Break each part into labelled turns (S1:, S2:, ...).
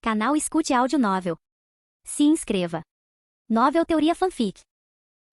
S1: Canal Escute Áudio Novel. Se inscreva. Novel Teoria Fanfic.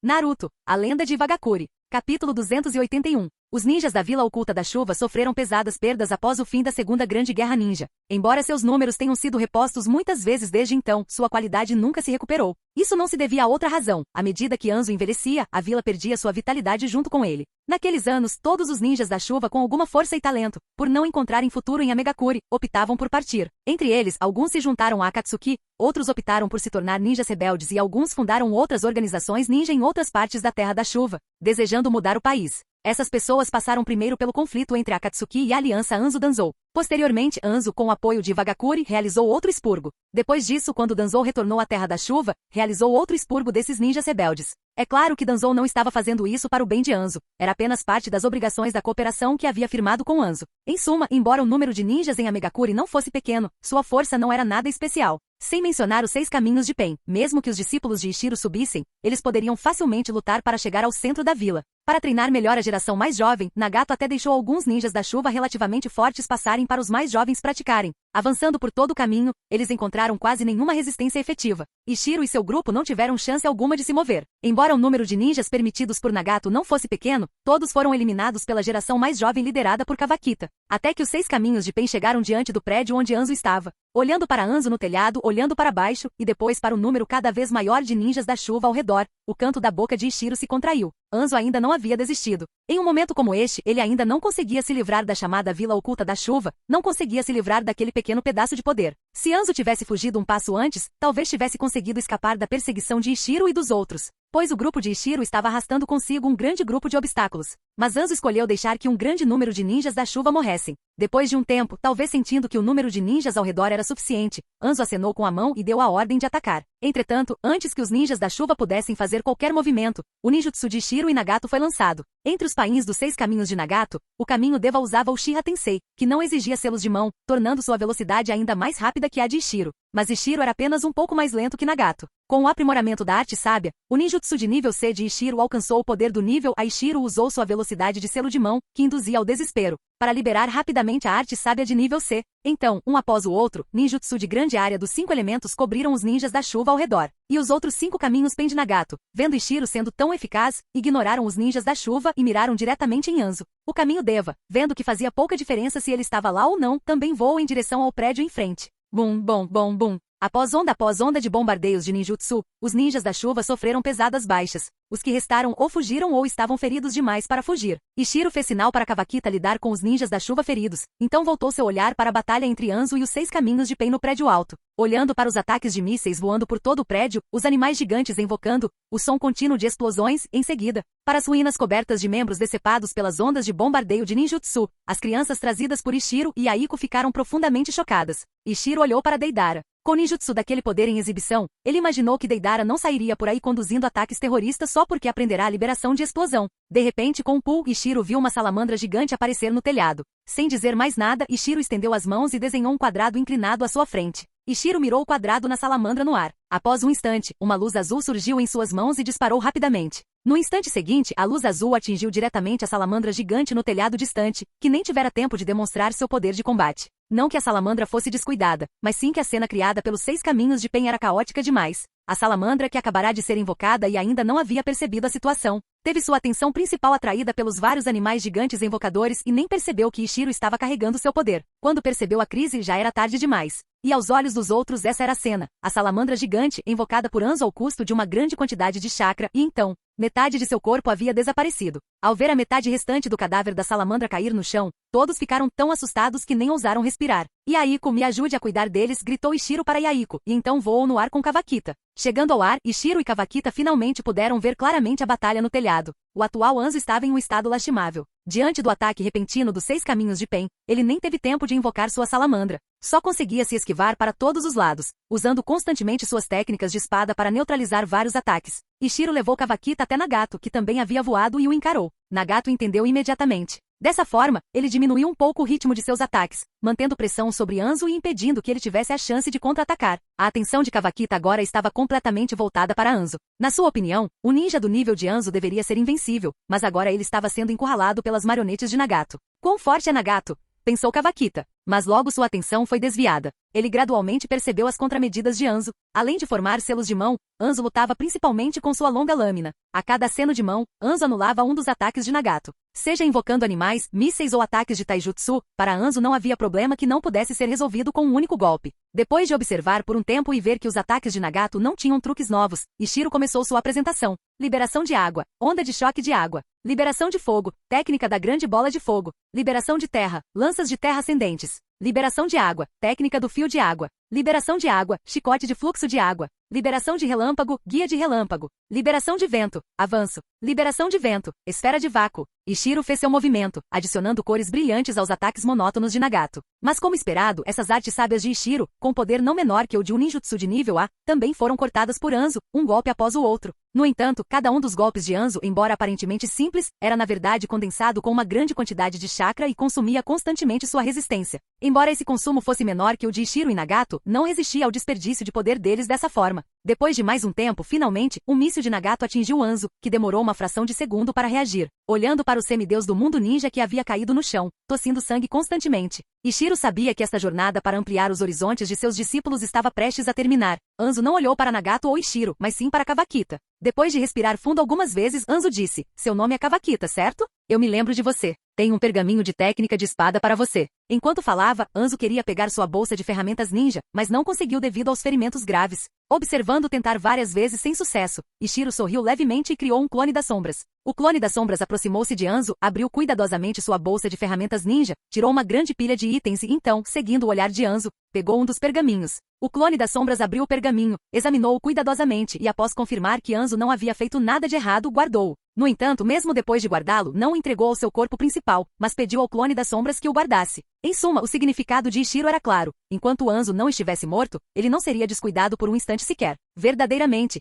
S2: Naruto, a lenda de Wagakure. Capítulo 281. Os ninjas da Vila Oculta da Chuva sofreram pesadas perdas após o fim da Segunda Grande Guerra Ninja. Embora seus números tenham sido repostos muitas vezes desde então, sua qualidade nunca se recuperou. Isso não se devia a outra razão. À medida que Anzo envelhecia, a vila perdia sua vitalidade junto com ele. Naqueles anos, todos os ninjas da chuva com alguma força e talento, por não encontrarem futuro em Amegakure, optavam por partir. Entre eles, alguns se juntaram a Akatsuki, outros optaram por se tornar ninjas rebeldes e alguns fundaram outras organizações ninja em outras partes da Terra da Chuva, desejando mudar o país. Essas pessoas passaram primeiro pelo conflito entre Akatsuki e a aliança Anzo-Danzou. Posteriormente, Anzo, com o apoio de Wagakure, realizou outro expurgo. Depois disso, quando Danzou retornou à Terra da Chuva, realizou outro expurgo desses ninjas rebeldes. É claro que Danzou não estava fazendo isso para o bem de Anzo, era apenas parte das obrigações da cooperação que havia firmado com Anzo. Em suma, embora o número de ninjas em Amegakure não fosse pequeno, sua força não era nada especial. Sem mencionar os 6 caminhos de Pen, mesmo que os discípulos de Ishiro subissem, eles poderiam facilmente lutar para chegar ao centro da vila. Para treinar melhor a geração mais jovem, Nagato até deixou alguns ninjas da chuva relativamente fortes passarem para os mais jovens praticarem. Avançando por todo o caminho, eles encontraram quase nenhuma resistência efetiva. Ishiro e seu grupo não tiveram chance alguma de se mover. Embora o número de ninjas permitidos por Nagato não fosse pequeno, todos foram eliminados pela geração mais jovem liderada por Kawakita. Até que os 6 caminhos de Pen chegaram diante do prédio onde Anzo estava. Olhando para Anzo no telhado, olhando para baixo, e depois para o número cada vez maior de ninjas da chuva ao redor, o canto da boca de Ishiro se contraiu. Anzo ainda não havia desistido. Em um momento como este, ele ainda não conseguia se livrar da chamada Vila Oculta da Chuva, não conseguia se livrar daquele pequeno pedaço de poder. Se Anzo tivesse fugido um passo antes, talvez tivesse conseguido escapar da perseguição de Ishiro e dos outros, pois o grupo de Ishiro estava arrastando consigo um grande grupo de obstáculos. Mas Anzo escolheu deixar que um grande número de ninjas da chuva morressem. Depois de um tempo, talvez sentindo que o número de ninjas ao redor era suficiente, Anzo acenou com a mão e deu a ordem de atacar. Entretanto, antes que os ninjas da chuva pudessem fazer qualquer movimento, o ninjutsu de Ishiro e Nagato foi lançado. Entre os pains dos 6 caminhos de Nagato, o caminho Deva usava o Shiha Tensei, que não exigia selos de mão, tornando sua velocidade ainda mais rápida que a de Ishiro. Mas Ishiro era apenas um pouco mais lento que Nagato. Com o aprimoramento da arte sábia, o ninjutsu de nível C de Ishiro alcançou o poder do nível A. Ishiro usou sua velocidade de selo de mão, que induzia ao desespero, para liberar rapidamente a arte sábia de nível C. Então, um após o outro, ninjutsu de grande área dos 5 elementos cobriram os ninjas da chuva ao redor. E os outros 5 caminhos Pen de Nagato, vendo Ishiro sendo tão eficaz, ignoraram os ninjas da chuva e miraram diretamente em Anzo. O caminho Deva, vendo que fazia pouca diferença se ele estava lá ou não, também voou em direção ao prédio em frente. Bum, bum, bum, bum. Após onda de bombardeios de ninjutsu, os ninjas da chuva sofreram pesadas baixas. Os que restaram ou fugiram ou estavam feridos demais para fugir. Ishiro fez sinal para Kawakita lidar com os ninjas da chuva feridos, então voltou seu olhar para a batalha entre Anzo e os 6 caminhos de Pen no prédio alto. Olhando para os ataques de mísseis voando por todo o prédio, os animais gigantes invocando, o som contínuo de explosões, em seguida, para as ruínas cobertas de membros decepados pelas ondas de bombardeio de ninjutsu, as crianças trazidas por Ishiro e Aiko ficaram profundamente chocadas. Ishiro olhou para Deidara. Com o ninjutsu daquele poder em exibição, ele imaginou que Deidara não sairia por aí conduzindo ataques terroristas só porque aprenderá a liberação de explosão. De repente, com um pulo, Ishiro viu uma salamandra gigante aparecer no telhado. Sem dizer mais nada, Ishiro estendeu as mãos e desenhou um quadrado inclinado à sua frente. Ishiro mirou o quadrado na salamandra no ar. Após um instante, uma luz azul surgiu em suas mãos e disparou rapidamente. No instante seguinte, a luz azul atingiu diretamente a salamandra gigante no telhado distante, que nem tivera tempo de demonstrar seu poder de combate. Não que a salamandra fosse descuidada, mas sim que a cena criada pelos 6 caminhos de Pen era caótica demais. A salamandra, que acabará de ser invocada e ainda não havia percebido a situação, teve sua atenção principal atraída pelos vários animais gigantes invocadores e nem percebeu que Ishiro estava carregando seu poder. Quando percebeu a crise, já era tarde demais. E aos olhos dos outros essa era a cena, a salamandra gigante, invocada por Anzo ao custo de uma grande quantidade de chakra, e então, metade de seu corpo havia desaparecido. Ao ver a metade restante do cadáver da salamandra cair no chão, todos ficaram tão assustados que nem ousaram respirar. Yaiko, me ajude a cuidar deles, gritou Ishiro para Yaiko, e então voou no ar com Kawakita. Chegando ao ar, Ishiro e Kawakita finalmente puderam ver claramente a batalha no telhado. O atual Anzo estava em um estado lastimável. Diante do ataque repentino dos 6 caminhos de Pen, ele nem teve tempo de invocar sua salamandra. Só conseguia se esquivar para todos os lados, usando constantemente suas técnicas de espada para neutralizar vários ataques. Ishiro levou Kawakita até Nagato, que também havia voado e o encarou. Nagato entendeu imediatamente. Dessa forma, ele diminuiu um pouco o ritmo de seus ataques, mantendo pressão sobre Anzo e impedindo que ele tivesse a chance de contra-atacar. A atenção de Kawakita agora estava completamente voltada para Anzo. Na sua opinião, o ninja do nível de Anzo deveria ser invencível, mas agora ele estava sendo encurralado pelas marionetes de Nagato. Quão forte é Nagato? Pensou Kawakita. mas logo sua atenção foi desviada. Ele gradualmente percebeu as contramedidas de Anzo. Além de formar selos de mão, Anzo lutava principalmente com sua longa lâmina. A cada aceno de mão, Anzo anulava um dos ataques de Nagato. Seja invocando animais, mísseis ou ataques de taijutsu, para Anzo não havia problema que não pudesse ser resolvido com um único golpe. Depois de observar por um tempo e ver que os ataques de Nagato não tinham truques novos, Ishiro começou sua apresentação. Liberação de água, onda de choque de água. Liberação de fogo, técnica da grande bola de fogo. Liberação de terra, lanças de terra ascendentes. Liberação de água, técnica do fio de água. Liberação de água, chicote de fluxo de água. Liberação de relâmpago, guia de relâmpago. Liberação de vento, avanço. Liberação de vento, esfera de vácuo. Ishiro fez seu movimento, adicionando cores brilhantes aos ataques monótonos de Nagato. Mas como esperado, essas artes sábias de Ishiro, com poder não menor que o de um ninjutsu de nível A, também foram cortadas por Anzo, um golpe após o outro. No entanto, cada um dos golpes de Anzo, embora aparentemente simples, era na verdade condensado com uma grande quantidade de chakra e consumia constantemente sua resistência. Embora esse consumo fosse menor que o de Ishiro e Nagato, não resistia ao desperdício de poder deles dessa forma. Depois de mais um tempo, finalmente, um míssil de Nagato atingiu Anzo, que demorou uma fração de segundo para reagir, olhando para o semideus do mundo ninja que havia caído no chão, tossindo sangue constantemente. Ishiro sabia que esta jornada para ampliar os horizontes de seus discípulos estava prestes a terminar. Anzo não olhou para Nagato ou Ishiro, mas sim para Kawakita. Depois de respirar fundo algumas vezes, Anzo disse: "Seu nome é Kawakita, certo? Eu me lembro de você. Tenho um pergaminho de técnica de espada para você." Enquanto falava, Anzo queria pegar sua bolsa de ferramentas ninja, mas não conseguiu devido aos ferimentos graves. Observando tentar várias vezes sem sucesso, Ishiro sorriu levemente e criou um clone das sombras. O clone das sombras aproximou-se de Anzo, abriu cuidadosamente sua bolsa de ferramentas ninja, tirou uma grande pilha de itens e então, seguindo o olhar de Anzo, pegou um dos pergaminhos. O clone das sombras abriu o pergaminho, examinou-o cuidadosamente e após confirmar que Anzo não havia feito nada de errado, guardou-o. No entanto, mesmo depois de guardá-lo, não o entregou ao seu corpo principal, mas pediu ao clone das sombras que o guardasse. Em suma, o significado de Ishiro era claro. Enquanto Anzo não estivesse morto, ele não seria descuidado por um instante sequer. Verdadeiramente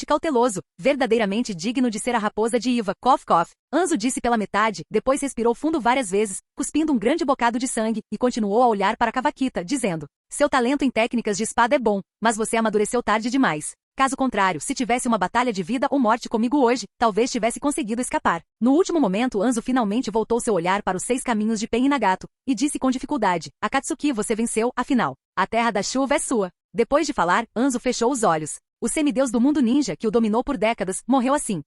S2: cauteloso, verdadeiramente digno de ser a raposa de Iva, cough cough. Anzo disse pela metade, depois respirou fundo várias vezes, cuspindo um grande bocado de sangue, e continuou a olhar para Kawakita, dizendo: "Seu talento em técnicas de espada é bom, mas você amadureceu tarde demais. Caso contrário, se tivesse uma batalha de vida ou morte comigo hoje, talvez tivesse conseguido escapar." No último momento, Anzo finalmente voltou seu olhar para os 6 caminhos de Pen e Nagato, e disse com dificuldade: "Akatsuki, você venceu, afinal. A terra da chuva é sua." Depois de falar, Anzo fechou os olhos. O semideus do mundo ninja, que o dominou por décadas, morreu assim.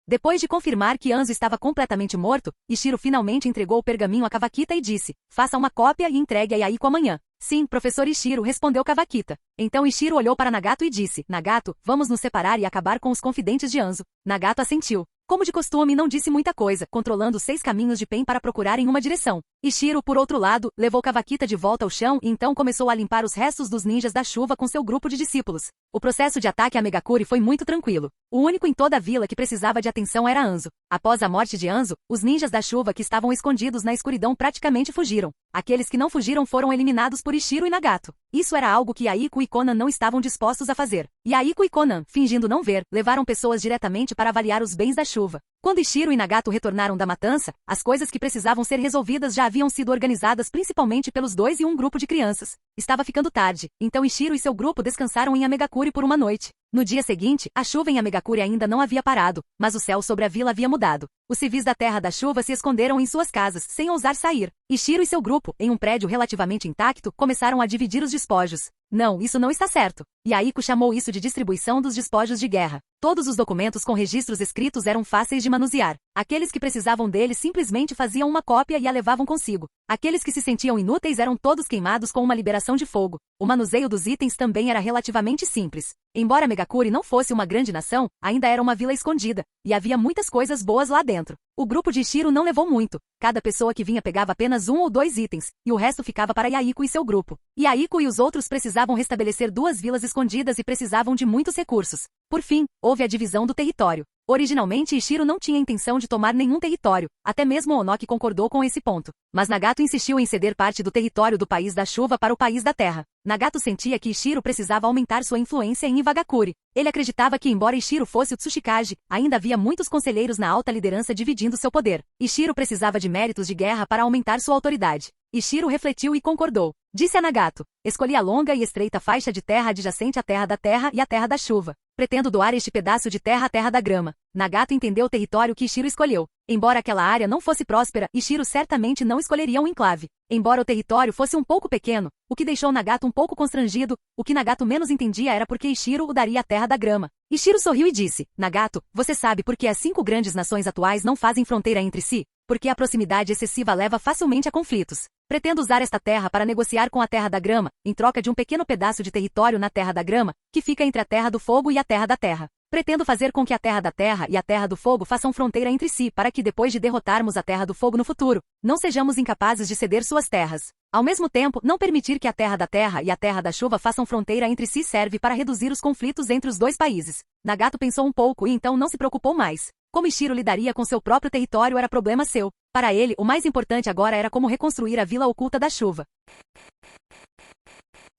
S2: Depois de confirmar que Anzo estava completamente morto, Ishiro finalmente entregou o pergaminho a Kawakita e disse: "Faça uma cópia e entregue a Yaiko amanhã." "Sim, professor Ishiro", respondeu Kawakita. Então Ishiro olhou para Nagato e disse: "Nagato, vamos nos separar e acabar com os confidentes de Anzo." Nagato assentiu. Como de costume, não disse muita coisa, controlando os 6 caminhos de Pen para procurar em uma direção. Ishiro, por outro lado, levou Kawakita de volta ao chão e então começou a limpar os restos dos ninjas da chuva com seu grupo de discípulos. O processo de ataque a Megakuri foi muito tranquilo. O único em toda a vila que precisava de atenção era Anzo. Após a morte de Anzo, os ninjas da chuva que estavam escondidos na escuridão praticamente fugiram. Aqueles que não fugiram foram eliminados por Ishiro e Nagato. Isso era algo que Yaiko e Konan não estavam dispostos a fazer. Yaiko e Konan, fingindo não ver, levaram pessoas diretamente para avaliar os bens da chuva. Quando Ishiro e Nagato retornaram da matança, as coisas que precisavam ser resolvidas já haviam sido organizadas principalmente pelos dois e um grupo de crianças. Estava ficando tarde, então Ishiro e seu grupo descansaram em Amegakuri por uma noite. No dia seguinte, a chuva em Amegakuri ainda não havia parado, mas o céu sobre a vila havia mudado. Os civis da Terra da Chuva se esconderam em suas casas, sem ousar sair. Ishiro e seu grupo, em um prédio relativamente intacto, começaram a dividir os despojos. "Não, isso não está certo." Yaiko chamou isso de distribuição dos despojos de guerra. Todos os documentos com registros escritos eram fáceis de manusear. Aqueles que precisavam deles simplesmente faziam uma cópia e a levavam consigo. Aqueles que se sentiam inúteis eram todos queimados com uma liberação de fogo. O manuseio dos itens também era relativamente simples. Embora Megakuri não fosse uma grande nação, ainda era uma vila escondida, e havia muitas coisas boas lá dentro. O grupo de Ishiro não levou muito. Cada pessoa que vinha pegava apenas 1 ou 2 itens, e o resto ficava para Yaiko e seu grupo. Yaiko e os outros precisavam restabelecer 2 vilas escondidas e precisavam de muitos recursos. Por fim, houve a divisão do território. Originalmente Ishiro não tinha intenção de tomar nenhum território, até mesmo Onoki concordou com esse ponto. Mas Nagato insistiu em ceder parte do território do País da Chuva para o País da Terra. Nagato sentia que Ishiro precisava aumentar sua influência em Iwagakure. Ele acreditava que embora Ishiro fosse o Tsuchikage, ainda havia muitos conselheiros na alta liderança dividindo seu poder. Ishiro precisava de méritos de guerra para aumentar sua autoridade. Ishiro refletiu e concordou. Disse a Nagato: "Escolhi a longa e estreita faixa de terra adjacente à Terra da Terra e à Terra da Chuva. Pretendo doar este pedaço de terra à Terra da Grama. Nagato entendeu o território que Ishiro escolheu. Embora aquela área não fosse próspera, Ishiro certamente não escolheria um enclave. Embora o território fosse um pouco pequeno, o que deixou Nagato um pouco constrangido, o que Nagato menos entendia era porque Ishiro o daria a Terra da Grama. Ishiro sorriu e disse, Nagato, você sabe por que as 5 grandes nações atuais não fazem fronteira entre si? Porque a proximidade excessiva leva facilmente a conflitos. Pretendo usar esta terra para negociar com a Terra da Grama, em troca de um pequeno pedaço de território na Terra da Grama, que fica entre a Terra do Fogo e a Terra da Terra. Pretendo fazer com que a Terra da Terra e a Terra do Fogo façam fronteira entre si para que depois de derrotarmos a Terra do Fogo no futuro, não sejamos incapazes de ceder suas terras. Ao mesmo tempo, não permitir que a Terra da Terra e a Terra da Chuva façam fronteira entre si serve para reduzir os conflitos entre os dois países. Nagato pensou um pouco e então não se preocupou mais. Como Ishiro lidaria com seu próprio território era problema seu. Para ele, o mais importante agora era como reconstruir a Vila Oculta da Chuva.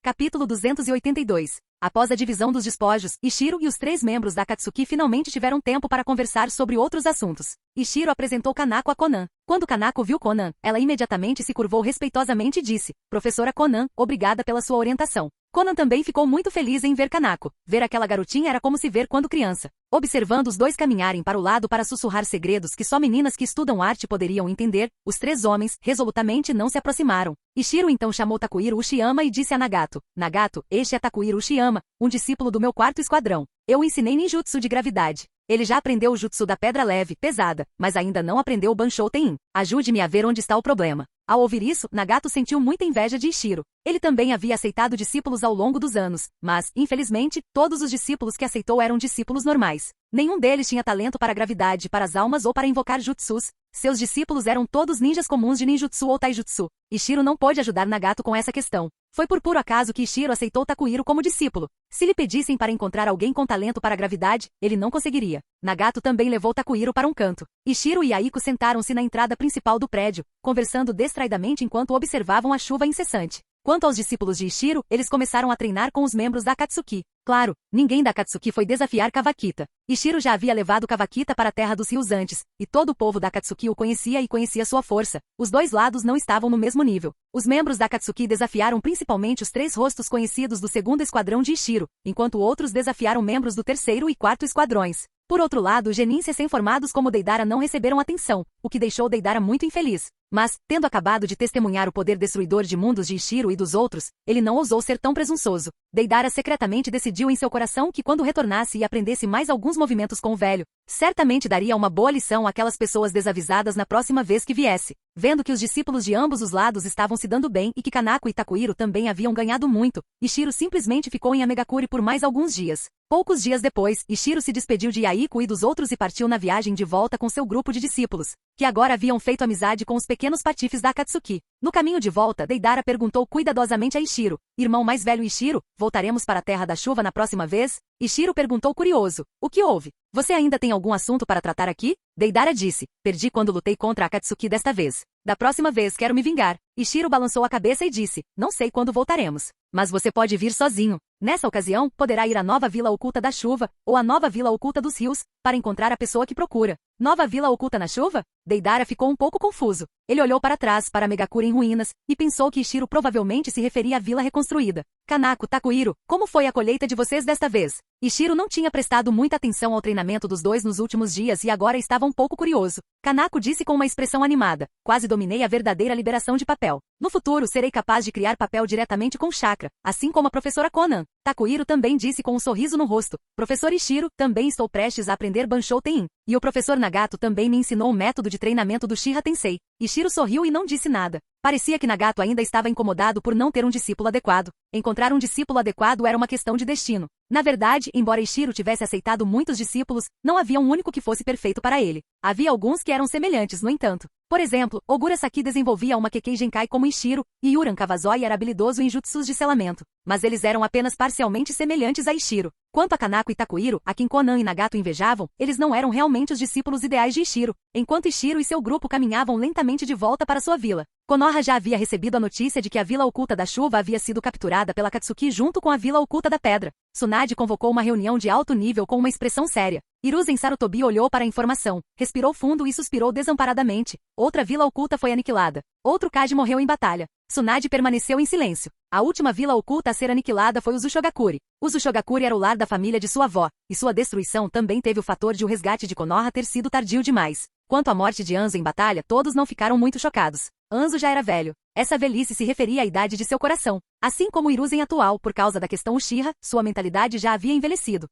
S2: Capítulo 282. Após a divisão dos despojos, Ishiro e os 3 membros da Akatsuki finalmente tiveram tempo para conversar sobre outros assuntos. Ishiro apresentou Kanako a Konan. Quando Kanako viu Konan, ela imediatamente se curvou respeitosamente e disse, Professora Konan, obrigada pela sua orientação. Konan também ficou muito feliz em ver Kanako. Ver aquela garotinha era como se ver quando criança. Observando os dois caminharem para o lado para sussurrar segredos que só meninas que estudam arte poderiam entender, os 3 homens, resolutamente não se aproximaram. Ishiro então chamou Takuhiro Uchiyama e disse a Nagato, Nagato, este é Takuhiro Uchiyama, um discípulo do meu 4º esquadrão. Eu o ensinei ninjutsu de gravidade. Ele já aprendeu o jutsu da pedra leve, pesada, mas ainda não aprendeu o Banshou Tenin. Ajude-me a ver onde está o problema. Ao ouvir isso, Nagato sentiu muita inveja de Ishiro. Ele também havia aceitado discípulos ao longo dos anos, mas, infelizmente, todos os discípulos que aceitou eram discípulos normais. Nenhum deles tinha talento para a gravidade, para as almas ou para invocar jutsus. Seus discípulos eram todos ninjas comuns de ninjutsu ou taijutsu. Ishiro não pôde ajudar Nagato com essa questão. Foi por puro acaso que Ishiro aceitou Takuhiro como discípulo. Se lhe pedissem para encontrar alguém com talento para a gravidade, ele não conseguiria. Nagato também levou Takuhiro para um canto. Ishiro e Aiko sentaram-se na entrada principal do prédio, conversando distraidamente enquanto observavam a chuva incessante. Quanto aos discípulos de Ishiro, eles começaram a treinar com os membros da Akatsuki. Claro, ninguém da Akatsuki foi desafiar Kawakita. Ishiro já havia levado Kawakita para a Terra dos Rios antes, e todo o povo da Akatsuki o conhecia e conhecia sua força. Os dois lados não estavam no mesmo nível. Os membros da Akatsuki desafiaram principalmente os 3 rostos conhecidos do 2º esquadrão de Ishiro, enquanto outros desafiaram membros do 3º e 4º esquadrões. Por outro lado, genin recém-formados como Deidara não receberam atenção, o que deixou Deidara muito infeliz. Mas, tendo acabado de testemunhar o poder destruidor de mundos de Ishiro e dos outros, ele não ousou ser tão presunçoso. Deidara secretamente decidiu em seu coração que quando retornasse e aprendesse mais alguns movimentos com o velho, certamente daria uma boa lição àquelas pessoas desavisadas na próxima vez que viesse. Vendo que os discípulos de ambos os lados estavam se dando bem e que Kanako e Takuhiro também haviam ganhado muito, Ishiro simplesmente ficou em Amegakure por mais alguns dias. Poucos dias depois, Ishiro se despediu de Aiko e dos outros e partiu na viagem de volta com seu grupo de discípulos, que agora haviam feito amizade com os pequenos patifes da Akatsuki. No caminho de volta, Deidara perguntou cuidadosamente a Ishiro, irmão mais velho Ishiro, voltaremos para a Terra da Chuva na próxima vez? Ishiro perguntou curioso, o que houve? Você ainda tem algum assunto para tratar aqui? Deidara disse, perdi quando lutei contra a Akatsuki desta vez. Da próxima vez quero me vingar. Ishiro balançou a cabeça e disse, não sei quando voltaremos. Mas você pode vir sozinho. Nessa ocasião, poderá ir à nova Vila Oculta da Chuva, ou à nova Vila Oculta dos Rios, para encontrar a pessoa que procura. Nova Vila Oculta na Chuva? Deidara ficou um pouco confuso. Ele olhou para trás, para Megakure em ruínas, e pensou que Ishiro provavelmente se referia à vila reconstruída. Kanako, Takuhiro, como foi a colheita de vocês desta vez? Ishiro não tinha prestado muita atenção ao treinamento dos dois nos últimos dias e agora estava um pouco curioso. Kanako disse com uma expressão animada, quase dominei a verdadeira liberação de papel. No futuro serei capaz de criar papel diretamente com chakra, assim como a professora Konan. Takuhiro também disse com um sorriso no rosto, professor Ishiro, também estou prestes a aprender Banshou Tenin. E o professor Nagato também me ensinou o método de treinamento do Shiha Tensei. Ishiro sorriu e não disse nada. Parecia que Nagato ainda estava incomodado por não ter um discípulo adequado. Encontrar um discípulo adequado era uma questão de destino. Na verdade, embora Ishiro tivesse aceitado muitos discípulos, não havia um único que fosse perfeito para ele. Havia alguns que eram semelhantes, no entanto. Por exemplo, Ogura Saki desenvolvia uma Kekkei Genkai como Ishiro, e Yuran Kawazoi era habilidoso em jutsus de selamento. Mas eles eram apenas parcialmente semelhantes a Ishiro. Quanto a Kanako e Takuhiro, a quem Konan e Nagato invejavam, eles não eram realmente os discípulos ideais de Ishiro, enquanto Ishiro e seu grupo caminhavam lentamente de volta para sua vila. Konoha já havia recebido a notícia de que a Vila Oculta da Chuva havia sido capturada pela Akatsuki junto com a Vila Oculta da Pedra. Tsunade convocou uma reunião de alto nível com uma expressão séria. Hiruzen Sarutobi olhou para a informação, respirou fundo e suspirou desamparadamente. Outra vila oculta foi aniquilada. Outro Kaji morreu em batalha. Tsunade permaneceu em silêncio. A última vila oculta a ser aniquilada foi Uzushogakure. Uzushogakure era o lar da família de sua avó, e sua destruição também teve o fator de o resgate de Konoha ter sido tardio demais. Quanto à morte de Anzo em batalha, todos não ficaram muito chocados. Anzo já era velho. Essa velhice se referia à idade de seu coração. Assim como o Hiruzen atual, por causa da questão Uchiha, sua mentalidade já havia envelhecido.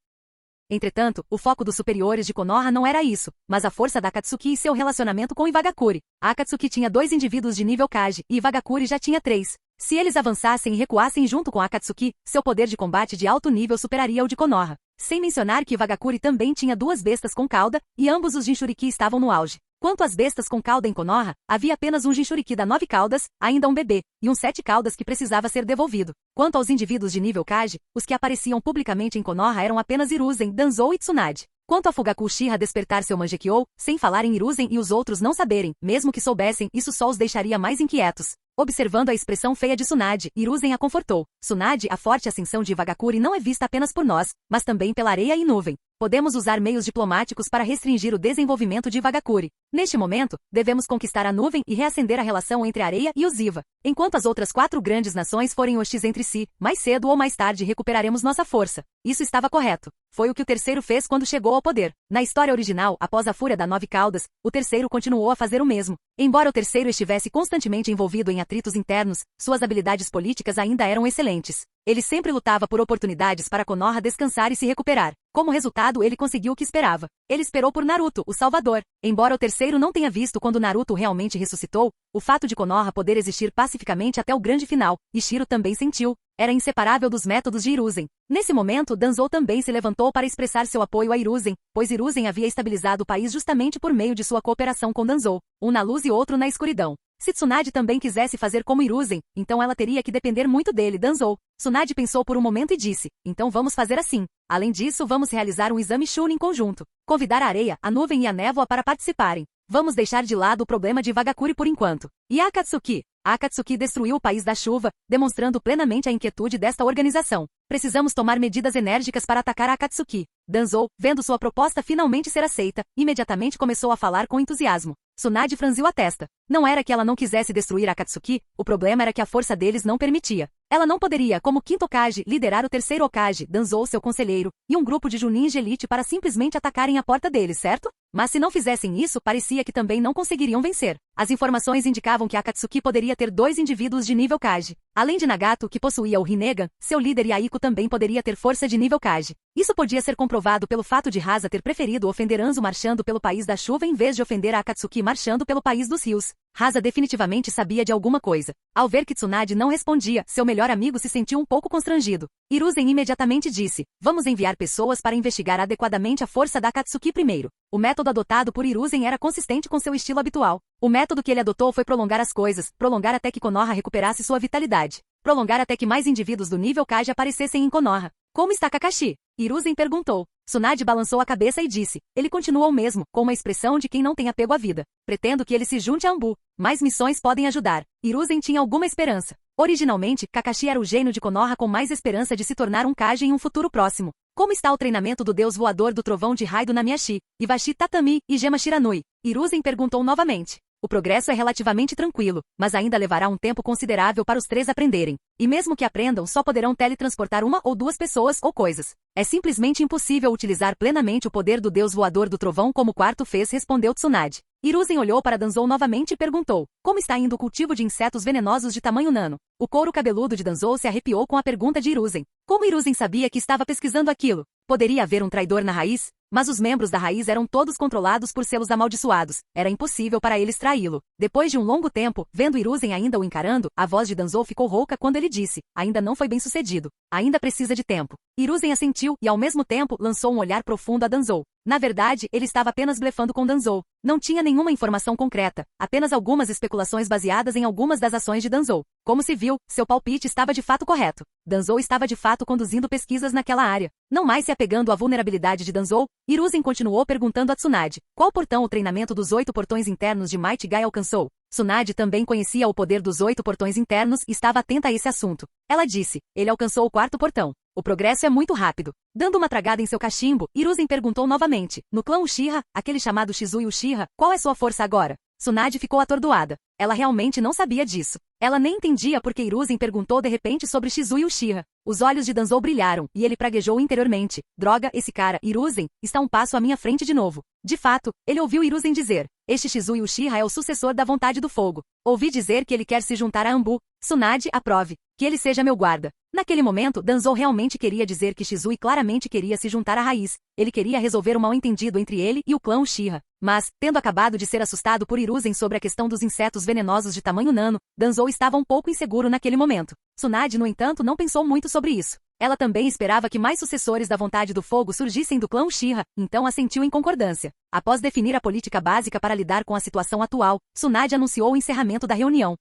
S2: Entretanto, o foco dos superiores de Konoha não era isso, mas a força da Akatsuki e seu relacionamento com Iwagakure. A Akatsuki tinha 2 indivíduos de nível Kage, e Iwagakure já tinha 3. Se eles avançassem e recuassem junto com a Akatsuki, seu poder de combate de alto nível superaria o de Konoha. Sem mencionar que Iwagakure também tinha 2 bestas com cauda, e ambos os Jinchuriki estavam no auge. Quanto às bestas com cauda em Konoha, havia apenas um Jinchuriki da 9 caudas, ainda um bebê, e um 7 caudas que precisava ser devolvido. Quanto aos indivíduos de nível Kage, os que apareciam publicamente em Konoha eram apenas Hiruzen, Danzou e Tsunade. Quanto a Fugaku Uchiha despertar seu Mangekyou, sem falar em Hiruzen e os outros não saberem, mesmo que soubessem, isso só os deixaria mais inquietos. Observando a expressão feia de Tsunade, Hiruzen a confortou. Tsunade, a forte ascensão de Iwagakure não é vista apenas por nós, mas também pela areia e nuvem. Podemos usar meios diplomáticos para restringir o desenvolvimento de Iwagakure. Neste momento, devemos conquistar a nuvem e reacender a relação entre a areia e os Iwa. Enquanto as outras 4 grandes nações forem hostis entre si, mais cedo ou mais tarde recuperaremos nossa força. Isso estava correto. Foi o que o terceiro fez quando chegou ao poder. Na história original, após a fúria da 9 caudas, o terceiro continuou a fazer o mesmo. Embora o terceiro estivesse constantemente envolvido em atritos internos, suas habilidades políticas ainda eram excelentes. Ele sempre lutava por oportunidades para Konoha descansar e se recuperar. Como resultado, ele conseguiu o que esperava. Ele esperou por Naruto, o Salvador. Embora o terceiro não tenha visto quando Naruto realmente ressuscitou, o fato de Konoha poder existir pacificamente até o grande final, Ishiro também sentiu. Era inseparável dos métodos de Hiruzen. Nesse momento, Danzou também se levantou para expressar seu apoio a Hiruzen, pois Hiruzen havia estabilizado o país justamente por meio de sua cooperação com Danzou, um na luz e outro na escuridão. Se Tsunade também quisesse fazer como Hiruzen, então ela teria que depender muito dele, Danzou. Tsunade pensou por um momento e disse, então vamos fazer assim. Além disso, vamos realizar um exame Chunin conjunto. Convidar a areia, a nuvem e a névoa para participarem. Vamos deixar de lado o problema de Iwagakure por enquanto. E a Akatsuki? A Akatsuki destruiu o país da chuva, demonstrando plenamente a inquietude desta organização. Precisamos tomar medidas enérgicas para atacar a Akatsuki. Danzou, vendo sua proposta finalmente ser aceita, imediatamente começou a falar com entusiasmo. Tsunade franziu a testa. Não era que ela não quisesse destruir a Akatsuki, o problema era que a força deles não permitia. Ela não poderia, como quinto Hokage, liderar o terceiro Hokage, Danzou seu conselheiro, e um grupo de Junin de elite para simplesmente atacarem a porta deles, certo? Mas se não fizessem isso, parecia que também não conseguiriam vencer. As informações indicavam que a Akatsuki poderia ter 2 indivíduos de nível Kage. Além de Nagato, que possuía o Rinnegan, seu líder Yaiko também poderia ter força de nível Kage. Isso podia ser comprovado pelo fato de Hasa ter preferido ofender Anzo marchando pelo país da chuva em vez de ofender a Akatsuki marchando pelo país dos rios. Hasa definitivamente sabia de alguma coisa. Ao ver que Tsunade não respondia, seu melhor amigo se sentiu um pouco constrangido. Hiruzen imediatamente disse, vamos enviar pessoas para investigar adequadamente a força da Akatsuki primeiro. O método adotado por Hiruzen era consistente com seu estilo habitual. O método que ele adotou foi prolongar as coisas, prolongar até que Konoha recuperasse sua vitalidade. Prolongar até que mais indivíduos do nível Kage aparecessem em Konoha. Como está Kakashi? Hiruzen perguntou. Tsunade balançou a cabeça e disse, ele continua o mesmo, com uma expressão de quem não tem apego à vida. Pretendo que ele se junte a Anbu. Mais missões podem ajudar. Hiruzen tinha alguma esperança. Originalmente, Kakashi era o gênio de Konoha com mais esperança de se tornar um Kage em um futuro próximo. Como está o treinamento do deus voador do trovão de Raido Namiashi, Iwashi Tatami e Gema Shiranui? Hiruzen perguntou novamente. O progresso é relativamente tranquilo, mas ainda levará um tempo considerável para os 3 aprenderem. E mesmo que aprendam, só poderão teletransportar 1 ou 2 pessoas ou coisas. É simplesmente impossível utilizar plenamente o poder do deus voador do trovão como o quarto fez, respondeu Tsunade. Hiruzen olhou para Danzou novamente e perguntou, como está indo o cultivo de insetos venenosos de tamanho nano? O couro cabeludo de Danzou se arrepiou com a pergunta de Hiruzen. Como Hiruzen sabia que estava pesquisando aquilo? Poderia haver um traidor na raiz? Mas os membros da raiz eram todos controlados por selos amaldiçoados. Era impossível para eles traí-lo. Depois de um longo tempo, vendo Hiruzen ainda o encarando, a voz de Danzou ficou rouca quando ele disse, ainda não foi bem sucedido. Ainda precisa de tempo. Hiruzen assentiu e ao mesmo tempo lançou um olhar profundo a Danzou. Na verdade, ele estava apenas blefando com Danzou. Não tinha nenhuma informação concreta, apenas algumas especulações baseadas em algumas das ações de Danzou. Como se viu, seu palpite estava de fato correto. Danzou estava de fato conduzindo pesquisas naquela área. Não mais se apegando à vulnerabilidade de Danzou, Hiruzen continuou perguntando a Tsunade, qual portão o treinamento dos 8 portões internos de Might Guy alcançou? Tsunade também conhecia o poder dos 8 portões internos e estava atenta a esse assunto. Ela disse, ele alcançou o 4º portão. O progresso é muito rápido. Dando uma tragada em seu cachimbo, Hiruzen perguntou novamente, no clã Uchiha, aquele chamado Shizui Uchiha, qual é sua força agora? Tsunade ficou atordoada. Ela realmente não sabia disso. Ela nem entendia porque Hiruzen perguntou de repente sobre Shizue Uchiha. Os olhos de Danzou brilharam, e ele praguejou interiormente. Droga, esse cara, Hiruzen, está um passo à minha frente de novo. De fato, ele ouviu Hiruzen dizer, este Shizue Uchiha é o sucessor da vontade do fogo. Ouvi dizer que ele quer se juntar a Anbu. Tsunade, aprove. Que ele seja meu guarda. Naquele momento, Danzou realmente queria dizer que Shizue claramente queria se juntar à raiz. Ele queria resolver o mal-entendido entre ele e o clã Uchiha. Mas, tendo acabado de ser assustado por Hiruzen sobre a questão dos insetos venenosos de tamanho nano, Danzou estava um pouco inseguro naquele momento. Tsunade, no entanto, não pensou muito sobre isso. Ela também esperava que mais sucessores da vontade do fogo surgissem do clã Uchiha, então assentiu em concordância. Após definir a política básica para lidar com a situação atual, Tsunade anunciou o encerramento da reunião.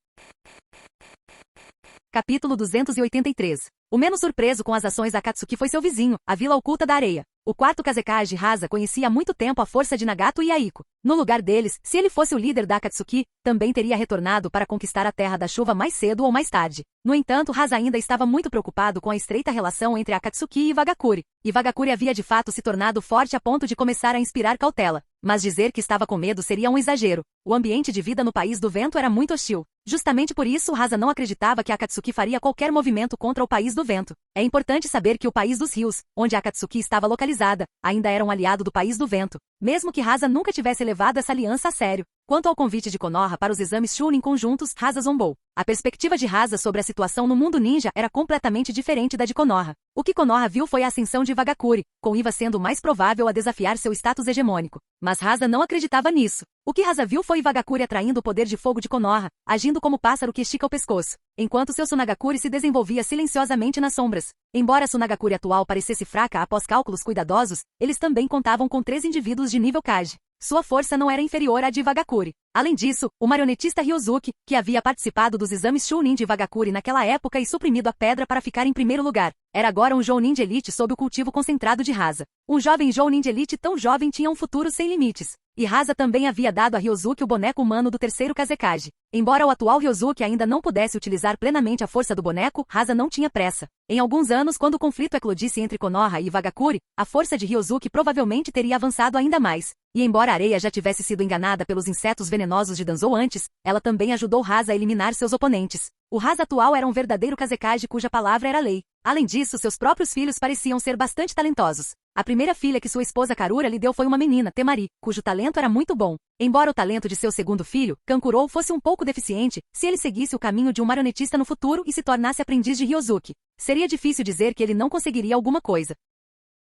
S2: Capítulo 283. O menos surpreso com as ações da Akatsuki foi seu vizinho, a Vila Oculta da Areia. O quarto Kazekage Rasa conhecia há muito tempo a força de Nagato e Aiko. No lugar deles, se ele fosse o líder da Akatsuki, também teria retornado para conquistar a Terra da Chuva mais cedo ou mais tarde. No entanto, Rasa ainda estava muito preocupado com a estreita relação entre Akatsuki e Wagakure. E Wagakure havia de fato se tornado forte a ponto de começar a inspirar cautela. Mas dizer que estava com medo seria um exagero. O ambiente de vida no País do Vento era muito hostil. Justamente por isso, Rasa não acreditava que a Akatsuki faria qualquer movimento contra o País do Vento. É importante saber que o País dos Rios, onde a Akatsuki estava localizada, ainda era um aliado do País do Vento, mesmo que Rasa nunca tivesse levado essa aliança a sério. Quanto ao convite de Konoha para os exames Chunin conjuntos, Rasa zombou. A perspectiva de Rasa sobre a situação no mundo ninja era completamente diferente da de Konoha. O que Konoha viu foi a ascensão de Wagakure, com Iva sendo mais provável a desafiar seu status hegemônico. Mas Rasa não acreditava nisso. O que Rasa viu foi Wagakure atraindo o poder de fogo de Konoha, agindo como pássaro que estica o pescoço, enquanto seu Tsunagakure se desenvolvia silenciosamente nas sombras. Embora a Tsunagakure atual parecesse fraca após cálculos cuidadosos, eles também contavam com 3 indivíduos de nível Kage. Sua força não era inferior à de Wagakure. Além disso, o marionetista Ryozuki, que havia participado dos exames Chunin de Wagakure naquela época e suprimido a pedra para ficar em primeiro lugar, era agora um Jounin de elite sob o cultivo concentrado de Rasa. Um jovem Jounin de elite tão jovem tinha um futuro sem limites. E Rasa também havia dado a Ryozuki o boneco humano do terceiro Kazekage. Embora o atual Ryozuki ainda não pudesse utilizar plenamente a força do boneco, Rasa não tinha pressa. Em alguns anos, quando o conflito eclodisse entre Konoha e Wagakure, a força de Ryozuki provavelmente teria avançado ainda mais. E embora a areia já tivesse sido enganada pelos insetos venenosos de Danzou antes, ela também ajudou Rasa a eliminar seus oponentes. O Rasa atual era um verdadeiro Kazekage cuja palavra era lei. Além disso, seus próprios filhos pareciam ser bastante talentosos. A primeira filha que sua esposa Karura lhe deu foi uma menina, Temari, cujo talento era muito bom. Embora o talento de seu segundo filho, Kankurou, fosse um pouco deficiente, se ele seguisse o caminho de um marionetista no futuro e se tornasse aprendiz de Ryozuki, seria difícil dizer que ele não conseguiria alguma coisa.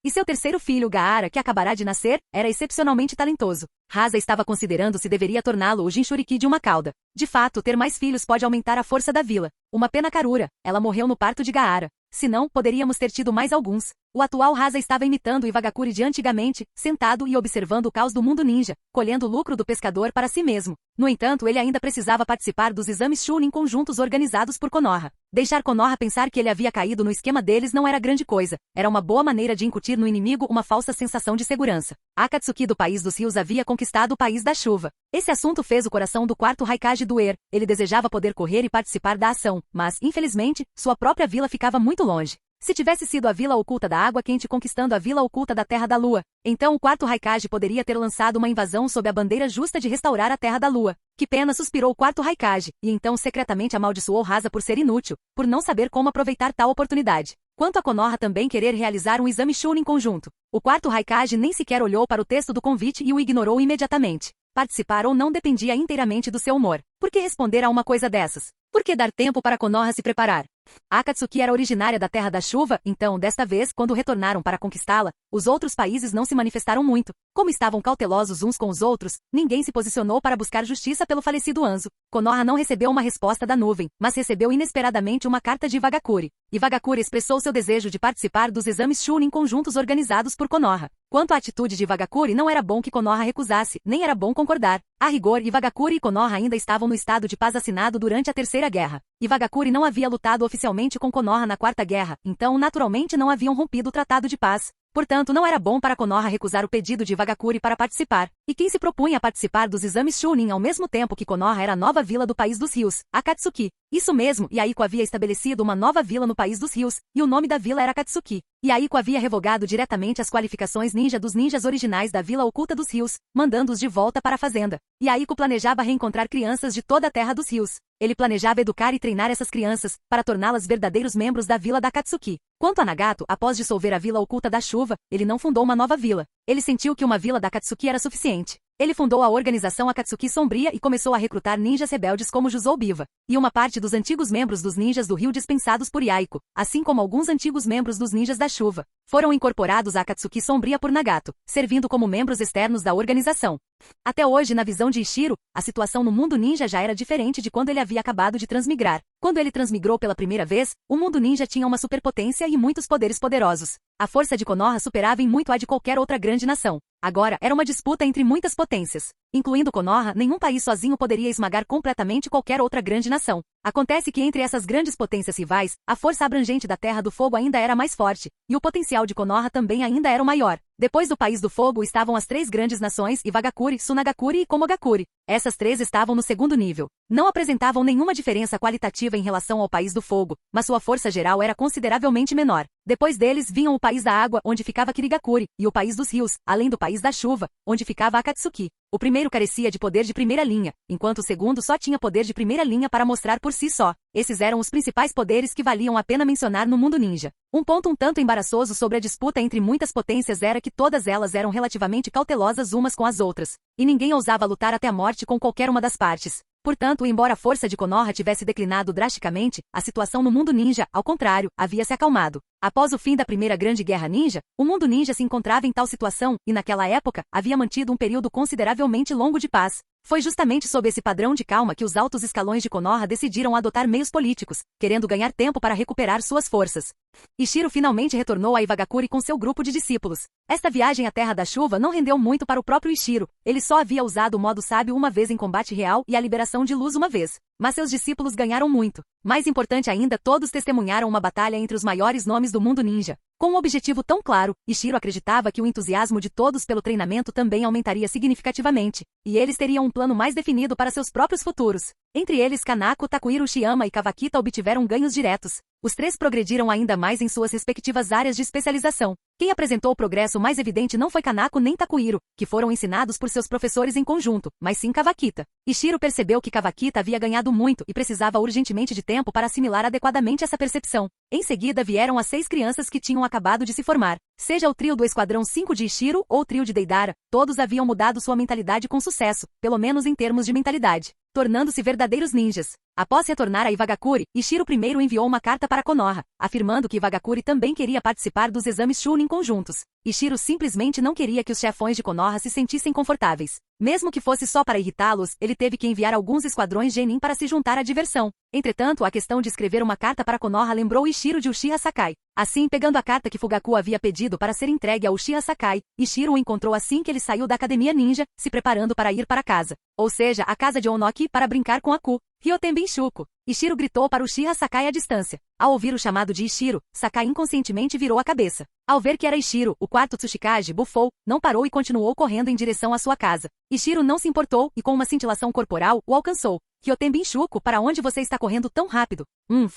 S2: E seu terceiro filho, Gaara, que acabará de nascer, era excepcionalmente talentoso. Rasa estava considerando se deveria torná-lo o Jinchuriki de uma cauda. De fato, ter mais filhos pode aumentar a força da vila. Uma pena Karura, ela morreu no parto de Gaara. Se não, poderíamos ter tido mais alguns. O atual Rasa estava imitando o Iwagakure de antigamente, sentado e observando o caos do mundo ninja, colhendo o lucro do pescador para si mesmo. No entanto, ele ainda precisava participar dos exames Chunin conjuntos organizados por Konoha. Deixar Konoha pensar que ele havia caído no esquema deles não era grande coisa. Era uma boa maneira de incutir no inimigo uma falsa sensação de segurança. A Akatsuki do País dos Rios havia conquistado o País da Chuva. Esse assunto fez o coração do quarto Raikage doer. Ele desejava poder correr e participar da ação, mas, infelizmente, sua própria vila ficava muito longe. Se tivesse sido a Vila Oculta da Água Quente conquistando a Vila Oculta da Terra da Lua, então o quarto Raikage poderia ter lançado uma invasão sob a bandeira justa de restaurar a Terra da Lua. Que pena, suspirou o quarto Raikage, e então secretamente amaldiçoou Rasa por ser inútil, por não saber como aproveitar tal oportunidade. Quanto a Konoha também querer realizar um exame Chunin conjunto, o quarto Raikage nem sequer olhou para o texto do convite e o ignorou imediatamente. Participar ou não dependia inteiramente do seu humor. Por que responder a uma coisa dessas? Por que dar tempo para Konoha se preparar? A Akatsuki era originária da Terra da Chuva, então, desta vez, quando retornaram para conquistá-la, os outros países não se manifestaram muito. Como estavam cautelosos uns com os outros, ninguém se posicionou para buscar justiça pelo falecido Anzo. Konoha não recebeu uma resposta da nuvem, mas recebeu inesperadamente uma carta de Iwagakure. Iwagakure expressou seu desejo de participar dos exames Chunin conjuntos organizados por Konoha. Quanto à atitude de Iwagakure, não era bom que Konoha recusasse, nem era bom concordar. A rigor, Iwagakure e Konoha ainda estavam no estado de paz assinado durante a Terceira Guerra. Iwagakure não havia lutado oficialmente com Konoha na Quarta Guerra, então naturalmente não haviam rompido o tratado de paz. Portanto, não era bom para Konoha recusar o pedido de Wagakuri para participar. E quem se propunha a participar dos exames Chunin ao mesmo tempo que Konoha era a nova vila do País dos Rios, Akatsuki. Isso mesmo, Yaiko havia estabelecido uma nova vila no País dos Rios, e o nome da vila era Akatsuki. Yaiko havia revogado diretamente as qualificações ninja dos ninjas originais da Vila Oculta dos Rios, mandando-os de volta para a fazenda. Yaiko planejava reencontrar crianças de toda a Terra dos Rios. Ele planejava educar e treinar essas crianças, para torná-las verdadeiros membros da vila da Akatsuki. Quanto a Nagato, após dissolver a Vila Oculta da Chuva, ele não fundou uma nova vila. Ele sentiu que uma vila da Akatsuki era suficiente. Ele fundou a organização Akatsuki Sombria e começou a recrutar ninjas rebeldes como Juzou Biva, e uma parte dos antigos membros dos ninjas do rio dispensados por Yaiko, assim como alguns antigos membros dos ninjas da chuva, foram incorporados à Akatsuki Sombria por Nagato, servindo como membros externos da organização. Até hoje, na visão de Ishiro, a situação no mundo ninja já era diferente de quando ele havia acabado de transmigrar. Quando ele transmigrou pela primeira vez, o mundo ninja tinha uma superpotência e muitos poderes poderosos. A força de Konoha superava em muito a de qualquer outra grande nação. Agora, era uma disputa entre muitas potências. Incluindo Konoha, nenhum país sozinho poderia esmagar completamente qualquer outra grande nação. Acontece que entre essas grandes potências rivais, a força abrangente da Terra do Fogo ainda era mais forte, e o potencial de Konoha também ainda era o maior. Depois do País do Fogo estavam as três grandes nações Iwagakuri, Tsunagakuri e Komogakuri. Essas três estavam no segundo nível. Não apresentavam nenhuma diferença qualitativa em relação ao País do Fogo, mas sua força geral era consideravelmente menor. Depois deles vinham o País da Água, onde ficava Kirigakuri, e o País dos Rios, além do País da Chuva, onde ficava Akatsuki. O primeiro carecia de poder de primeira linha, enquanto o segundo só tinha poder de primeira linha para mostrar por si só. Esses eram os principais poderes que valiam a pena mencionar no mundo ninja. Um ponto um tanto embaraçoso sobre a disputa entre muitas potências era que todas elas eram relativamente cautelosas umas com as outras, e ninguém ousava lutar até a morte com qualquer uma das partes. Portanto, embora a força de Konoha tivesse declinado drasticamente, a situação no mundo ninja, ao contrário, havia se acalmado. Após o fim da primeira grande guerra ninja, o mundo ninja se encontrava em tal situação, e naquela época, havia mantido um período consideravelmente longo de paz. Foi justamente sob esse padrão de calma que os altos escalões de Konoha decidiram adotar meios políticos, querendo ganhar tempo para recuperar suas forças. Ishiro finalmente retornou a Iwagakuri com seu grupo de discípulos. Esta viagem à Terra da Chuva não rendeu muito para o próprio Ishiro, ele só havia usado o modo sábio uma vez em combate real e a liberação de luz uma vez. Mas seus discípulos ganharam muito. Mais importante ainda, todos testemunharam uma batalha entre os maiores nomes do mundo ninja. Com um objetivo tão claro, Ishiro acreditava que o entusiasmo de todos pelo treinamento também aumentaria significativamente, e eles teriam um plano mais definido para seus próprios futuros. Entre eles, Kanako, Takuhiro Uchiyama e Kawakita obtiveram ganhos diretos. Os três progrediram ainda mais em suas respectivas áreas de especialização. Quem apresentou o progresso mais evidente não foi Kanako nem Takuhiro, que foram ensinados por seus professores em conjunto, mas sim Kawakita. Ishiro percebeu que Kawakita havia ganhado muito e precisava urgentemente de tempo para assimilar adequadamente essa percepção. Em seguida vieram as 6 crianças que tinham acabado de se formar. Seja o trio do Esquadrão 5 de Ishiro ou o trio de Deidara, todos haviam mudado sua mentalidade com sucesso, pelo menos em termos de mentalidade, tornando-se verdadeiros ninjas. Após retornar a Iwagakuri, Ishiro primeiro enviou uma carta para Konoha, afirmando que Iwagakuri também queria participar dos exames Chunin conjuntos. Ishiro simplesmente não queria que os chefões de Konoha se sentissem confortáveis. Mesmo que fosse só para irritá-los, ele teve que enviar alguns esquadrões Genin para se juntar à diversão. Entretanto, a questão de escrever uma carta para Konoha lembrou Ishiro de Uchiha Sakai. Assim, pegando a carta que Fugaku havia pedido para ser entregue a Uchiha Sakai, Ishiro o encontrou assim que ele saiu da academia ninja, se preparando para ir para casa. Ou seja, a casa de Onoki, para brincar com Aku. Ryoten Binshuko. Ishiro gritou para Uchiha Sakai à distância. Ao ouvir o chamado de Ishiro, Sakai inconscientemente virou a cabeça. Ao ver que era Ishiro, o quarto Tsuchikage bufou, não parou e continuou correndo em direção à sua casa. Ishiro não se importou e com uma cintilação corporal, o alcançou. Ryoten Binshuko, para onde você está correndo tão rápido?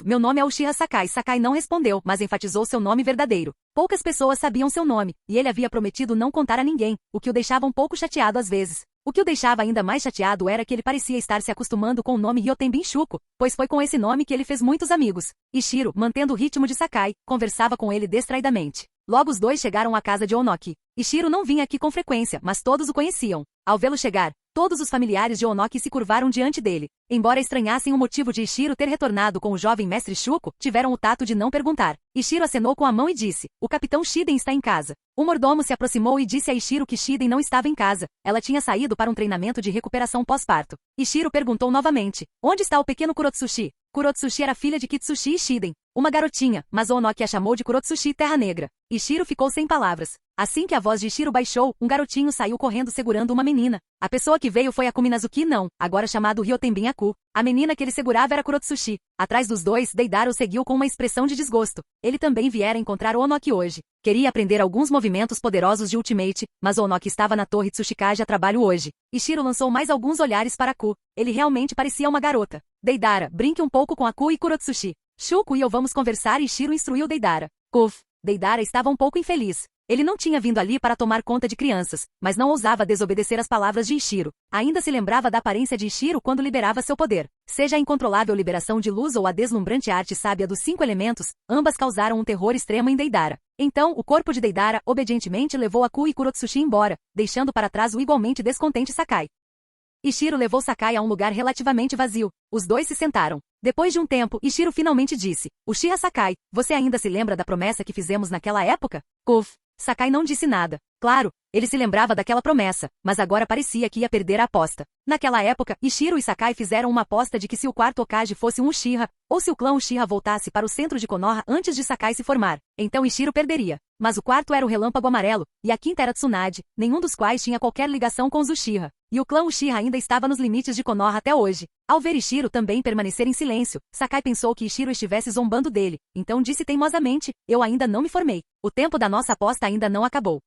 S2: Meu nome é Uchiha Sakai. Sakai não respondeu, mas enfatizou seu nome verdadeiro. Poucas pessoas sabiam seu nome, e ele havia prometido não contar a ninguém, o que o deixava um pouco chateado às vezes. O que o deixava ainda mais chateado era que ele parecia estar se acostumando com o nome Ryoten Binshuko, pois foi com esse nome que ele fez muitos amigos. Ishiro, mantendo o ritmo de Sakai, conversava com ele distraidamente. Logo os dois chegaram à casa de Onoki. Ishiro não vinha aqui com frequência, mas todos o conheciam. Ao vê-lo chegar, todos os familiares de Onoki se curvaram diante dele. Embora estranhassem o motivo de Ishiro ter retornado com o jovem mestre Shuko, tiveram o tato de não perguntar. Ishiro acenou com a mão e disse, o capitão Shiden está em casa. O mordomo se aproximou e disse a Ishiro que Shiden não estava em casa. Ela tinha saído para um treinamento de recuperação pós-parto. Ishiro perguntou novamente, onde está o pequeno Kurotsushi? Kurotsushi era filha de Kitsushi e Shiden. uma garotinha, mas Onoki a chamou de Kurotsushi Terra Negra. Ishiro ficou sem palavras. Assim que a voz de Ishiro baixou, um garotinho saiu correndo segurando uma menina. A pessoa que veio foi Akumi Nazuki não, agora chamado Ryotenbin Aku. A menina que ele segurava era Kurotsushi. Atrás dos dois, Deidara o seguiu com uma expressão de desgosto. Ele também viera encontrar Onoki hoje. Queria aprender alguns movimentos poderosos de Ultimate, mas Onoki estava na torre Tsushikage a trabalho hoje. Ishiro lançou mais alguns olhares para Aku. Ele realmente parecia uma garota. Deidara, brinque um pouco com Aku e Kurotsushi. Shuko e eu vamos conversar e Ishiro instruiu Deidara. Kuf. Deidara estava um pouco infeliz. Ele não tinha vindo ali para tomar conta de crianças, mas não ousava desobedecer as palavras de Ishiro. Ainda se lembrava da aparência de Ishiro quando liberava seu poder. Seja a incontrolável liberação de luz ou a deslumbrante arte sábia dos 5 elementos, ambas causaram um terror extremo em Deidara. Então, o corpo de Deidara obedientemente levou Aku e Kurotsushi embora, deixando para trás o igualmente descontente Sakai. Ishiro levou Sakai a um lugar relativamente vazio. Os dois se sentaram. Depois de um tempo, Ishiro finalmente disse: Uchiha Sakai, você ainda se lembra da promessa que fizemos naquela época? Kuf. Sakai não disse nada. Claro, ele se lembrava daquela promessa, mas agora parecia que ia perder a aposta. Naquela época, Ishiro e Sakai fizeram uma aposta de que se o quarto Hokage fosse um Uchiha, ou se o clã Uchiha voltasse para o centro de Konoha antes de Sakai se formar, então Ishiro perderia. Mas o quarto era o Relâmpago Amarelo, e a quinta era Tsunade, nenhum dos quais tinha qualquer ligação com os Uchiha. E o clã Uchiha ainda estava nos limites de Konoha até hoje. Ao ver Ishiro também permanecer em silêncio, Sakai pensou que Ishiro estivesse zombando dele, então disse teimosamente: eu ainda não me formei. O tempo da nossa aposta ainda não acabou.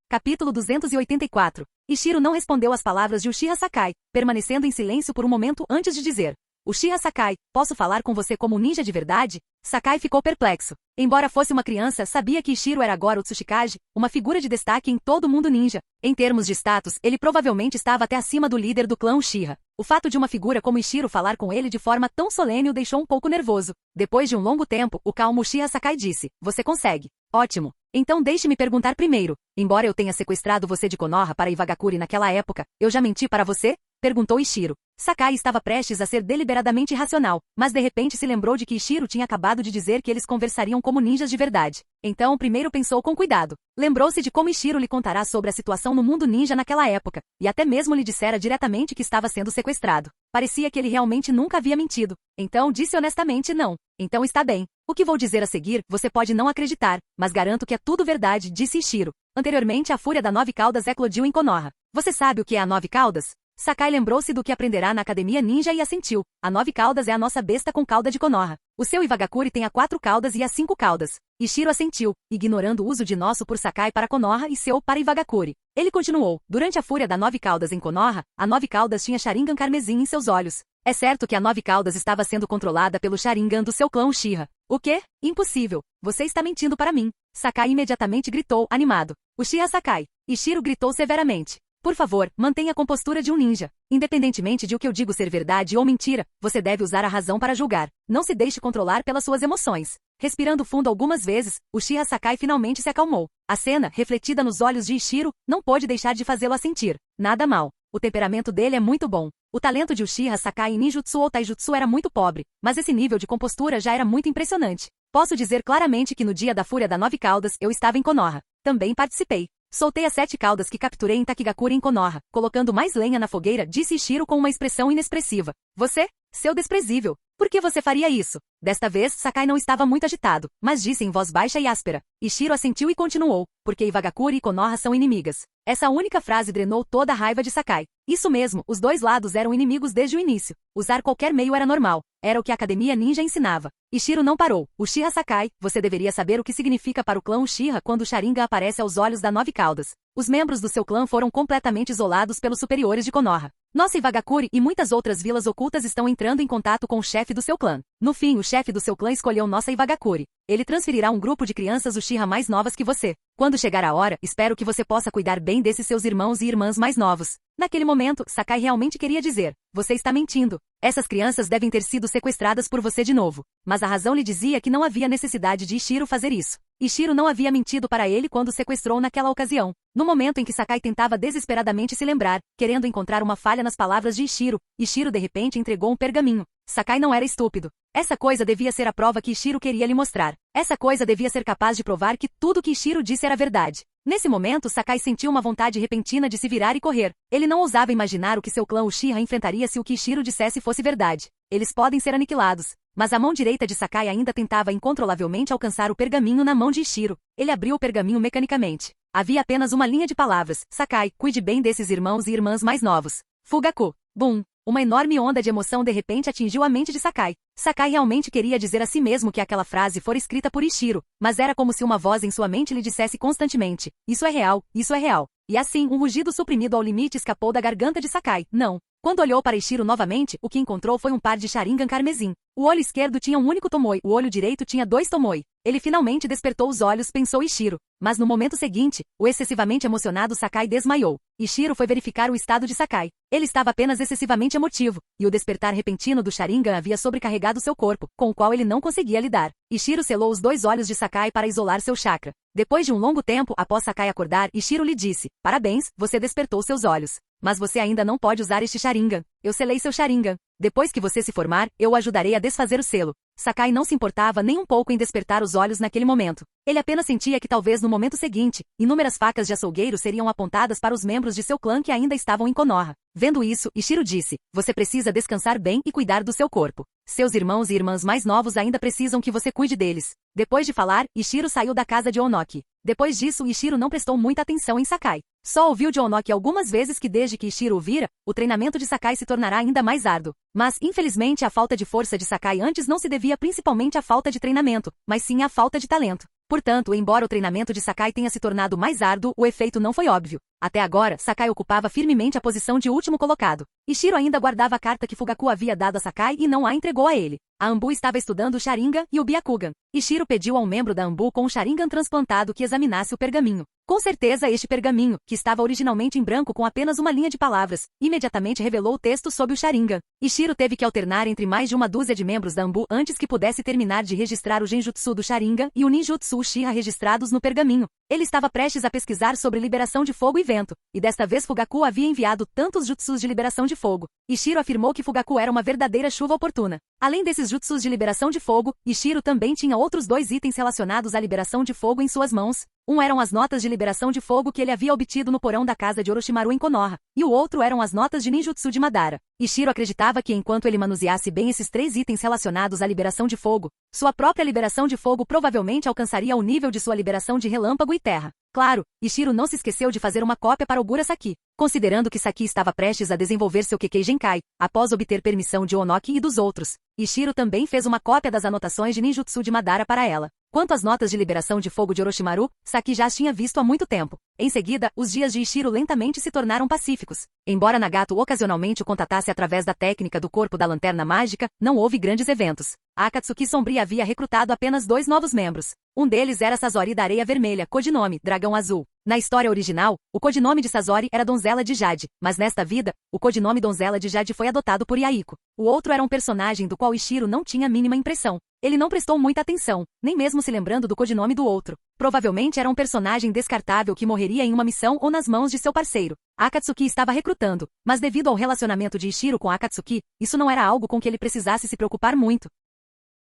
S2: Capítulo 284. Ishiro não respondeu às palavras de Uchiha Sakai, permanecendo em silêncio por um momento antes de dizer: Uchiha Sakai, posso falar com você como ninja de verdade? Sakai ficou perplexo. Embora fosse uma criança, sabia que Ishiro era agora o Tsushikage, uma figura de destaque em todo o mundo ninja. Em termos de status, ele provavelmente estava até acima do líder do clã Uchiha. O fato de uma figura como Ishiro falar com ele de forma tão solene o deixou um pouco nervoso. Depois de um longo tempo, o calmo Uchiha Sakai disse: Você consegue. Ótimo. Então deixe-me perguntar primeiro. Embora eu tenha sequestrado você de Konoha para Iwagakure naquela época, eu já menti para você? Perguntou Ishiro. Sakai estava prestes a ser deliberadamente irracional, mas de repente se lembrou de que Ishiro tinha acabado de dizer que eles conversariam como ninjas de verdade. Então primeiro pensou com cuidado. Lembrou-se de como Ishiro lhe contará sobre a situação no mundo ninja naquela época, e até mesmo lhe dissera diretamente que estava sendo sequestrado. Parecia que ele realmente nunca havia mentido. Então disse honestamente não. Então está bem. O que vou dizer a seguir, você pode não acreditar, mas garanto que é tudo verdade, disse Ishiro. Anteriormente a fúria da Nove Caudas eclodiu em Konoha. Você sabe o que é a Nove Caudas? Sakai lembrou-se do que aprenderá na Academia Ninja e assentiu. A Nove Caudas é a nossa besta com cauda de Konoha. O seu Iwagakure tem a 4 caudas e as 5 caudas. Ishiro assentiu, ignorando o uso de nosso por Sakai para Konoha e seu para Iwagakure. Ele continuou: durante a fúria da Nove Caudas em Konoha, a Nove Caudas tinha Sharingan carmesim em seus olhos. É certo que a Nove Caudas estava sendo controlada pelo Sharingan do seu clã Uchiha. O quê? Impossível. Você está mentindo para mim. Sakai imediatamente gritou, animado. Uchiha Sakai. Ishiro gritou severamente. Por favor, mantenha a compostura de um ninja. Independentemente de o que eu digo ser verdade ou mentira, você deve usar a razão para julgar. Não se deixe controlar pelas suas emoções. Respirando fundo algumas vezes, Uchiha Sakai finalmente se acalmou. A cena, refletida nos olhos de Ishiro, não pôde deixar de fazê-lo assentir. Nada mal. O temperamento dele é muito bom. O talento de Uchiha Sakai em ninjutsu ou taijutsu era muito pobre, mas esse nível de compostura já era muito impressionante. Posso dizer claramente que no dia da fúria da Nove Caudas eu estava em Konoha. Também participei. Soltei as 7 caudas que capturei em Takigakure em Konoha, colocando mais lenha na fogueira, disse Ishiro com uma expressão inexpressiva. Você? Seu desprezível. Por que você faria isso? Desta vez, Sakai não estava muito agitado, mas disse em voz baixa e áspera. Ishiro assentiu e continuou, porque Iwagakure e Konoha são inimigas. Essa única frase drenou toda a raiva de Sakai. Isso mesmo, os dois lados eram inimigos desde o início. Usar qualquer meio era normal. Era o que a Academia Ninja ensinava. Ishiro não parou. Uchiha Sakai, você deveria saber o que significa para o clã Uchiha quando o Sharingan aparece aos olhos da Nove Caudas. Os membros do seu clã foram completamente isolados pelos superiores de Konoha. Nossa Iwagakure e muitas outras vilas ocultas estão entrando em contato com o chefe do seu clã. No fim, o chefe do seu clã escolheu nossa Iwagakure. Ele transferirá um grupo de crianças Uchiha mais novas que você. Quando chegar a hora, espero que você possa cuidar bem desses seus irmãos e irmãs mais novos. Naquele momento, Sakai realmente queria dizer: você está mentindo. Essas crianças devem ter sido sequestradas por você de novo. Mas a razão lhe dizia que não havia necessidade de Ishiro fazer isso. Ishiro não havia mentido para ele quando sequestrou naquela ocasião. No momento em que Sakai tentava desesperadamente se lembrar, querendo encontrar uma falha nas palavras de Ishiro, Ishiro de repente entregou um pergaminho. Sakai não era estúpido. Essa coisa devia ser a prova que Ishiro queria lhe mostrar. Essa coisa devia ser capaz de provar que tudo que Ishiro disse era verdade. Nesse momento, Sakai sentiu uma vontade repentina de se virar e correr. Ele não ousava imaginar o que seu clã Uchiha enfrentaria se o que Ishiro dissesse fosse verdade. eles podem ser aniquilados. Mas a mão direita de Sakai ainda tentava incontrolavelmente alcançar o pergaminho na mão de Ishiro. Ele abriu o pergaminho mecanicamente. Havia apenas uma linha de palavras. Sakai, cuide bem desses irmãos e irmãs mais novos. Fugaku. Bum! Uma enorme onda de emoção de repente atingiu a mente de Sakai. Sakai realmente queria dizer a si mesmo que aquela frase fora escrita por Ishiro, mas era como se uma voz em sua mente lhe dissesse constantemente: isso é real, isso é real. E assim, um rugido suprimido ao limite escapou da garganta de Sakai. Não. Quando olhou para Ishiro novamente, o que encontrou foi um par de Sharingan carmesim. O olho esquerdo tinha um único Tomoe, o olho direito tinha 2 Tomoe. Ele finalmente despertou os olhos, pensou Ishiro. Mas no momento seguinte, o excessivamente emocionado Sakai desmaiou. Ishiro foi verificar o estado de Sakai. Ele estava apenas excessivamente emotivo, e o despertar repentino do Sharingan havia sobrecarregado seu corpo, com o qual ele não conseguia lidar. Ishiro selou os 2 olhos de Sakai para isolar seu chakra. Depois de um longo tempo, após Sakai acordar, Ishiro lhe disse: parabéns, você despertou seus olhos. Mas você ainda não pode usar este Sharingan. Eu selei seu Sharingan. Depois que você se formar, eu o ajudarei a desfazer o selo. Sakai não se importava nem um pouco em despertar os olhos naquele momento. Ele apenas sentia que talvez no momento seguinte, inúmeras facas de açougueiro seriam apontadas para os membros de seu clã que ainda estavam em Konoha. Vendo isso, Ishiro disse: você precisa descansar bem e cuidar do seu corpo. Seus irmãos e irmãs mais novos ainda precisam que você cuide deles. Depois de falar, Ishiro saiu da casa de Onoki. Depois disso, Ishiro não prestou muita atenção em Sakai. Só ouviu de Onoki algumas vezes que desde que Ishiro o vira, o treinamento de Sakai se tornará ainda mais árduo. Mas, infelizmente, a falta de força de Sakai antes não se devia principalmente à falta de treinamento, mas sim à falta de talento. Portanto, embora o treinamento de Sakai tenha se tornado mais árduo, o efeito não foi óbvio. Até agora, Sakai ocupava firmemente a posição de último colocado. Ishiro ainda guardava a carta que Fugaku havia dado a Sakai e não a entregou a ele. A Anbu estava estudando o Sharingan e o Byakugan. Ishiro pediu a um membro da Anbu com o Sharingan transplantado que examinasse o pergaminho. Com certeza este pergaminho, que estava originalmente em branco com apenas uma linha de palavras, imediatamente revelou o texto sob o Sharingan. Ishiro teve que alternar entre mais de uma dúzia de membros da Anbu antes que pudesse terminar de registrar o Genjutsu do Sharingan e o Ninjutsu Uchiha registrados no pergaminho. Ele estava prestes a pesquisar sobre liberação de fogo e vento, e desta vez Fugaku havia enviado tantos jutsus de liberação de fogo. Ishiro afirmou que Fugaku era uma verdadeira chuva oportuna. Além desses jutsus de liberação de fogo, Ishiro também tinha outros 2 itens relacionados à liberação de fogo em suas mãos. Um eram as notas de liberação de fogo que ele havia obtido no porão da casa de Orochimaru em Konoha, e o outro eram as notas de ninjutsu de Madara. Ishiro acreditava que enquanto ele manuseasse bem esses 3 itens relacionados à liberação de fogo, sua própria liberação de fogo provavelmente alcançaria o nível de sua liberação de relâmpago e terra. Claro, Ishiro não se esqueceu de fazer uma cópia para Ogura Saki. Considerando que Saki estava prestes a desenvolver seu Kekkei Genkai, após obter permissão de Onoki e dos outros, Ishiro também fez uma cópia das anotações de ninjutsu de Madara para ela. Quanto às notas de liberação de fogo de Orochimaru, Saki já as tinha visto há muito tempo. Em seguida, os dias de Ishiro lentamente se tornaram pacíficos. Embora Nagato ocasionalmente o contatasse através da técnica do corpo da lanterna mágica, não houve grandes eventos. A Akatsuki Sombria havia recrutado apenas 2 novos membros. Um deles era Sazori da Areia Vermelha, codinome Dragão Azul. Na história original, o codinome de Sazori era Donzela de Jade, mas nesta vida, o codinome Donzela de Jade foi adotado por Yaiko. O outro era um personagem do qual Ishiro não tinha a mínima impressão. Ele não prestou muita atenção, nem mesmo se lembrando do codinome do outro. Provavelmente era um personagem descartável que morreria em uma missão ou nas mãos de seu parceiro. A Akatsuki estava recrutando, mas devido ao relacionamento de Ishiro com a Akatsuki, isso não era algo com que ele precisasse se preocupar muito.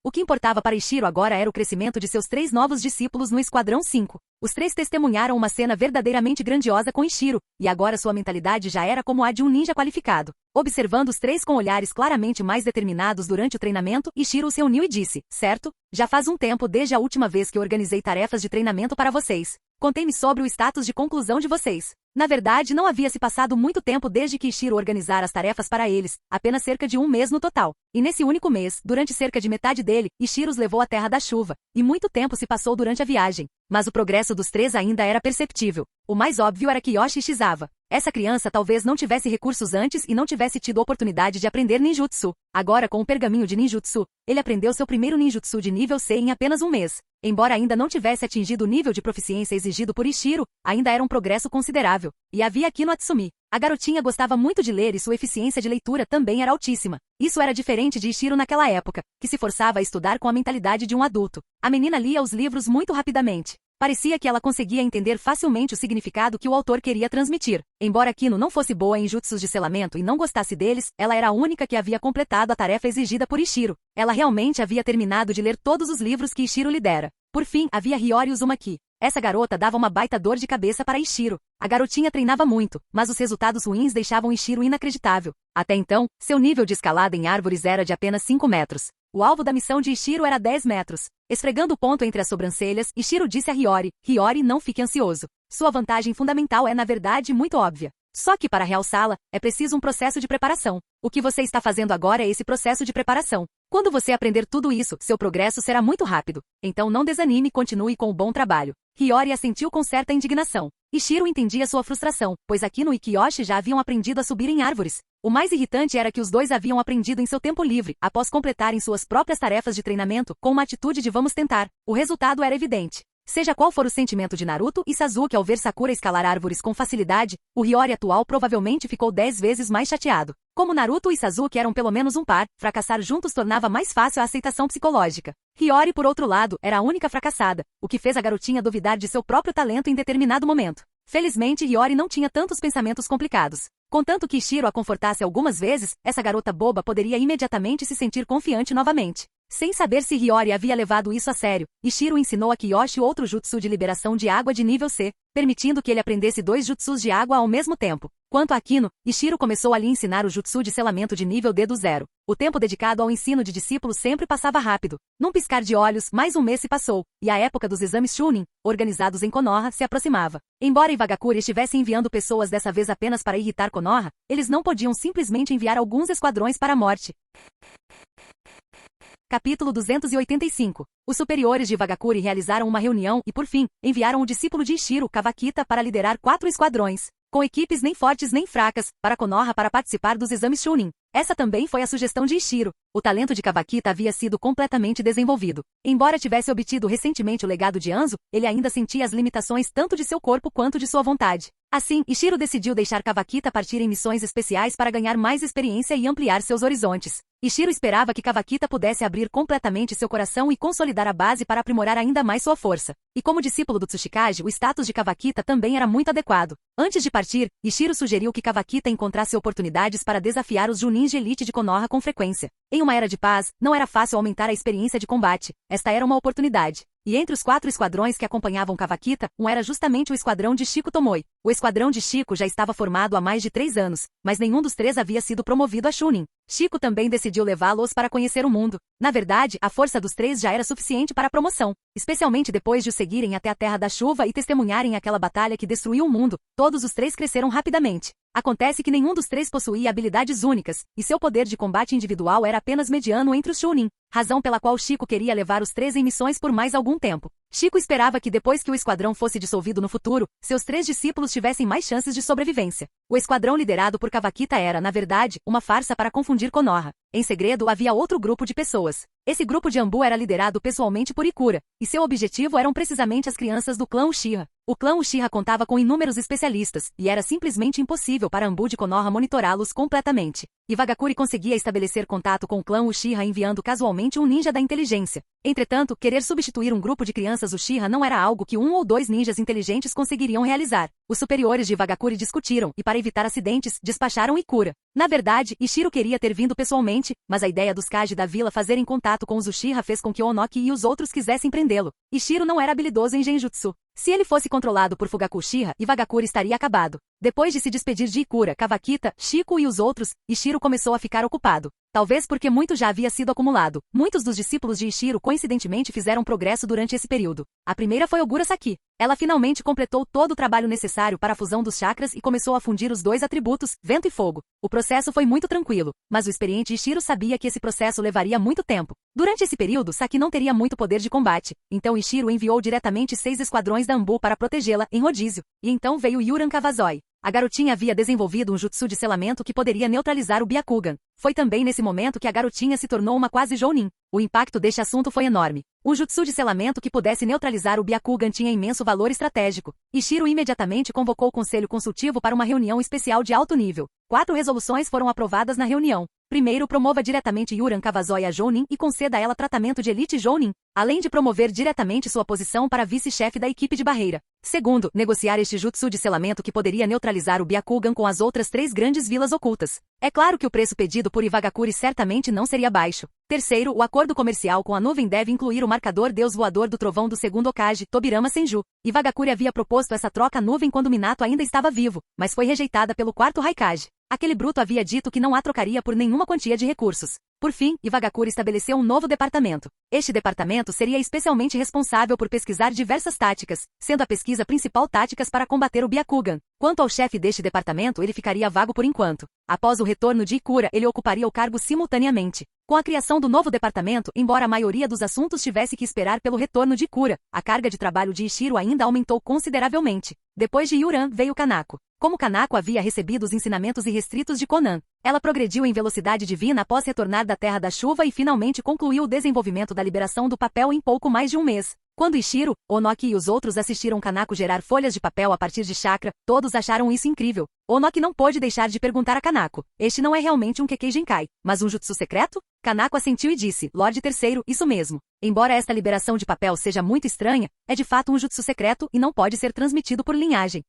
S2: O que importava para Ishiro agora era o crescimento de seus 3 novos discípulos no Esquadrão 5. Os 3 testemunharam uma cena verdadeiramente grandiosa com Ishiro, e agora sua mentalidade já era como a de um ninja qualificado. Observando os 3 com olhares claramente mais determinados durante o treinamento, Ishiro se uniu e disse: certo, já faz um tempo desde a última vez que organizei tarefas de treinamento para vocês. Contei-me sobre o status de conclusão de vocês. Na verdade, não havia se passado muito tempo desde que Ishiro organizara as tarefas para eles, apenas cerca de um mês no total. E nesse único mês, durante cerca de metade dele, Ishiro os levou à Terra da Chuva, e muito tempo se passou durante a viagem. Mas o progresso dos 3 ainda era perceptível. O mais óbvio era Kiyoshi Shizawa. Essa criança talvez não tivesse recursos antes e não tivesse tido oportunidade de aprender ninjutsu. Agora, com o pergaminho de ninjutsu, ele aprendeu seu primeiro ninjutsu de nível C em apenas um mês. Embora ainda não tivesse atingido o nível de proficiência exigido por Ishiro, ainda era um progresso considerável. E havia aqui no Atsumi. A garotinha gostava muito de ler e sua eficiência de leitura também era altíssima. Isso era diferente de Ishiro naquela época, que se forçava a estudar com a mentalidade de um adulto. A menina lia os livros muito rapidamente. Parecia que ela conseguia entender facilmente o significado que o autor queria transmitir. Embora Kino não fosse boa em jutsus de selamento e não gostasse deles, ela era a única que havia completado a tarefa exigida por Ishiro. Ela realmente havia terminado de ler todos os livros que Ishiro lhe dera. Por fim, havia Hiyori Uzumaki. Essa garota dava uma baita dor de cabeça para Ichiro. A garotinha treinava muito, mas os resultados ruins deixavam Ichiro inacreditável. Até então, seu nível de escalada em árvores era de apenas 5 metros. O alvo da missão de Ichiro era 10 metros. Esfregando o ponto entre as sobrancelhas, Ichiro disse a Hiyori: Hiyori, não fique ansioso. Sua vantagem fundamental é, na verdade, muito óbvia. Só que para realçá-la, é preciso um processo de preparação. O que você está fazendo agora é esse processo de preparação. Quando você aprender tudo isso, seu progresso será muito rápido. Então não desanime e continue com o bom trabalho. Hiyori assentiu com certa indignação. Ichiro entendia sua frustração, pois aqui no Ikiyoshi já haviam aprendido a subir em árvores. O mais irritante era que os dois haviam aprendido em seu tempo livre, após completarem suas próprias tarefas de treinamento, com uma atitude de vamos tentar. O resultado era evidente. Seja qual for o sentimento de Naruto e Sasuke ao ver Sakura escalar árvores com facilidade, o Hiyori atual provavelmente ficou 10 vezes mais chateado. Como Naruto e Sasuke eram pelo menos um par, fracassar juntos tornava mais fácil a aceitação psicológica. Hiyori, por outro lado, era a única fracassada, o que fez a garotinha duvidar de seu próprio talento em determinado momento. Felizmente, Hiyori não tinha tantos pensamentos complicados. Contanto que Ichiro a confortasse algumas vezes, essa garota boba poderia imediatamente se sentir confiante novamente. Sem saber se Hiyori havia levado isso a sério, Ichiro ensinou a Kiyoshi outro jutsu de liberação de água de nível C, permitindo que ele aprendesse 2 jutsus de água ao mesmo tempo. Quanto a Akino, Ichiro começou a lhe ensinar o jutsu de selamento de nível D do zero. O tempo dedicado ao ensino de discípulos sempre passava rápido. Num piscar de olhos, mais um mês se passou, e a época dos exames Chunin, organizados em Konoha, se aproximava. Embora Iwagakure estivesse enviando pessoas dessa vez apenas para irritar Konoha, eles não podiam simplesmente enviar alguns esquadrões para a morte. Capítulo 285. Os superiores de Iwagakure realizaram uma reunião e, por fim, enviaram o discípulo de Ichiro, Kawakita, para liderar 4 esquadrões, com equipes nem fortes nem fracas, para Konoha para participar dos exames Chunin. Essa também foi a sugestão de Ichiro. O talento de Kawakita havia sido completamente desenvolvido. Embora tivesse obtido recentemente o legado de Anzo, ele ainda sentia as limitações tanto de seu corpo quanto de sua vontade. Assim, Ichiro decidiu deixar Kawakita partir em missões especiais para ganhar mais experiência e ampliar seus horizontes. Ichiro esperava que Kawakita pudesse abrir completamente seu coração e consolidar a base para aprimorar ainda mais sua força. E como discípulo do Tsuchikage, o status de Kawakita também era muito adequado. Antes de partir, Ichiro sugeriu que Kawakita encontrasse oportunidades para desafiar os Junins de elite de Konoha com frequência. Em uma era de paz, não era fácil aumentar a experiência de combate. Esta era uma oportunidade. E entre os 4 esquadrões que acompanhavam Kawakita, um era justamente o esquadrão de Shiko Tomoi. O esquadrão de Shiko já estava formado há mais de 3 anos, mas nenhum dos 3 havia sido promovido a Chunin. Shiko também decidiu levá-los para conhecer o mundo. Na verdade, a força dos 3 já era suficiente para a promoção, especialmente depois de os seguirem até a Terra da Chuva e testemunharem aquela batalha que destruiu o mundo. Todos os 3 cresceram rapidamente. Acontece que nenhum dos 3 possuía habilidades únicas, e seu poder de combate individual era apenas mediano entre os Chunin, razão pela qual Shiko queria levar os 3 em missões por mais algum tempo. Shiko esperava que depois que o esquadrão fosse dissolvido no futuro, seus 3 discípulos tivessem mais chances de sobrevivência. O esquadrão liderado por Kawakita era, na verdade, uma farsa para confundir Konoha. Em segredo, havia outro grupo de pessoas. Esse grupo de Anbu era liderado pessoalmente por Ikura, e seu objetivo eram precisamente as crianças do clã Uchiha. O clã Uchiha contava com inúmeros especialistas, e era simplesmente impossível para Anbu de Konoha monitorá-los completamente. Iwagakure conseguia estabelecer contato com o clã Uchiha enviando casualmente um ninja da inteligência. Entretanto, querer substituir um grupo de crianças Uchiha não era algo que 1 ou 2 ninjas inteligentes conseguiriam realizar. Os superiores de Iwagakure discutiram, e para evitar acidentes, despacharam Ikura. Na verdade, Ichiro queria ter vindo pessoalmente, mas a ideia dos Kage da vila fazerem contato com os Uchiha fez com que Onoki e os outros quisessem prendê-lo. Ichiro não era habilidoso em Genjutsu. Se ele fosse controlado por Fugaku Uchiha, Iwagakure estaria acabado. Depois de se despedir de Ikura, Kawakita, Shiko e os outros, Ichiro começou a ficar ocupado. Talvez porque muito já havia sido acumulado. Muitos dos discípulos de Ichiro coincidentemente fizeram progresso durante esse período. A primeira foi Ogura Saki. Ela finalmente completou todo o trabalho necessário para a fusão dos chakras e começou a fundir os 2 atributos, vento e fogo. O processo foi muito tranquilo, mas o experiente Ichiro sabia que esse processo levaria muito tempo. Durante esse período, Saki não teria muito poder de combate, então Ichiro enviou diretamente 6 esquadrões da Anbu para protegê-la, em rodízio. E então veio Yuran Kawazoi. A garotinha havia desenvolvido um jutsu de selamento que poderia neutralizar o Byakugan. Foi também nesse momento que a garotinha se tornou uma quase Jounin. O impacto deste assunto foi enorme. Um jutsu de selamento que pudesse neutralizar o Byakugan tinha imenso valor estratégico. Ichiro imediatamente convocou o conselho consultivo para uma reunião especial de alto nível. 4 resoluções foram aprovadas na reunião. Primeiro, promova diretamente Yuran Kawazoe a Jounin e conceda a ela tratamento de elite Jounin, além de promover diretamente sua posição para vice-chefe da equipe de barreira. Segundo, negociar este jutsu de selamento que poderia neutralizar o Byakugan com as outras 3 grandes vilas ocultas. É claro que o preço pedido por Iwagakure certamente não seria baixo. Terceiro, o acordo comercial com a nuvem deve incluir o marcador Deus Voador do Trovão do segundo Hokage, Tobirama Senju. Iwagakure havia proposto essa troca à nuvem quando Minato ainda estava vivo, mas foi rejeitada pelo quarto Raikage. Aquele bruto havia dito que não a trocaria por nenhuma quantia de recursos. Por fim, Iwagakure estabeleceu um novo departamento. Este departamento seria especialmente responsável por pesquisar diversas táticas, sendo a pesquisa principal táticas para combater o Byakugan. Quanto ao chefe deste departamento, ele ficaria vago por enquanto. Após o retorno de Ikura, ele ocuparia o cargo simultaneamente. Com a criação do novo departamento, embora a maioria dos assuntos tivesse que esperar pelo retorno de Ikura, a carga de trabalho de Ishiro ainda aumentou consideravelmente. Depois de Yuran, veio Kanako. Como Kanako havia recebido os ensinamentos irrestritos de Conan, ela progrediu em velocidade divina após retornar da Terra da Chuva e finalmente concluiu o desenvolvimento da liberação do papel em pouco mais de um mês. Quando Ishiro, Onoki e os outros assistiram Kanako gerar folhas de papel a partir de chakra, todos acharam isso incrível. Onoki não pôde deixar de perguntar a Kanako: este não é realmente um Kekkei Genkai, mas um jutsu secreto? Kanako assentiu e disse: Lorde Terceiro, isso mesmo. Embora esta liberação de papel seja muito estranha, é de fato um jutsu secreto e não pode ser transmitido por linhagem.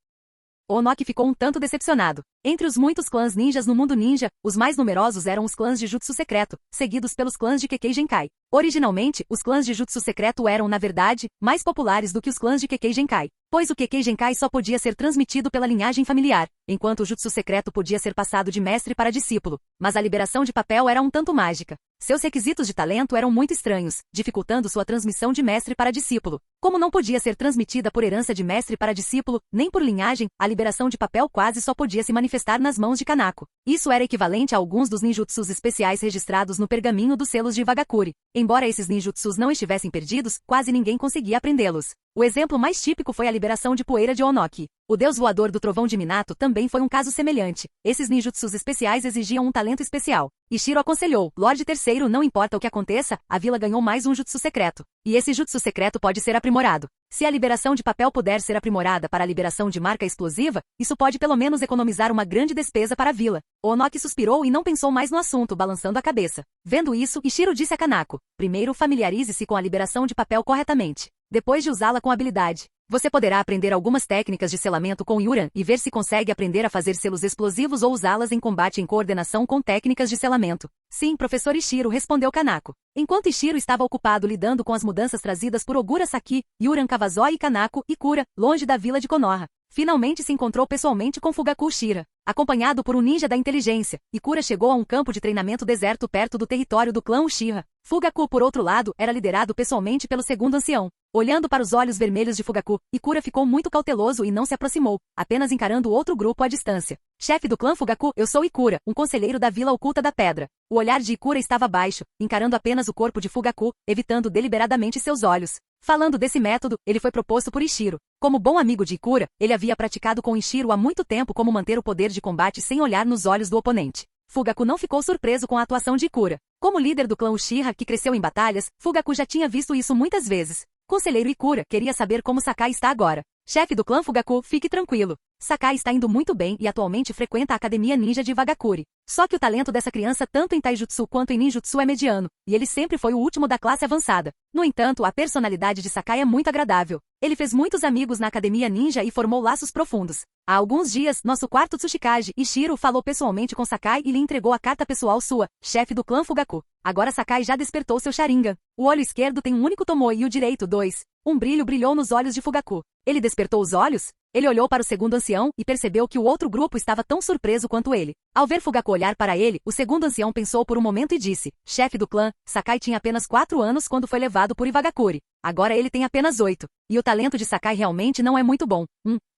S2: Onoki ficou um tanto decepcionado. Entre os muitos clãs ninjas no mundo ninja, os mais numerosos eram os clãs de jutsu secreto, seguidos pelos clãs de Kekkei Genkai. Originalmente, os clãs de jutsu secreto eram, na verdade, mais populares do que os clãs de Kekkei Genkai, pois o Kekkei Genkai só podia ser transmitido pela linhagem familiar, enquanto o jutsu secreto podia ser passado de mestre para discípulo. Mas a liberação de papel era um tanto mágica. Seus requisitos de talento eram muito estranhos, dificultando sua transmissão de mestre para discípulo. Como não podia ser transmitida por herança de mestre para discípulo, nem por linhagem, a liberação de papel quase só podia se manifestar nas mãos de Kanako. Isso era equivalente a alguns dos ninjutsus especiais registrados no pergaminho dos selos de Iwagakure. Embora esses ninjutsus não estivessem perdidos, quase ninguém conseguia aprendê-los. O exemplo mais típico foi a liberação de poeira de Onoki. O deus voador do trovão de Minato também foi um caso semelhante. Esses ninjutsus especiais exigiam um talento especial. Ishiro aconselhou: Lorde Terceiro, não importa o que aconteça, a vila ganhou mais um jutsu secreto. E esse jutsu secreto pode ser aprimorado. Se a liberação de papel puder ser aprimorada para a liberação de marca explosiva, isso pode pelo menos economizar uma grande despesa para a vila. Onoki suspirou e não pensou mais no assunto, balançando a cabeça. Vendo isso, Ishiro disse a Kanako: primeiro familiarize-se com a liberação de papel corretamente. Depois de usá-la com habilidade, você poderá aprender algumas técnicas de selamento com Yuran e ver se consegue aprender a fazer selos explosivos ou usá-las em combate em coordenação com técnicas de selamento. Sim, professor Ishiro, respondeu Kanako. Enquanto Ishiro estava ocupado lidando com as mudanças trazidas por Ogura Saki, Yuran Kawazoe e Kanako, Ikura, longe da vila de Konoha, finalmente se encontrou pessoalmente com Fugaku Uchiha. Acompanhado por um ninja da inteligência, Ikura chegou a um campo de treinamento deserto perto do território do clã Uchiha. Fugaku, por outro lado, era liderado pessoalmente pelo segundo ancião. Olhando para os olhos vermelhos de Fugaku, Ikura ficou muito cauteloso e não se aproximou, apenas encarando o outro grupo à distância. Chefe do clã Fugaku, eu sou Ikura, um conselheiro da Vila Oculta da Pedra. O olhar de Ikura estava baixo, encarando apenas o corpo de Fugaku, evitando deliberadamente seus olhos. Falando desse método, ele foi proposto por Ishiro. Como bom amigo de Ikura, ele havia praticado com Ishiro há muito tempo como manter o poder de combate sem olhar nos olhos do oponente. Fugaku não ficou surpreso com a atuação de Ikura. Como líder do clã Uchiha que cresceu em batalhas, Fugaku já tinha visto isso muitas vezes. Conselheiro Ikura queria saber como Sakai está agora. Chefe do clã Fugaku, fique tranquilo. Sakai está indo muito bem e atualmente frequenta a Academia Ninja de Iwagakure. Só que o talento dessa criança tanto em Taijutsu quanto em Ninjutsu é mediano, e ele sempre foi o último da classe avançada. No entanto, a personalidade de Sakai é muito agradável. Ele fez muitos amigos na Academia Ninja e formou laços profundos. Há alguns dias, nosso quarto Tsuchikage, Ishiro, falou pessoalmente com Sakai e lhe entregou a carta pessoal sua, chefe do clã Fugaku. Agora Sakai já despertou seu Sharingan. O olho esquerdo tem um único Tomoe e o direito dois. Um brilho brilhou nos olhos de Fugaku. Ele despertou os olhos? Ele olhou para o segundo ancião e percebeu que o outro grupo estava tão surpreso quanto ele. Ao ver Fugaku olhar para ele, o segundo ancião pensou por um momento e disse: chefe do clã, Sakai tinha apenas 4 anos quando foi levado por Iwagakure. Agora ele tem apenas 8. E o talento de Sakai realmente não é muito bom.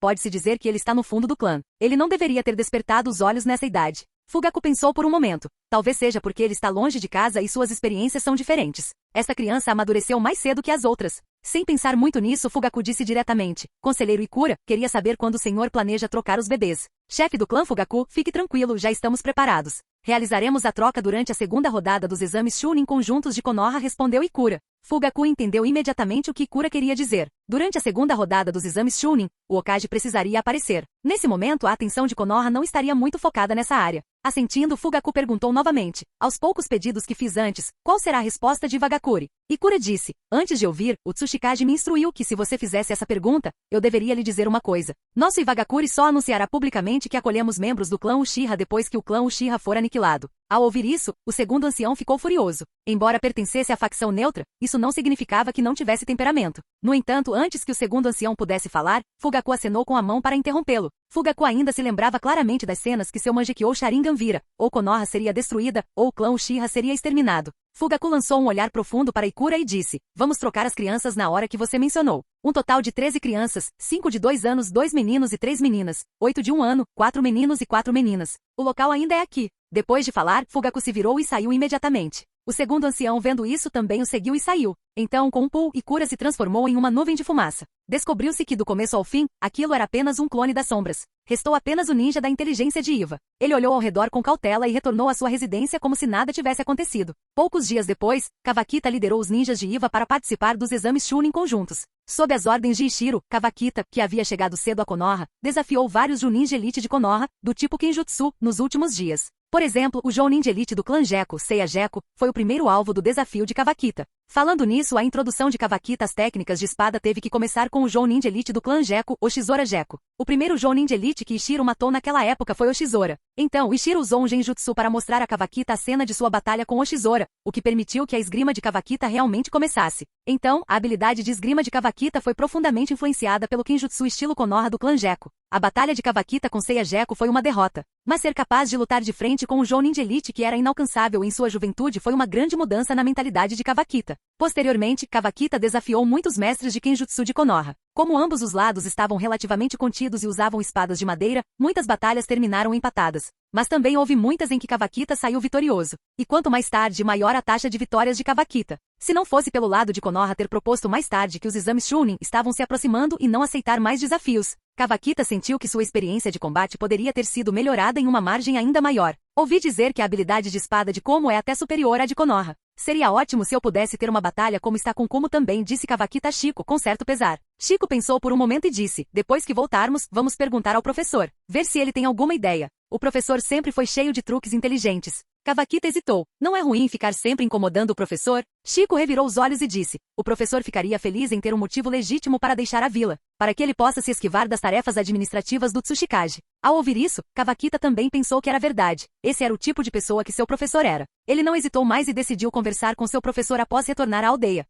S2: Pode-se dizer que ele está no fundo do clã. Ele não deveria ter despertado os olhos nessa idade. Fugaku pensou por um momento. Talvez seja porque ele está longe de casa e suas experiências são diferentes. Essa criança amadureceu mais cedo que as outras. Sem pensar muito nisso, Fugaku disse diretamente: Conselheiro Ikura, queria saber quando o senhor planeja trocar os bebês. Chefe do clã Fugaku, fique tranquilo, já estamos preparados. Realizaremos a troca durante a segunda rodada dos exames Chunin conjuntos de Konoha, respondeu Ikura. Fugaku entendeu imediatamente o que Ikura queria dizer. Durante a segunda rodada dos exames Chunin, o Hokage precisaria aparecer. Nesse momento, a atenção de Konoha não estaria muito focada nessa área. Assentindo, Fugaku perguntou novamente, aos poucos pedidos que fiz antes, qual será a resposta de Iwagakure? Ikura disse, antes de ouvir, o Tsuchikage me instruiu que se você fizesse essa pergunta, eu deveria lhe dizer uma coisa. Nosso Iwagakure só anunciará publicamente que acolhemos membros do clã Uchiha depois que o clã Uchiha for aniquilado. Ao ouvir isso, o segundo ancião ficou furioso. Embora pertencesse à facção neutra, isso não significava que não tivesse temperamento. No entanto, antes que o segundo ancião pudesse falar, Fugaku acenou com a mão para interrompê-lo. Fugaku ainda se lembrava claramente das cenas que seu Mangekyou Sharingan vira, ou Konoha seria destruída, ou o clã Uchiha seria exterminado. Fugaku lançou um olhar profundo para Ikura e disse, vamos trocar as crianças na hora que você mencionou. Um total de 13 crianças, 5 de 2 anos, 2 meninos e 3 meninas, 8 de 1 ano, 4 meninos e 4 meninas. O local ainda é aqui. Depois de falar, Fugaku se virou e saiu imediatamente. O segundo ancião vendo isso também o seguiu e saiu. Então, com um pulo, Ikura se transformou em uma nuvem de fumaça. Descobriu-se que do começo ao fim, aquilo era apenas um clone das sombras. Restou apenas o ninja da inteligência de Iva. Ele olhou ao redor com cautela e retornou à sua residência como se nada tivesse acontecido. Poucos dias depois, Kawakita liderou os ninjas de Iva para participar dos exames Chunin conjuntos. Sob as ordens de Ishiro, Kawakita, que havia chegado cedo a Konoha, desafiou vários Jounin de elite de Konoha, do tipo Kenjutsu, nos últimos dias. Por exemplo, o Jounin de elite do clã Gekko, Seiya Gekko, foi o primeiro alvo do desafio de Kawakita. Falando nisso, a introdução de Kawakita às técnicas de espada teve que começar com o Jounin de elite do clã Gekko, Oshizora Gekko. O primeiro Jounin de elite que Ishiro matou naquela época foi Oshizora. Então, Ishiro usou um Genjutsu para mostrar a Kawakita a cena de sua batalha com Oshizora, o que permitiu que a esgrima de Kawakita realmente começasse. Então, a habilidade de esgrima de Kawakita foi profundamente influenciada pelo Kenjutsu estilo Konoha do clã Gekko. A batalha de Kawakita com Seiya Gekko foi uma derrota. Mas ser capaz de lutar de frente com um Jounin de elite que era inalcançável em sua juventude foi uma grande mudança na mentalidade de Kawakita. Posteriormente, Kawakita desafiou muitos mestres de Kenjutsu de Konoha. Como ambos os lados estavam relativamente contidos e usavam espadas de madeira, muitas batalhas terminaram empatadas. Mas também houve muitas em que Kawakita saiu vitorioso. E quanto mais tarde, maior a taxa de vitórias de Kawakita. Se não fosse pelo lado de Konoha ter proposto mais tarde que os exames Chunin estavam se aproximando e não aceitar mais desafios, Kawakita sentiu que sua experiência de combate poderia ter sido melhorada em uma margem ainda maior. Ouvi dizer que a habilidade de espada de Komo é até superior à de Konoha. Seria ótimo se eu pudesse ter uma batalha como está com Komo também, disse Kawakita a Shiko com certo pesar. Shiko pensou por um momento e disse, depois que voltarmos, vamos perguntar ao professor, ver se ele tem alguma ideia. O professor sempre foi cheio de truques inteligentes. Kawakita hesitou. Não é ruim ficar sempre incomodando o professor? Shiko revirou os olhos e disse, o professor ficaria feliz em ter um motivo legítimo para deixar a vila, para que ele possa se esquivar das tarefas administrativas do Tsuchikage. Ao ouvir isso, Kawakita também pensou que era verdade. Esse era o tipo de pessoa que seu professor era. Ele não hesitou mais e decidiu conversar com seu professor após retornar à aldeia.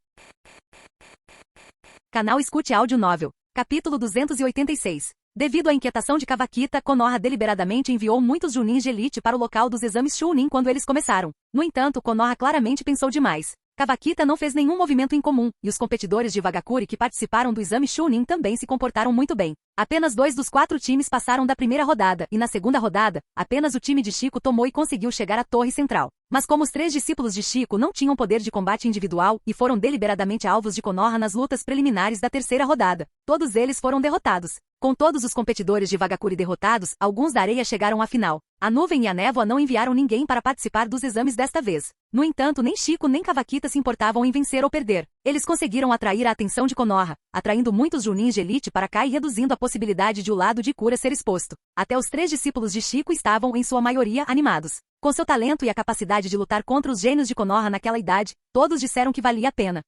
S2: Canal Escute Áudio Novel. Capítulo 286. Devido à inquietação de Kawakita, Konoha deliberadamente enviou muitos Jounins de elite para o local dos exames Chunin quando eles começaram. No entanto, Konoha claramente pensou demais. Kawakita não fez nenhum movimento incomum, e os competidores de Iwagakure que participaram do exame Chunin também se comportaram muito bem. Apenas 2 dos 4 times passaram da primeira rodada, e na segunda rodada, apenas o time de Shiko tomou e conseguiu chegar à torre central. Mas como os 3 discípulos de Shiko não tinham poder de combate individual e foram deliberadamente alvos de Konoha nas lutas preliminares da terceira rodada, todos eles foram derrotados. Com todos os competidores de Iwagakure derrotados, alguns da areia chegaram à final. A nuvem e a névoa não enviaram ninguém para participar dos exames desta vez. No entanto, nem Shiko nem Kawakita se importavam em vencer ou perder. Eles conseguiram atrair a atenção de Konoha, atraindo muitos Jounins de elite para cá e reduzindo a possibilidade de o lado de Ikura ser exposto. Até os 3 discípulos de Shiko estavam, em sua maioria, animados. Com seu talento e a capacidade de lutar contra os gênios de Konoha naquela idade, todos disseram que valia a pena.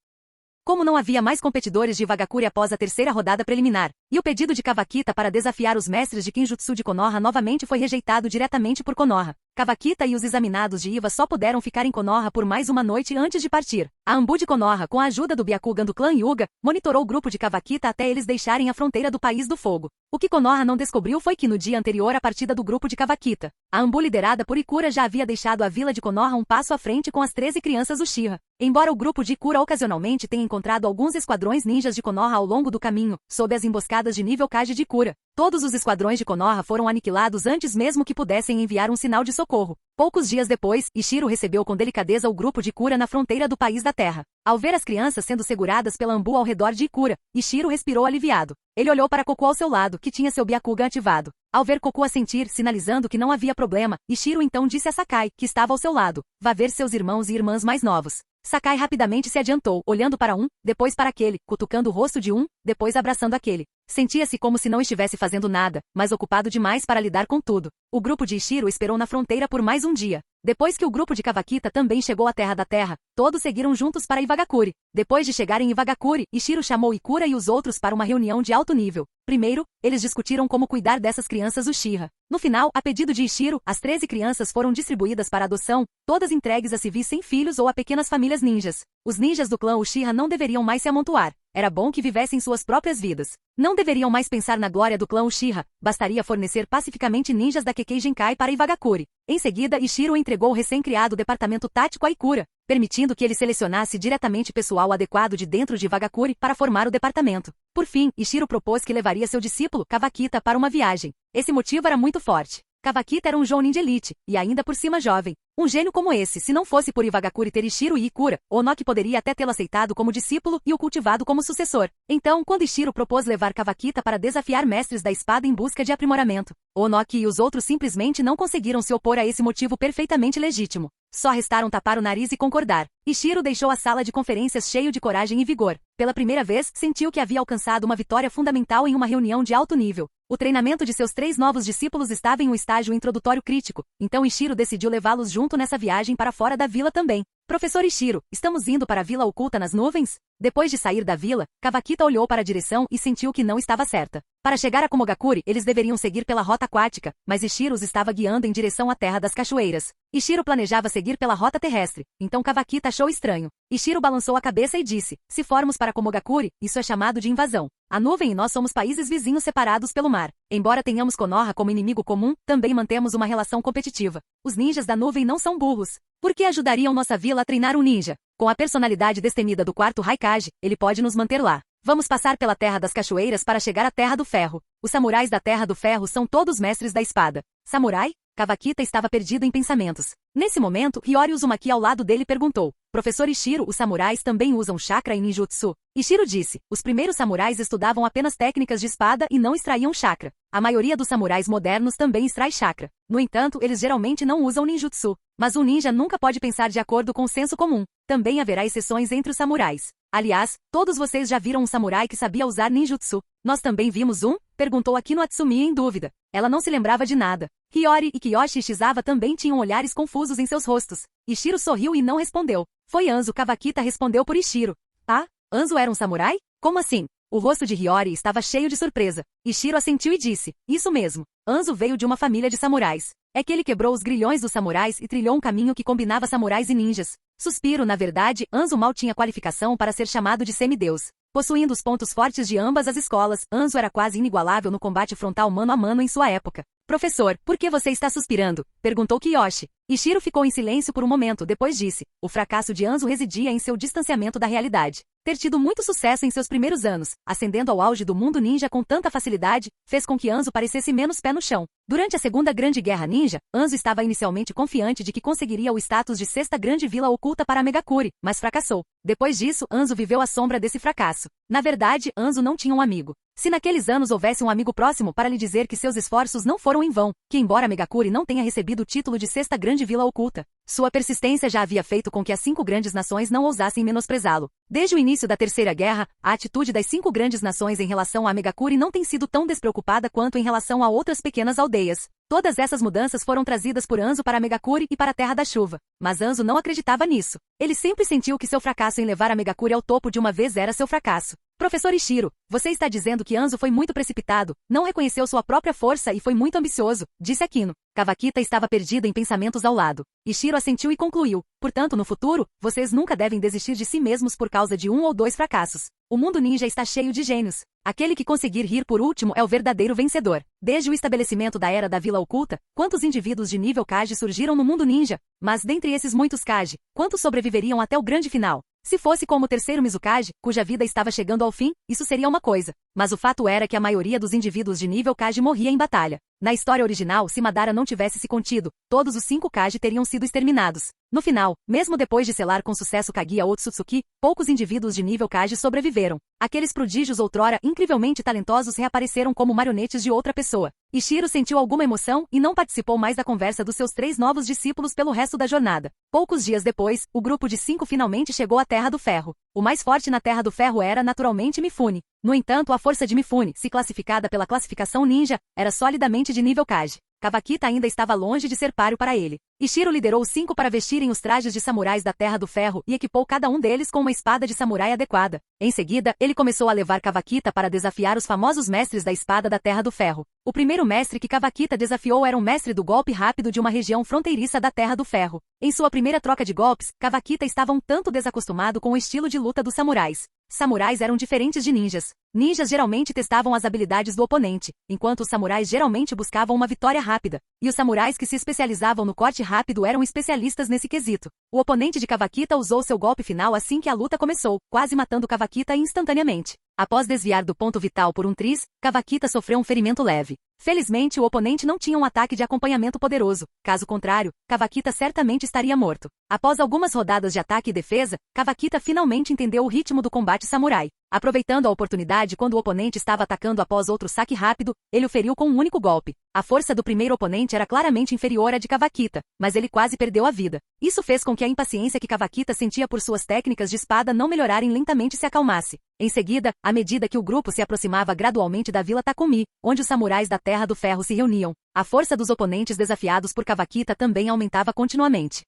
S2: Como não havia mais competidores de Iwagakure após a terceira rodada preliminar, e o pedido de Kawakita para desafiar os mestres de Kenjutsu de Konoha novamente foi rejeitado diretamente por Konoha. Kawakita e os examinados de Iva só puderam ficar em Konoha por mais uma noite antes de partir. A Anbu de Konoha, com a ajuda do Byakugan do clã Hyuga, monitorou o grupo de Kawakita até eles deixarem a fronteira do País do Fogo. O que Konoha não descobriu foi que no dia anterior à partida do grupo de Kawakita, a Anbu liderada por Ikura já havia deixado a vila de Konoha um passo à frente com as 13 crianças Uchiha. Embora o grupo de Ikura ocasionalmente tenha encontrado alguns esquadrões ninjas de Konoha ao longo do caminho, sob as emboscadas de nível Kage de Ikura, todos os esquadrões de Konoha foram aniquilados antes mesmo que pudessem enviar um sinal de socorro. Poucos dias depois, Ishiro recebeu com delicadeza o grupo de Ikura na fronteira do País da Terra. Ao ver as crianças sendo seguradas pela Anbu ao redor de Ikura, Ishiro respirou aliviado. Ele olhou para Koku ao seu lado, que tinha seu Byakugan ativado. Ao ver Koku assentir, sinalizando que não havia problema, Ishiro então disse a Sakai, que estava ao seu lado, vá ver seus irmãos e irmãs mais novos. Sakai rapidamente se adiantou, olhando para um, depois para aquele, cutucando o rosto de um, depois abraçando aquele. Sentia-se como se não estivesse fazendo nada, mas ocupado demais para lidar com tudo. O grupo de Ichiro esperou na fronteira por mais um dia. Depois que o grupo de Kawakita também chegou à Terra da Terra, todos seguiram juntos para Iwagakure. Depois de chegarem em Iwagakure, Ichiro chamou Ikura e os outros para uma reunião de alto nível. Primeiro, eles discutiram como cuidar dessas crianças Uchiha. No final, a pedido de Ichiro, as 13 crianças foram distribuídas para adoção, todas entregues a civis sem filhos ou a pequenas famílias ninjas. Os ninjas do clã Uchiha não deveriam mais se amontoar. Era bom que vivessem suas próprias vidas. Não deveriam mais pensar na glória do clã Uchiha, bastaria fornecer pacificamente ninjas da Kekkei Genkai para Iwagakure. Em seguida, Ichiro entregou o recém-criado departamento tático a Ikura, permitindo que ele selecionasse diretamente pessoal adequado de dentro de Iwagakure para formar o departamento. Por fim, Ichiro propôs que levaria seu discípulo, Kawakita, para uma viagem. Esse motivo era muito forte. Kawakita era um jounin de elite, e ainda por cima jovem. Um gênio como esse, se não fosse por Iwagakure ter Ichiro e Ikura, Onoki poderia até tê-lo aceitado como discípulo e o cultivado como sucessor. Então, quando Ichiro propôs levar Kawakita para desafiar mestres da espada em busca de aprimoramento, Onoki e os outros simplesmente não conseguiram se opor a esse motivo perfeitamente legítimo. Só restaram tapar o nariz e concordar. Ichiro deixou a sala de conferências cheio de coragem e vigor. Pela primeira vez, sentiu que havia alcançado uma vitória fundamental em uma reunião de alto nível. O treinamento de seus 3 novos discípulos estava em um estágio introdutório crítico, então Ichiro decidiu levá-los junto nessa viagem para fora da vila também. Professor Ichiro, estamos indo para a vila oculta nas nuvens? Depois de sair da vila, Kawakita olhou para a direção e sentiu que não estava certa. Para chegar a Komogakure, eles deveriam seguir pela rota aquática, mas Ichiro os estava guiando em direção à Terra das Cachoeiras. Ichiro planejava seguir pela rota terrestre, então Kawakita achou estranho. Ichiro balançou a cabeça e disse, se formos para Komogakure, isso é chamado de invasão. A nuvem e nós somos países vizinhos separados pelo mar. Embora tenhamos Konoha como inimigo comum, também mantemos uma relação competitiva. Os ninjas da nuvem não são burros. Por que ajudariam nossa vila a treinar um ninja? Com a personalidade destemida do quarto Raikage, ele pode nos manter lá. Vamos passar pela Terra das Cachoeiras para chegar à Terra do Ferro. Os samurais da Terra do Ferro são todos mestres da espada. Samurai? Kawakita estava perdido em pensamentos. Nesse momento, Hiyori Uzumaki ao lado dele perguntou, Professor Ichiro, os samurais também usam chakra e ninjutsu? Ichiro disse, os primeiros samurais estudavam apenas técnicas de espada e não extraíam chakra. A maioria dos samurais modernos também extrai chakra. No entanto, eles geralmente não usam ninjutsu. Mas um ninja nunca pode pensar de acordo com o senso comum. Também haverá exceções entre os samurais. Aliás, todos vocês já viram um samurai que sabia usar ninjutsu. Nós também vimos um? Perguntou Akino Atsumi em dúvida. Ela não se lembrava de nada. Hiyori e Kiyoshi Shizawa também tinham olhares confusos em seus rostos. Ichiro sorriu e não respondeu. Foi Anzo. Kawakita respondeu por Ichiro. Ah? Anzo era um samurai? Como assim? O rosto de Hiyori estava cheio de surpresa. Ichiro assentiu e disse, isso mesmo. Anzo veio de uma família de samurais. É que ele quebrou os grilhões dos samurais e trilhou um caminho que combinava samurais e ninjas. Suspiro, na verdade, Anzo mal tinha qualificação para ser chamado de semideus. Possuindo os pontos fortes de ambas as escolas, Anzo era quase inigualável no combate frontal mano a mano em sua época. Professor, por que você está suspirando? Perguntou Kiyoshi. Ichiro ficou em silêncio por um momento, depois disse. O fracasso de Anzo residia em seu distanciamento da realidade. Ter tido muito sucesso em seus primeiros anos, ascendendo ao auge do mundo ninja com tanta facilidade, fez com que Anzo parecesse menos pé no chão. Durante a Segunda Grande Guerra Ninja, Anzo estava inicialmente confiante de que conseguiria o status de sexta grande vila oculta para Megakure, mas fracassou. Depois disso, Anzo viveu à sombra desse fracasso. Na verdade, Anzo não tinha um amigo. Se naqueles anos houvesse um amigo próximo para lhe dizer que seus esforços não foram em vão, que embora Megakure não tenha recebido o título de sexta grande vila oculta, sua persistência já havia feito com que as 5 grandes nações não ousassem menosprezá-lo. Desde o início da Terceira Guerra, a atitude das 5 grandes nações em relação a Megakure não tem sido tão despreocupada quanto em relação a outras pequenas aldeias. Todas essas mudanças foram trazidas por Anzo para Megakure e para a Terra da Chuva. Mas Anzo não acreditava nisso. Ele sempre sentiu que seu fracasso em levar a Megakure ao topo de uma vez era seu fracasso. Professor Ichiro, você está dizendo que Anzo foi muito precipitado, não reconheceu sua própria força e foi muito ambicioso, disse Akino. Kawakita estava perdido em pensamentos ao lado. Ichiro assentiu e concluiu. Portanto, no futuro, vocês nunca devem desistir de si mesmos por causa de 1 ou 2 fracassos. O mundo ninja está cheio de gênios. Aquele que conseguir rir por último é o verdadeiro vencedor. Desde o estabelecimento da Era da Vila Oculta, quantos indivíduos de nível Kage surgiram no mundo ninja? Mas dentre esses muitos Kage, quantos sobreviveriam até o grande final? Se fosse como o terceiro Mizukage, cuja vida estava chegando ao fim, isso seria uma coisa. Mas o fato era que a maioria dos indivíduos de nível Kage morria em batalha. Na história original, se Madara não tivesse se contido, todos os 5 Kage teriam sido exterminados. No final, mesmo depois de selar com sucesso Kaguya Otsutsuki, poucos indivíduos de nível Kage sobreviveram. Aqueles prodígios outrora incrivelmente talentosos reapareceram como marionetes de outra pessoa. Ishiro sentiu alguma emoção e não participou mais da conversa dos seus 3 novos discípulos pelo resto da jornada. Poucos dias depois, o grupo de 5 finalmente chegou à Terra do Ferro. O mais forte na Terra do Ferro era, naturalmente, Mifune. No entanto, a força de Mifune, se classificada pela classificação ninja, era solidamente de nível Kage. Kawakita ainda estava longe de ser páreo para ele. Ishiro liderou os 5 para vestirem os trajes de samurais da Terra do Ferro e equipou cada um deles com uma espada de samurai adequada. Em seguida, ele começou a levar Kawakita para desafiar os famosos mestres da espada da Terra do Ferro. O primeiro mestre que Kawakita desafiou era um mestre do golpe rápido de uma região fronteiriça da Terra do Ferro. Em sua primeira troca de golpes, Kawakita estava um tanto desacostumado com o estilo de luta dos samurais. Samurais eram diferentes de ninjas. Ninjas geralmente testavam as habilidades do oponente, enquanto os samurais geralmente buscavam uma vitória rápida. E os samurais que se especializavam no corte rápido eram especialistas nesse quesito. O oponente de Kawakita usou seu golpe final assim que a luta começou, quase matando Kawakita instantaneamente. Após desviar do ponto vital por um tris, Kawakita sofreu um ferimento leve. Felizmente, o oponente não tinha um ataque de acompanhamento poderoso. Caso contrário, Kawakita certamente estaria morto. Após algumas rodadas de ataque e defesa, Kawakita finalmente entendeu o ritmo do combate samurai. Aproveitando a oportunidade quando o oponente estava atacando após outro saque rápido, ele o feriu com um único golpe. A força do primeiro oponente era claramente inferior à de Kawakita, mas ele quase perdeu a vida. Isso fez com que a impaciência que Kawakita sentia por suas técnicas de espada não melhorarem lentamente se acalmasse. Em seguida, à medida que o grupo se aproximava gradualmente da Vila Takumi, onde os samurais da Terra do Ferro se reuniam, a força dos oponentes desafiados por Kawakita também aumentava continuamente.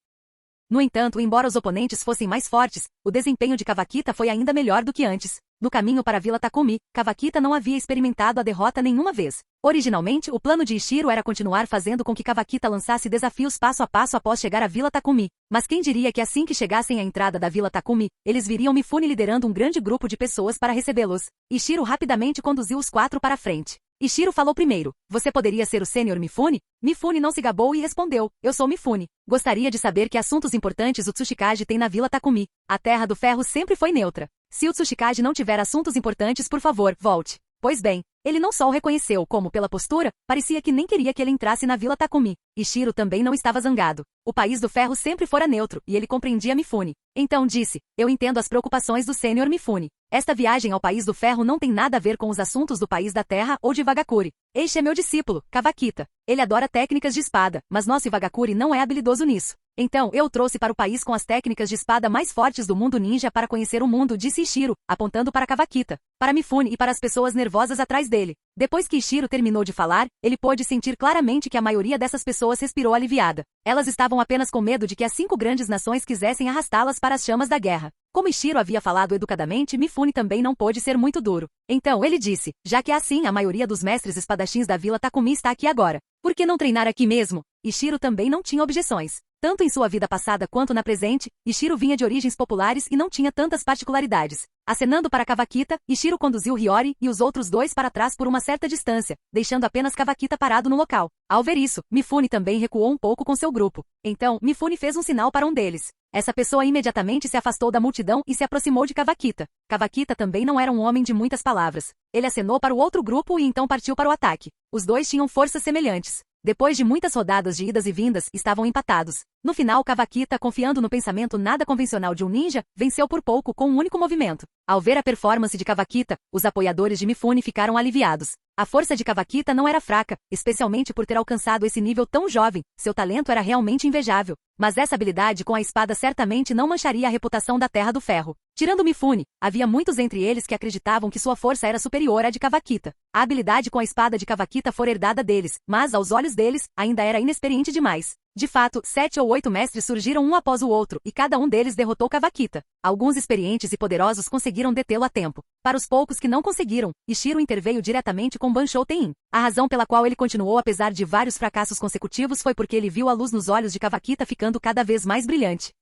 S2: No entanto, embora os oponentes fossem mais fortes, o desempenho de Kawakita foi ainda melhor do que antes. No caminho para a Vila Takumi, Kawakita não havia experimentado a derrota nenhuma vez. Originalmente, o plano de Ishiro era continuar fazendo com que Kawakita lançasse desafios passo a passo após chegar à Vila Takumi. Mas quem diria que assim que chegassem à entrada da Vila Takumi, eles viriam Mifune liderando um grande grupo de pessoas para recebê-los. Ishiro rapidamente conduziu os 4 para a frente. Ishiro falou primeiro. Você poderia ser o Sênior Mifune? Mifune não se gabou e respondeu. Eu sou Mifune. Gostaria de saber que assuntos importantes o Tsuchikage tem na Vila Takumi. A Terra do Ferro sempre foi neutra. Se o Tsuchikage não tiver assuntos importantes, por favor, volte. Pois bem, ele não só o reconheceu como, pela postura, parecia que nem queria que ele entrasse na Vila Takumi. Ishiro também não estava zangado. O país do ferro sempre fora neutro, e ele compreendia Mifune. Então disse, eu entendo as preocupações do Sênior Mifune. Esta viagem ao país do ferro não tem nada a ver com os assuntos do país da terra ou de Wagakure. Este é meu discípulo, Kawakita. Ele adora técnicas de espada, mas nosso Wagakure não é habilidoso nisso. Então, eu o trouxe para o país com as técnicas de espada mais fortes do mundo ninja para conhecer o mundo, disse Ishiro, apontando para Kawakita, para Mifune e para as pessoas nervosas atrás dele. Depois que Ishiro terminou de falar, ele pôde sentir claramente que a maioria dessas pessoas respirou aliviada. Elas estavam apenas com medo de que as 5 grandes nações quisessem arrastá-las para as chamas da guerra. Como Ishiro havia falado educadamente, Mifune também não pôde ser muito duro. Então ele disse, já que é assim, a maioria dos mestres espadachins da Vila Takumi está aqui agora. Por que não treinar aqui mesmo? Ishiro também não tinha objeções. Tanto em sua vida passada quanto na presente, Ishiro vinha de origens populares e não tinha tantas particularidades. Acenando para Kawakita, Ishiro conduziu Hiyori e os outros 2 para trás por uma certa distância, deixando apenas Kawakita parado no local. Ao ver isso, Mifune também recuou um pouco com seu grupo. Então, Mifune fez um sinal para um deles. Essa pessoa imediatamente se afastou da multidão e se aproximou de Kawakita. Kawakita também não era um homem de muitas palavras. Ele acenou para o outro grupo e então partiu para o ataque. Os 2 tinham forças semelhantes. Depois de muitas rodadas de idas e vindas, estavam empatados. No final, Kawakita, confiando no pensamento nada convencional de um ninja, venceu por pouco com um único movimento. Ao ver a performance de Kawakita, os apoiadores de Mifune ficaram aliviados. A força de Kawakita não era fraca, especialmente por ter alcançado esse nível tão jovem. Seu talento era realmente invejável. Mas essa habilidade com a espada certamente não mancharia a reputação da Terra do Ferro. Tirando Mifune, havia muitos entre eles que acreditavam que sua força era superior à de Kawakita. A habilidade com a espada de Kawakita fora herdada deles, mas, aos olhos deles, ainda era inexperiente demais. De fato, 7 ou 8 mestres surgiram um após o outro, e cada um deles derrotou Kawakita. Alguns experientes e poderosos conseguiram detê-lo a tempo. Para os poucos que não conseguiram, Ishiro interveio diretamente com Banshou Tein. A razão pela qual ele continuou apesar de vários fracassos consecutivos foi porque ele viu a luz nos olhos de Kawakita ficando cada vez mais brilhante.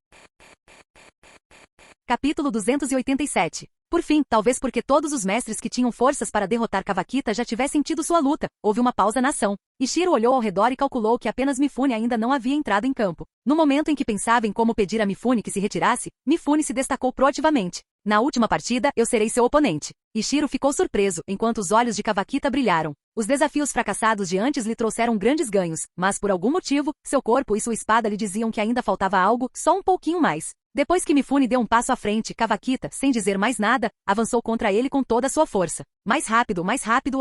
S2: Capítulo 287. Por fim, talvez porque todos os mestres que tinham forças para derrotar Kawakita já tivessem tido sua luta, houve uma pausa na ação. Ishiro olhou ao redor e calculou que apenas Mifune ainda não havia entrado em campo. No momento em que pensava em como pedir a Mifune que se retirasse, Mifune se destacou proativamente. Na última partida, eu serei seu oponente. Ishiro ficou surpreso, enquanto os olhos de Kawakita brilharam. Os desafios fracassados de antes lhe trouxeram grandes ganhos, mas por algum motivo, seu corpo e sua espada lhe diziam que ainda faltava algo, só um pouquinho mais. Depois que Mifune deu um passo à frente, Kawakita, sem dizer mais nada, avançou contra ele com toda a sua força. Mais rápido,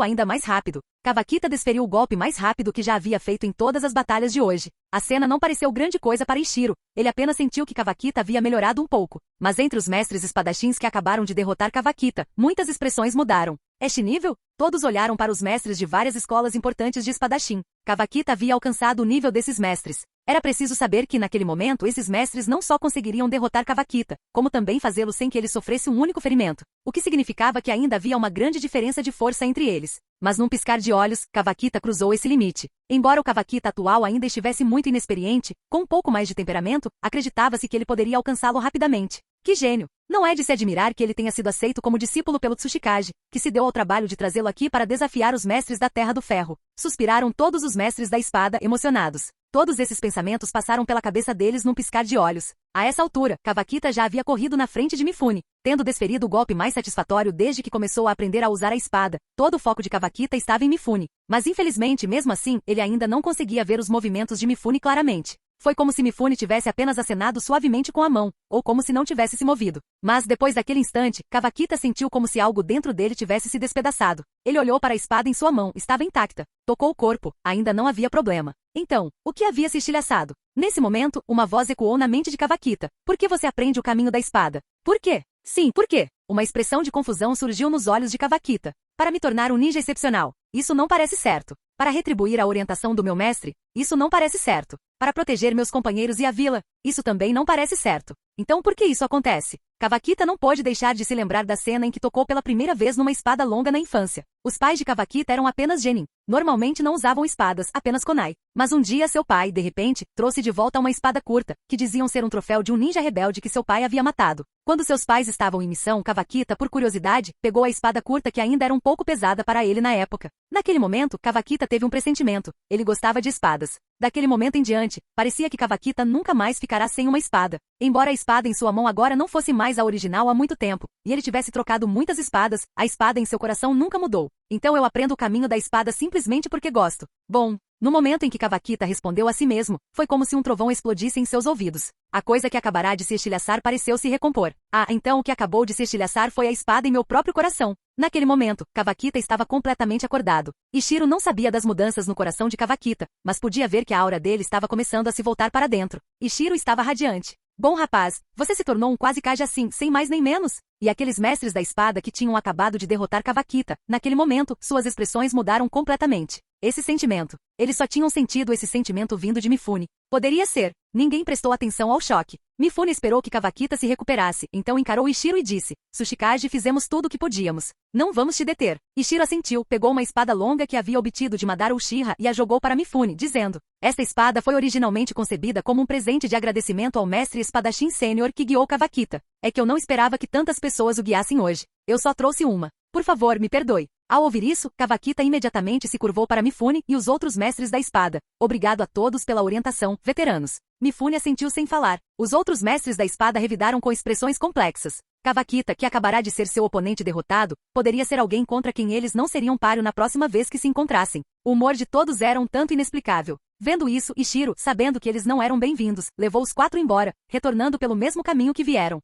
S2: ainda mais rápido. Kawakita desferiu o golpe mais rápido que já havia feito em todas as batalhas de hoje. A cena não pareceu grande coisa para Ishiro, ele apenas sentiu que Kawakita havia melhorado um pouco. Mas entre os mestres espadachins que acabaram de derrotar Kawakita, muitas expressões mudaram. Este nível? Todos olharam para os mestres de várias escolas importantes de espadachim. Kawakita havia alcançado o nível desses mestres. Era preciso saber que naquele momento esses mestres não só conseguiriam derrotar Kawakita, como também fazê-lo sem que ele sofresse um único ferimento, o que significava que ainda havia uma grande diferença de força entre eles. Mas num piscar de olhos, Kawakita cruzou esse limite. Embora o Kawakita atual ainda estivesse muito inexperiente, com um pouco mais de temperamento, acreditava-se que ele poderia alcançá-lo rapidamente. Que gênio! Não é de se admirar que ele tenha sido aceito como discípulo pelo Tsuchikage, que se deu ao trabalho de trazê-lo aqui para desafiar os mestres da Terra do Ferro. Suspiraram todos os mestres da espada, emocionados. Todos esses pensamentos passaram pela cabeça deles num piscar de olhos. A essa altura, Kawakita já havia corrido na frente de Mifune, tendo desferido o golpe mais satisfatório desde que começou a aprender a usar a espada. Todo o foco de Kawakita estava em Mifune. Mas infelizmente, mesmo assim, ele ainda não conseguia ver os movimentos de Mifune claramente. Foi como se Mifune tivesse apenas acenado suavemente com a mão, ou como se não tivesse se movido. Mas depois daquele instante, Kawakita sentiu como se algo dentro dele tivesse se despedaçado. Ele olhou para a espada em sua mão, estava intacta. Tocou o corpo, ainda não havia problema. Então, o que havia se estilhaçado? Nesse momento, uma voz ecoou na mente de Kawakita. Por que você aprende o caminho da espada? Por quê? Sim, por quê? Uma expressão de confusão surgiu nos olhos de Kawakita. Para me tornar um ninja excepcional. Isso não parece certo. Para retribuir a orientação do meu mestre. Isso não parece certo. Para proteger meus companheiros e a vila. Isso também não parece certo. Então por que isso acontece? Kawakita não pôde deixar de se lembrar da cena em que tocou pela primeira vez numa espada longa na infância. Os pais de Kawakita eram apenas genin. Normalmente não usavam espadas, apenas kunai. Mas um dia seu pai, de repente, trouxe de volta uma espada curta, que diziam ser um troféu de um ninja rebelde que seu pai havia matado. Quando seus pais estavam em missão, Kawakita, por curiosidade, pegou a espada curta que ainda era um pouco pesada para ele na época. Naquele momento, Kawakita teve um pressentimento. Ele gostava de espadas. Daquele momento em diante, parecia que Kawakita nunca mais ficará sem uma espada. Embora a espada em sua mão agora não fosse mais a original há muito tempo, e ele tivesse trocado muitas espadas, a espada em seu coração nunca mudou. Então eu aprendo o caminho da espada simplesmente porque gosto. Bom, no momento em que Kawakita respondeu a si mesmo, foi como se um trovão explodisse em seus ouvidos. A coisa que acabará de se estilhaçar pareceu se recompor. Ah, então o que acabou de se estilhaçar foi a espada em meu próprio coração. Naquele momento, Kawakita estava completamente acordado. Ishiro não sabia das mudanças no coração de Kawakita, mas podia ver que a aura dele estava começando a se voltar para dentro. Ishiro estava radiante. Bom rapaz, você se tornou um quase Kage assim, sem mais nem menos. E aqueles mestres da espada que tinham acabado de derrotar Kawakita, naquele momento, suas expressões mudaram completamente. Esse sentimento. Eles só tinham sentido esse sentimento vindo de Mifune. Poderia ser. Ninguém prestou atenção ao choque. Mifune esperou que Kawakita se recuperasse, então encarou Ishiro e disse: Tsuchikage, fizemos tudo o que podíamos. Não vamos te deter. Ishiro assentiu, pegou uma espada longa que havia obtido de Madara Uchiha e a jogou para Mifune, dizendo: esta espada foi originalmente concebida como um presente de agradecimento ao mestre espadachim sênior que guiou Kawakita. É que eu não esperava que tantas pessoas o guiassem hoje. Eu só trouxe uma. Por favor, me perdoe. Ao ouvir isso, Kawakita imediatamente se curvou para Mifune e os outros mestres da espada. Obrigado a todos pela orientação, veteranos. Mifune assentiu sem falar. Os outros mestres da espada revidaram com expressões complexas. Kawakita, que acabará de ser seu oponente derrotado, poderia ser alguém contra quem eles não seriam páreo na próxima vez que se encontrassem. O humor de todos era um tanto inexplicável. Vendo isso, Ishiro, sabendo que eles não eram bem-vindos, levou os 4 embora, retornando pelo mesmo caminho que vieram.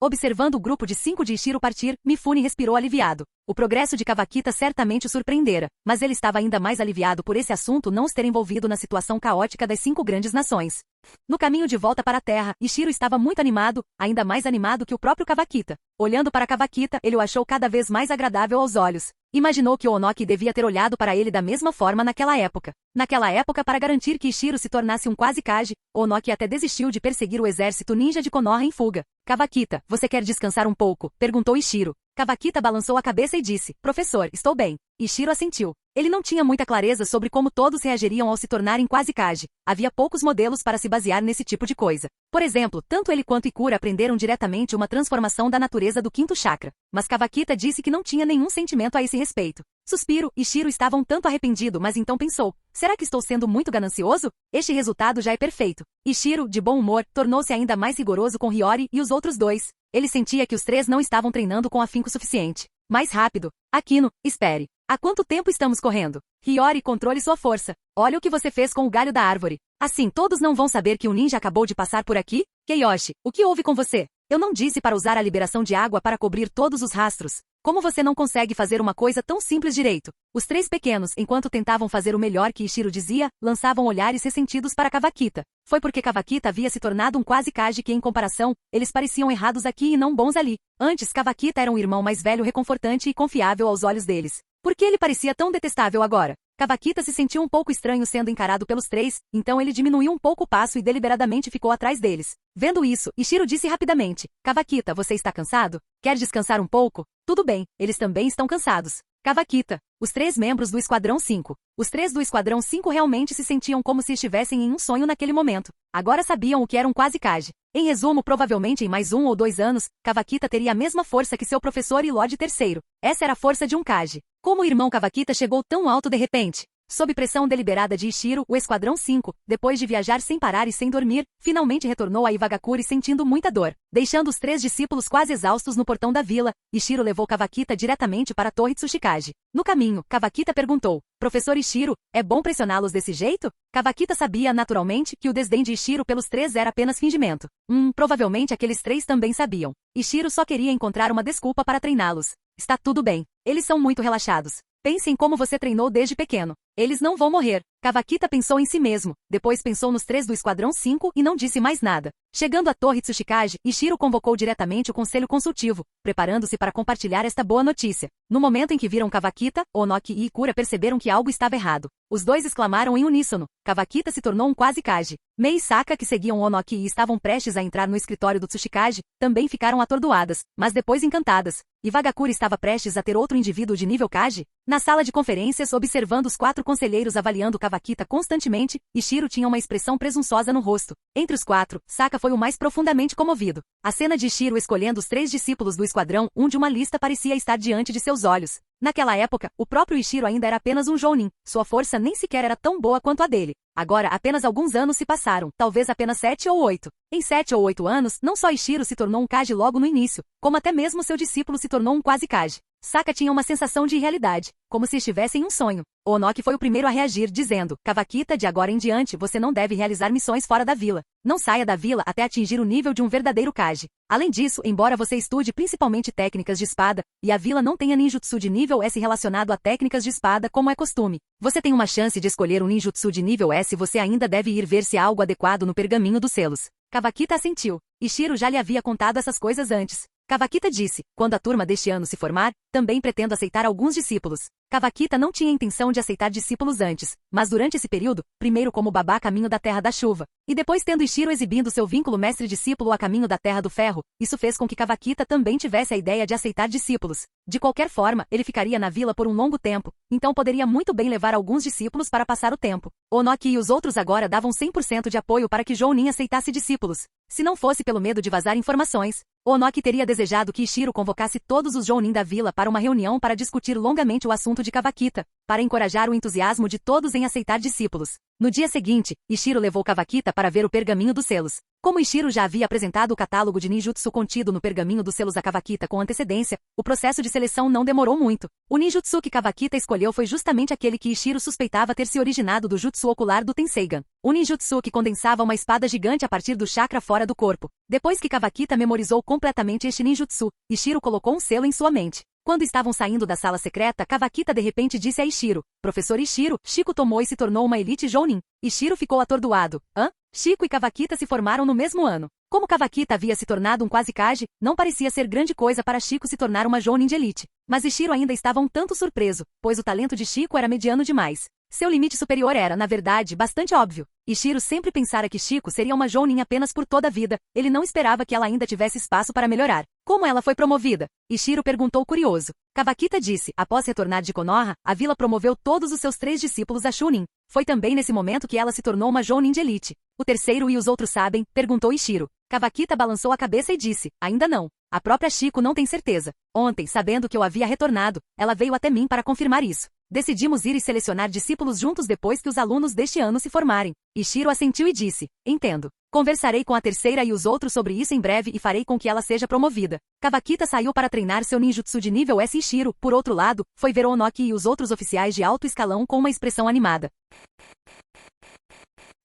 S2: Observando o grupo de 5 de Ishiro partir, Mifune respirou aliviado. O progresso de Kawakita certamente o surpreendera, mas ele estava ainda mais aliviado por esse assunto não os ter envolvido na situação caótica das 5 grandes nações. No caminho de volta para a terra, Ishiro estava muito animado, ainda mais animado que o próprio Kawakita. Olhando para Kawakita, ele o achou cada vez mais agradável aos olhos. Imaginou que Onoki devia ter olhado para ele da mesma forma naquela época. Naquela época, para garantir que Ishiro se tornasse um quase Kage, Onoki até desistiu de perseguir o exército ninja de Konoha em fuga. Kawakita, você quer descansar um pouco? Perguntou Ishiro. Kawakita balançou a cabeça e disse: professor, estou bem. Ishiro assentiu. Ele não tinha muita clareza sobre como todos reagiriam ao se tornarem quase Kage. Havia poucos modelos para se basear nesse tipo de coisa. Por exemplo, tanto ele quanto Ikura aprenderam diretamente uma transformação da natureza do quinto chakra. Mas Kawakita disse que não tinha nenhum sentimento a esse respeito. Suspiro, Ishiro estava um tanto arrependido, mas então pensou: será que estou sendo muito ganancioso? Este resultado já é perfeito. Ishiro, de bom humor, tornou-se ainda mais rigoroso com Hiyori e os outros dois. Ele sentia que os três não estavam treinando com afinco suficiente. Mais rápido. Akino, espere. Há quanto tempo estamos correndo? Hiyori, controle sua força. Olha o que você fez com o galho da árvore. Assim todos não vão saber que um ninja acabou de passar por aqui? Keiyoshi, o que houve com você? Eu não disse para usar a liberação de água para cobrir todos os rastros. Como você não consegue fazer uma coisa tão simples direito? Os três pequenos, enquanto tentavam fazer o melhor que Ishiro dizia, lançavam olhares ressentidos para Kawakita. Foi porque Kawakita havia se tornado um quase Kage que, em comparação, eles pareciam errados aqui e não bons ali. Antes, Kawakita era um irmão mais velho, reconfortante e confiável aos olhos deles. Por que ele parecia tão detestável agora? Kawakita se sentiu um pouco estranho sendo encarado pelos três, então ele diminuiu um pouco o passo e deliberadamente ficou atrás deles. Vendo isso, Ishiro disse rapidamente, Kawakita, você está cansado? Quer descansar um pouco? Tudo bem, eles também estão cansados. Kawakita, os três membros do Esquadrão 5. Os três do Esquadrão 5 realmente se sentiam como se estivessem em um sonho naquele momento. Agora sabiam o que era um quase Kage. Em resumo, provavelmente em mais 1 ou 2 anos, Kawakita teria a mesma força que seu professor e Lorde III. Essa era a força de um Kage. Como o irmão Kawakita chegou tão alto de repente? Sob pressão deliberada de Ishiro, o Esquadrão 5, depois de viajar sem parar e sem dormir, finalmente retornou a Iwagakure sentindo muita dor. Deixando os três discípulos quase exaustos no portão da vila, Ishiro levou Kawakita diretamente para a Torre Tsuchikage. No caminho, Kawakita perguntou, Professor Ishiro, é bom pressioná-los desse jeito? Kawakita sabia, naturalmente, que o desdém de Ishiro pelos três era apenas fingimento. Provavelmente aqueles três também sabiam. Ishiro só queria encontrar uma desculpa para treiná-los. Está tudo bem. Eles são muito relaxados. Pense em como você treinou desde pequeno. Eles não vão morrer. Kawakita pensou em si mesmo, depois pensou nos três do Esquadrão 5 e não disse mais nada. Chegando à Torre Tsuchikage, Ishiro convocou diretamente o Conselho Consultivo, preparando-se para compartilhar esta boa notícia. No momento em que viram Kawakita, Onoki e Ikura perceberam que algo estava errado. Os dois exclamaram em uníssono. Kawakita se tornou um quase Kage. Mei e Saka, que seguiam Onoki e estavam prestes a entrar no escritório do Tsuchikage, também ficaram atordoadas, mas depois encantadas. Iwagakure estava prestes a ter outro indivíduo de nível Kage? Na sala de conferências, observando os 4 conselheiros avaliando Kawakita constantemente, Ishiro tinha uma expressão presunçosa no rosto. Entre os 4, Saka foi o mais profundamente comovido. A cena de Ishiro escolhendo os 3 discípulos do esquadrão, de uma lista parecia estar diante de seus olhos. Naquela época, o próprio Ishiro ainda era apenas um jounin, sua força nem sequer era tão boa quanto a dele. Agora, apenas alguns anos se passaram, talvez apenas 7 ou 8. Em 7 ou 8 anos, não só Ishiro se tornou um Kage logo no início, como até mesmo seu discípulo se tornou um quase Kage. Saka tinha uma sensação de irrealidade, como se estivesse em um sonho. Onoki foi o primeiro a reagir, dizendo, Kawakita, de agora em diante você não deve realizar missões fora da vila. Não saia da vila até atingir o nível de um verdadeiro Kage. Além disso, embora você estude principalmente técnicas de espada, e a vila não tenha ninjutsu de nível S relacionado a técnicas de espada como é costume, você tem uma chance de escolher um ninjutsu de nível S e você ainda deve ir ver se há algo adequado no pergaminho dos selos. Kawakita assentiu. Ishiro já lhe havia contado essas coisas antes. Kawakita disse, quando a turma deste ano se formar, também pretendo aceitar alguns discípulos. Kawakita não tinha intenção de aceitar discípulos antes, mas durante esse período, primeiro como babá a caminho da Terra da Chuva, e depois tendo Ishiro exibindo seu vínculo mestre-discípulo a caminho da Terra do Ferro, isso fez com que Kawakita também tivesse a ideia de aceitar discípulos. De qualquer forma, ele ficaria na vila por um longo tempo, então poderia muito bem levar alguns discípulos para passar o tempo. Onoki e os outros agora davam 100% de apoio para que Jounin aceitasse discípulos. Se não fosse pelo medo de vazar informações, Onoki teria desejado que Ishiro convocasse todos os Jounin da vila para uma reunião para discutir longamente o assunto de Kawakita, para encorajar o entusiasmo de todos em aceitar discípulos. No dia seguinte, Ishiro levou Kawakita para ver o pergaminho dos selos. Como Ishiro já havia apresentado o catálogo de ninjutsu contido no pergaminho dos selos a Kawakita com antecedência, o processo de seleção não demorou muito. O ninjutsu que Kawakita escolheu foi justamente aquele que Ishiro suspeitava ter se originado do jutsu ocular do Tenseigan. O ninjutsu que condensava uma espada gigante a partir do chakra fora do corpo. Depois que Kawakita memorizou completamente este ninjutsu, Ishiro colocou um selo em sua mente. Quando estavam saindo da sala secreta, Kawakita de repente disse a Ishiro, Professor Ishiro, Shiko tomou e se tornou uma elite Jounin. Ishiro ficou atordoado. Hã? Shiko e Kawakita se formaram no mesmo ano. Como Kawakita havia se tornado um quase Kage, não parecia ser grande coisa para Shiko se tornar uma Jounin de elite. Mas Ishiro ainda estava um tanto surpreso, pois o talento de Shiko era mediano demais. Seu limite superior era, na verdade, bastante óbvio. Ishiro sempre pensara que Shiko seria uma Jounin apenas por toda a vida, ele não esperava que ela ainda tivesse espaço para melhorar. Como ela foi promovida? Ishiro perguntou curioso. Kawakita disse, após retornar de Konoha, a vila promoveu todos os seus 3 discípulos a Chunin. Foi também nesse momento que ela se tornou uma Jounin de elite. O terceiro e os outros sabem? Perguntou Ishiro. Kawakita balançou a cabeça e disse, ainda não. A própria Shiko não tem certeza. Ontem, sabendo que eu havia retornado, ela veio até mim para confirmar isso. Decidimos ir e selecionar discípulos juntos depois que os alunos deste ano se formarem. Ishiro assentiu e disse, entendo. Conversarei com a terceira e os outros sobre isso em breve e farei com que ela seja promovida. Kawakita saiu para treinar seu ninjutsu de nível S. Ishiro, por outro lado, foi ver Onoki e os outros oficiais de alto escalão com uma expressão animada.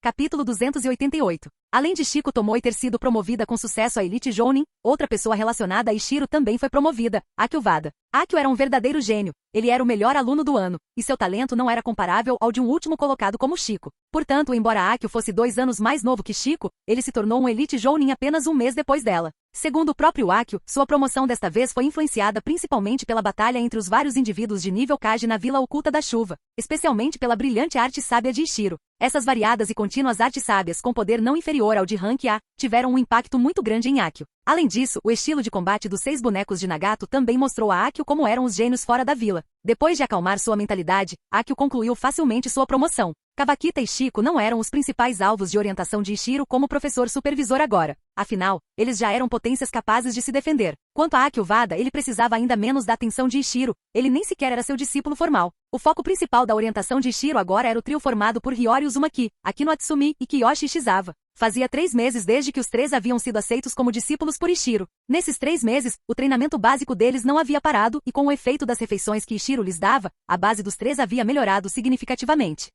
S2: Capítulo 288. Além de Shiko Tomoe ter sido promovida com sucesso à Elite Jounin, outra pessoa relacionada a Ishiro também foi promovida, Akio Wada. Akio era um verdadeiro gênio, ele era o melhor aluno do ano, e seu talento não era comparável ao de um último colocado como Shiko. Portanto, embora Akio fosse 2 anos mais novo que Shiko, ele se tornou um Elite Jounin apenas um mês depois dela. Segundo o próprio Akio, sua promoção desta vez foi influenciada principalmente pela batalha entre os vários indivíduos de nível Kage na Vila Oculta da Chuva, especialmente pela brilhante arte sábia de Ishiro. Essas variadas e contínuas artes sábias com poder não inferior ao de Rank A, tiveram um impacto muito grande em Akio. Além disso, o estilo de combate dos 6 bonecos de Nagato também mostrou a Akio como eram os gênios fora da vila. Depois de acalmar sua mentalidade, Akio concluiu facilmente sua promoção. Kawakita e Shiko não eram os principais alvos de orientação de Ishiro como professor supervisor agora. Afinal, eles já eram potências capazes de se defender. Quanto a Akio Wada, ele precisava ainda menos da atenção de Ishiro, ele nem sequer era seu discípulo formal. O foco principal da orientação de Ishiro agora era o trio formado por Hiyori Uzumaki, Akino Atsumi e Kiyoshi Ishizawa. Fazia 3 meses desde que os 3 haviam sido aceitos como discípulos por Ishiro. Nesses 3 meses, o treinamento básico deles não havia parado e com o efeito das refeições que Ishiro lhes dava, a base dos 3 havia melhorado significativamente.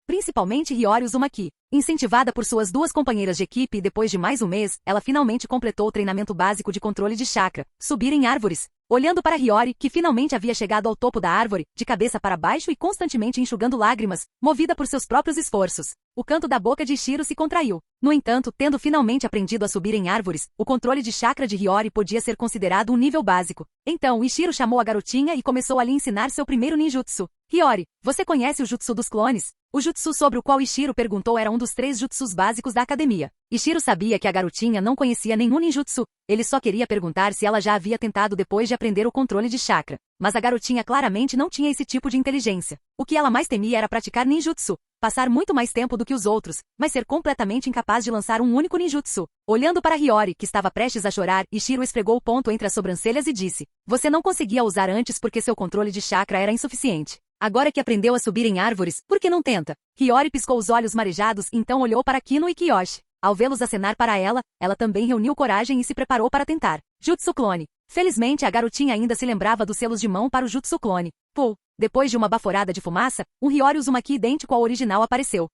S2: Principalmente Hiyori Uzumaki. Incentivada por suas 2 companheiras de equipe e depois de mais um mês, ela finalmente completou o treinamento básico de controle de chakra, subir em árvores. Olhando para Hiyori, que finalmente havia chegado ao topo da árvore, de cabeça para baixo e constantemente enxugando lágrimas, movida por seus próprios esforços. O canto da boca de Ishiro se contraiu. No entanto, tendo finalmente aprendido a subir em árvores, o controle de chakra de Hiyori podia ser considerado um nível básico. Então, Ishiro chamou a garotinha e começou a lhe ensinar seu primeiro ninjutsu. Hiyori, você conhece o jutsu dos clones? O jutsu sobre o qual Ishiro perguntou era um dos 3 jutsus básicos da academia. Ishiro sabia que a garotinha não conhecia nenhum ninjutsu, ele só queria perguntar se ela já havia tentado depois de aprender o controle de chakra. Mas a garotinha claramente não tinha esse tipo de inteligência. O que ela mais temia era praticar ninjutsu, passar muito mais tempo do que os outros, mas ser completamente incapaz de lançar um único ninjutsu. Olhando para Hiyori, que estava prestes a chorar, Ishiro esfregou o ponto entre as sobrancelhas e disse, você não conseguia usar antes porque seu controle de chakra era insuficiente. Agora que aprendeu a subir em árvores, por que não tenta? Hiyori piscou os olhos marejados e então olhou para Kino e Kiyoshi. Ao vê-los acenar para ela, ela também reuniu coragem e se preparou para tentar. Jutsu Clone. Felizmente a garotinha ainda se lembrava dos selos de mão para o Jutsu Clone. Pô! Depois de uma baforada de fumaça, um Hiyori Uzumaki idêntico ao original apareceu.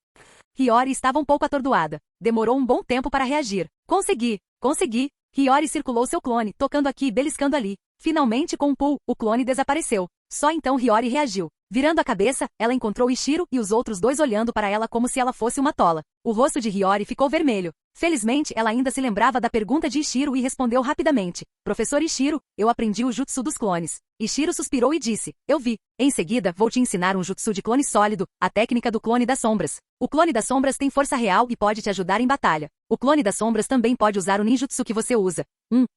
S2: Hiyori estava um pouco atordoada. Demorou um bom tempo para reagir. Consegui! Consegui! Hiyori circulou seu clone, tocando aqui e beliscando ali. Finalmente com um pull, o clone desapareceu. Só então Hiyori reagiu. Virando a cabeça, ela encontrou Ishiro e os outros 2 olhando para ela como se ela fosse uma tola. O rosto de Hiyori ficou vermelho. Felizmente, ela ainda se lembrava da pergunta de Ishiro e respondeu rapidamente. Professor Ishiro, eu aprendi o jutsu dos clones. Ishiro suspirou e disse, eu vi. Em seguida, vou te ensinar um jutsu de clone sólido, a técnica do clone das sombras. O clone das sombras tem força real e pode te ajudar em batalha. O clone das sombras também pode usar o ninjutsu que você usa.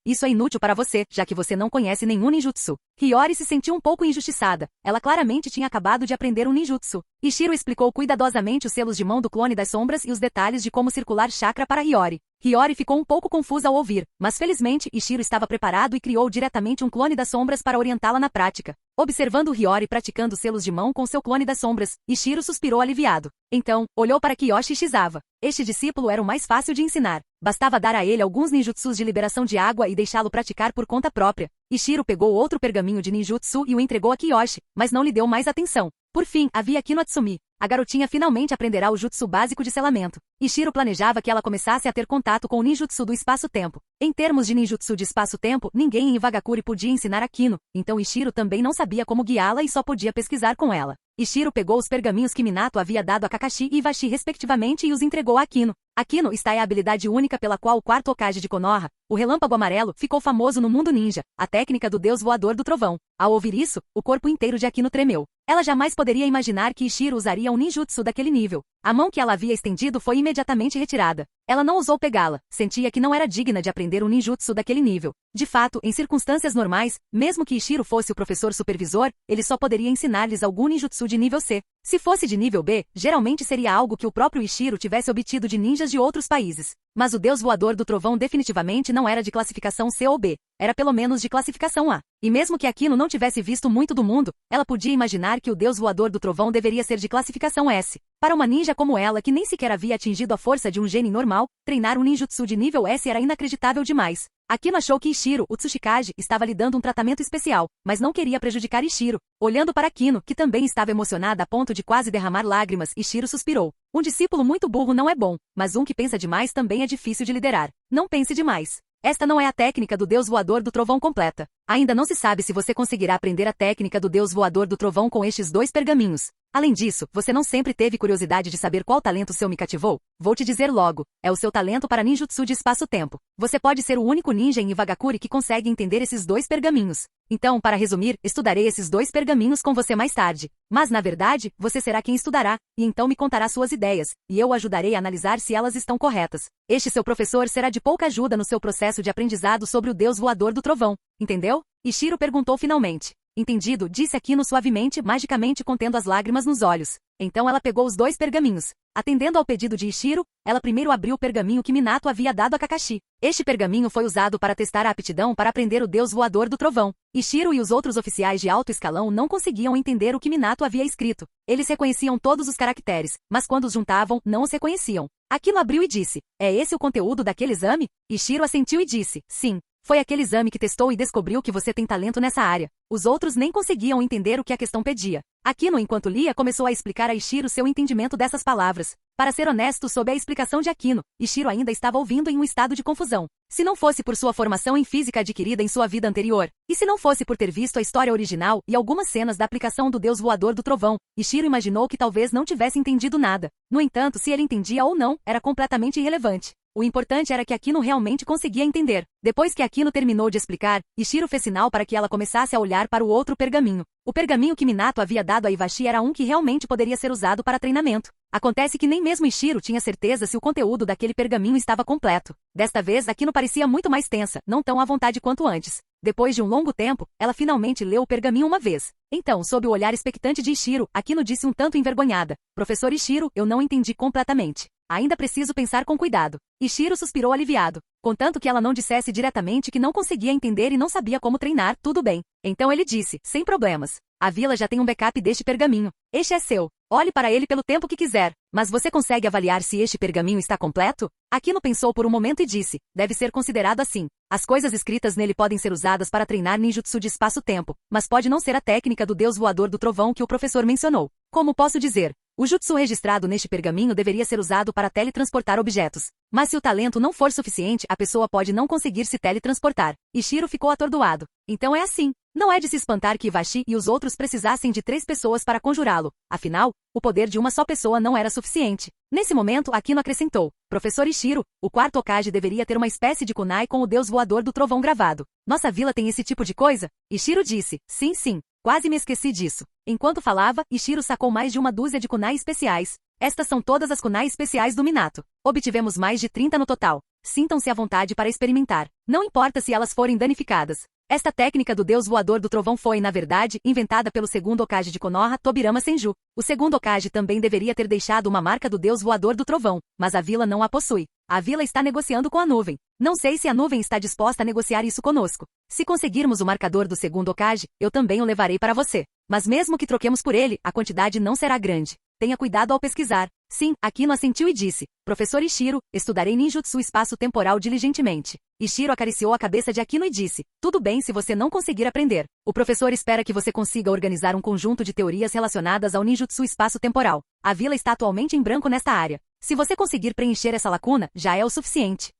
S2: Isso é inútil para você, já que você não conhece nenhum ninjutsu. Hiyori se sentiu um pouco injustiçada. Ela claramente tinha acabado de aprender um ninjutsu. Ishiro explicou cuidadosamente os selos de mão do clone das sombras e os detalhes de como circular chakra para Hiyori. Hiyori ficou um pouco confusa ao ouvir, mas felizmente Ishiro estava preparado e criou diretamente um clone das sombras para orientá-la na prática. Observando Hiyori praticando selos de mão com seu clone das sombras, Ishiro suspirou aliviado. Então, olhou para Kiyoshi Ishizawa. Este discípulo era o mais fácil de ensinar. Bastava dar a ele alguns ninjutsus de liberação de água e deixá-lo praticar por conta própria. Ishiro pegou outro pergaminho de ninjutsu e o entregou a Kiyoshi, mas não lhe deu mais atenção. Por fim, havia Kino Atsumi. A garotinha finalmente aprenderá o jutsu básico de selamento. Ishiro planejava que ela começasse a ter contato com o ninjutsu do espaço-tempo. Em termos de ninjutsu de espaço-tempo, ninguém em Iwagakure podia ensinar a Kino, então Ishiro também não sabia como guiá-la e só podia pesquisar com ela. Ishiro pegou os pergaminhos que Minato havia dado a Kakashi e Iwashi respectivamente e os entregou a Akino. Akino está é a habilidade única pela qual o 4º Hokage de Konoha, o Relâmpago Amarelo, ficou famoso no mundo ninja, a técnica do deus voador do trovão. Ao ouvir isso, o corpo inteiro de Akino tremeu. Ela jamais poderia imaginar que Ishiro usaria um ninjutsu daquele nível. A mão que ela havia estendido foi imediatamente retirada. Ela não ousou pegá-la, sentia que não era digna de aprender um ninjutsu daquele nível. De fato, em circunstâncias normais, mesmo que Ishiro fosse o professor supervisor, ele só poderia ensinar-lhes algum ninjutsu de nível C. Se fosse de nível B, geralmente seria algo que o próprio Ishiro tivesse obtido de ninjas de outros países. Mas o Deus Voador do Trovão definitivamente não era de classificação C ou B, era pelo menos de classificação A. E mesmo que Akino não tivesse visto muito do mundo, ela podia imaginar que o Deus Voador do Trovão deveria ser de classificação S. Para uma ninja como ela, que nem sequer havia atingido a força de um gênio normal, treinar um ninjutsu de nível S era inacreditável demais. Akino achou que Ishiro, o Tsuchikage, estava lhe dando um tratamento especial, mas não queria prejudicar Ishiro. Olhando para Akino, que também estava emocionada a ponto de quase derramar lágrimas, Ishiro suspirou. Um discípulo muito burro não é bom, mas um que pensa demais também é difícil de liderar. Não pense demais. Esta não é a técnica do Deus Voador do Trovão completa. Ainda não se sabe se você conseguirá aprender a técnica do Deus Voador do Trovão com estes 2 pergaminhos. Além disso, você não sempre teve curiosidade de saber qual talento seu me cativou? Vou te dizer logo, é o seu talento para ninjutsu de espaço-tempo. Você pode ser o único ninja em Iwagakure que consegue entender esses 2 pergaminhos. Então, para resumir, estudarei esses 2 pergaminhos com você mais tarde. Mas, na verdade, você será quem estudará, e então me contará suas ideias, e eu o ajudarei a analisar se elas estão corretas. Este seu professor será de pouca ajuda no seu processo de aprendizado sobre o Deus Voador do Trovão. Entendeu? Ishiro perguntou finalmente. Entendido, disse Akino suavemente, magicamente contendo as lágrimas nos olhos. Então ela pegou os 2 pergaminhos. Atendendo ao pedido de Ishiro, ela primeiro abriu o pergaminho que Minato havia dado a Kakashi. Este pergaminho foi usado para testar a aptidão para aprender o Deus Voador do Trovão. Ishiro e os outros oficiais de alto escalão não conseguiam entender o que Minato havia escrito. Eles reconheciam todos os caracteres, mas quando os juntavam, não os reconheciam. Akino abriu e disse, é esse o conteúdo daquele exame? Ishiro assentiu e disse, sim. Foi aquele exame que testou e descobriu que você tem talento nessa área. Os outros nem conseguiam entender o que a questão pedia. Akino, enquanto lia, começou a explicar a Ishiro seu entendimento dessas palavras. Para ser honesto, sob a explicação de Akino, Ishiro ainda estava ouvindo em um estado de confusão. Se não fosse por sua formação em física adquirida em sua vida anterior, e se não fosse por ter visto a história original e algumas cenas da aplicação do Deus Voador do Trovão, Ishiro imaginou que talvez não tivesse entendido nada. No entanto, se ele entendia ou não, era completamente irrelevante. O importante era que Akino realmente conseguia entender. Depois que Akino terminou de explicar, Ishiro fez sinal para que ela começasse a olhar para o outro pergaminho. O pergaminho que Minato havia dado a Iwashi era um que realmente poderia ser usado para treinamento. Acontece que nem mesmo Ishiro tinha certeza se o conteúdo daquele pergaminho estava completo. Desta vez, Akino parecia muito mais tensa, não tão à vontade quanto antes. Depois de um longo tempo, ela finalmente leu o pergaminho uma vez. Então, sob o olhar expectante de Ishiro, Akino disse um tanto envergonhada. Professor Ishiro, eu não entendi completamente. Ainda preciso pensar com cuidado. Ishiro suspirou aliviado. Contanto que ela não dissesse diretamente que não conseguia entender e não sabia como treinar, tudo bem. Então ele disse, sem problemas. A vila já tem um backup deste pergaminho. Este é seu. Olhe para ele pelo tempo que quiser. Mas você consegue avaliar se este pergaminho está completo? Akino pensou por um momento e disse, deve ser considerado assim. As coisas escritas nele podem ser usadas para treinar ninjutsu de espaço-tempo, mas pode não ser a técnica do Deus Voador do Trovão que o professor mencionou. Como posso dizer? O jutsu registrado neste pergaminho deveria ser usado para teletransportar objetos. Mas se o talento não for suficiente, a pessoa pode não conseguir se teletransportar. Ishiro ficou atordoado. Então é assim. Não é de se espantar que Iwashi e os outros precisassem de 3 pessoas para conjurá-lo. Afinal, o poder de uma só pessoa não era suficiente. Nesse momento, Akino acrescentou. Professor Ishiro, o 4º Hokage deveria ter uma espécie de kunai com o Deus Voador do Trovão gravado. Nossa vila tem esse tipo de coisa? Ishiro disse. Sim, sim. Quase me esqueci disso. Enquanto falava, Ishiro sacou mais de uma dúzia de kunai especiais. Estas são todas as kunai especiais do Minato. Obtivemos mais de 30 no total. Sintam-se à vontade para experimentar. Não importa se elas forem danificadas. Esta técnica do Deus Voador do Trovão foi, na verdade, inventada pelo 2º Hokage de Konoha, Tobirama Senju. O 2º Hokage também deveria ter deixado uma marca do Deus Voador do Trovão, mas a vila não a possui. A vila está negociando com a nuvem. Não sei se a nuvem está disposta a negociar isso conosco. Se conseguirmos o marcador do 2º Hokage, eu também o levarei para você. Mas mesmo que troquemos por ele, a quantidade não será grande. Tenha cuidado ao pesquisar. Sim, Akino assentiu e disse. Professor Ishiro, estudarei ninjutsu espaço-temporal diligentemente. Ishiro acariciou a cabeça de Akino e disse. Tudo bem se você não conseguir aprender. O professor espera que você consiga organizar um conjunto de teorias relacionadas ao ninjutsu espaço-temporal. A vila está atualmente em branco nesta área. Se você conseguir preencher essa lacuna, já é o suficiente.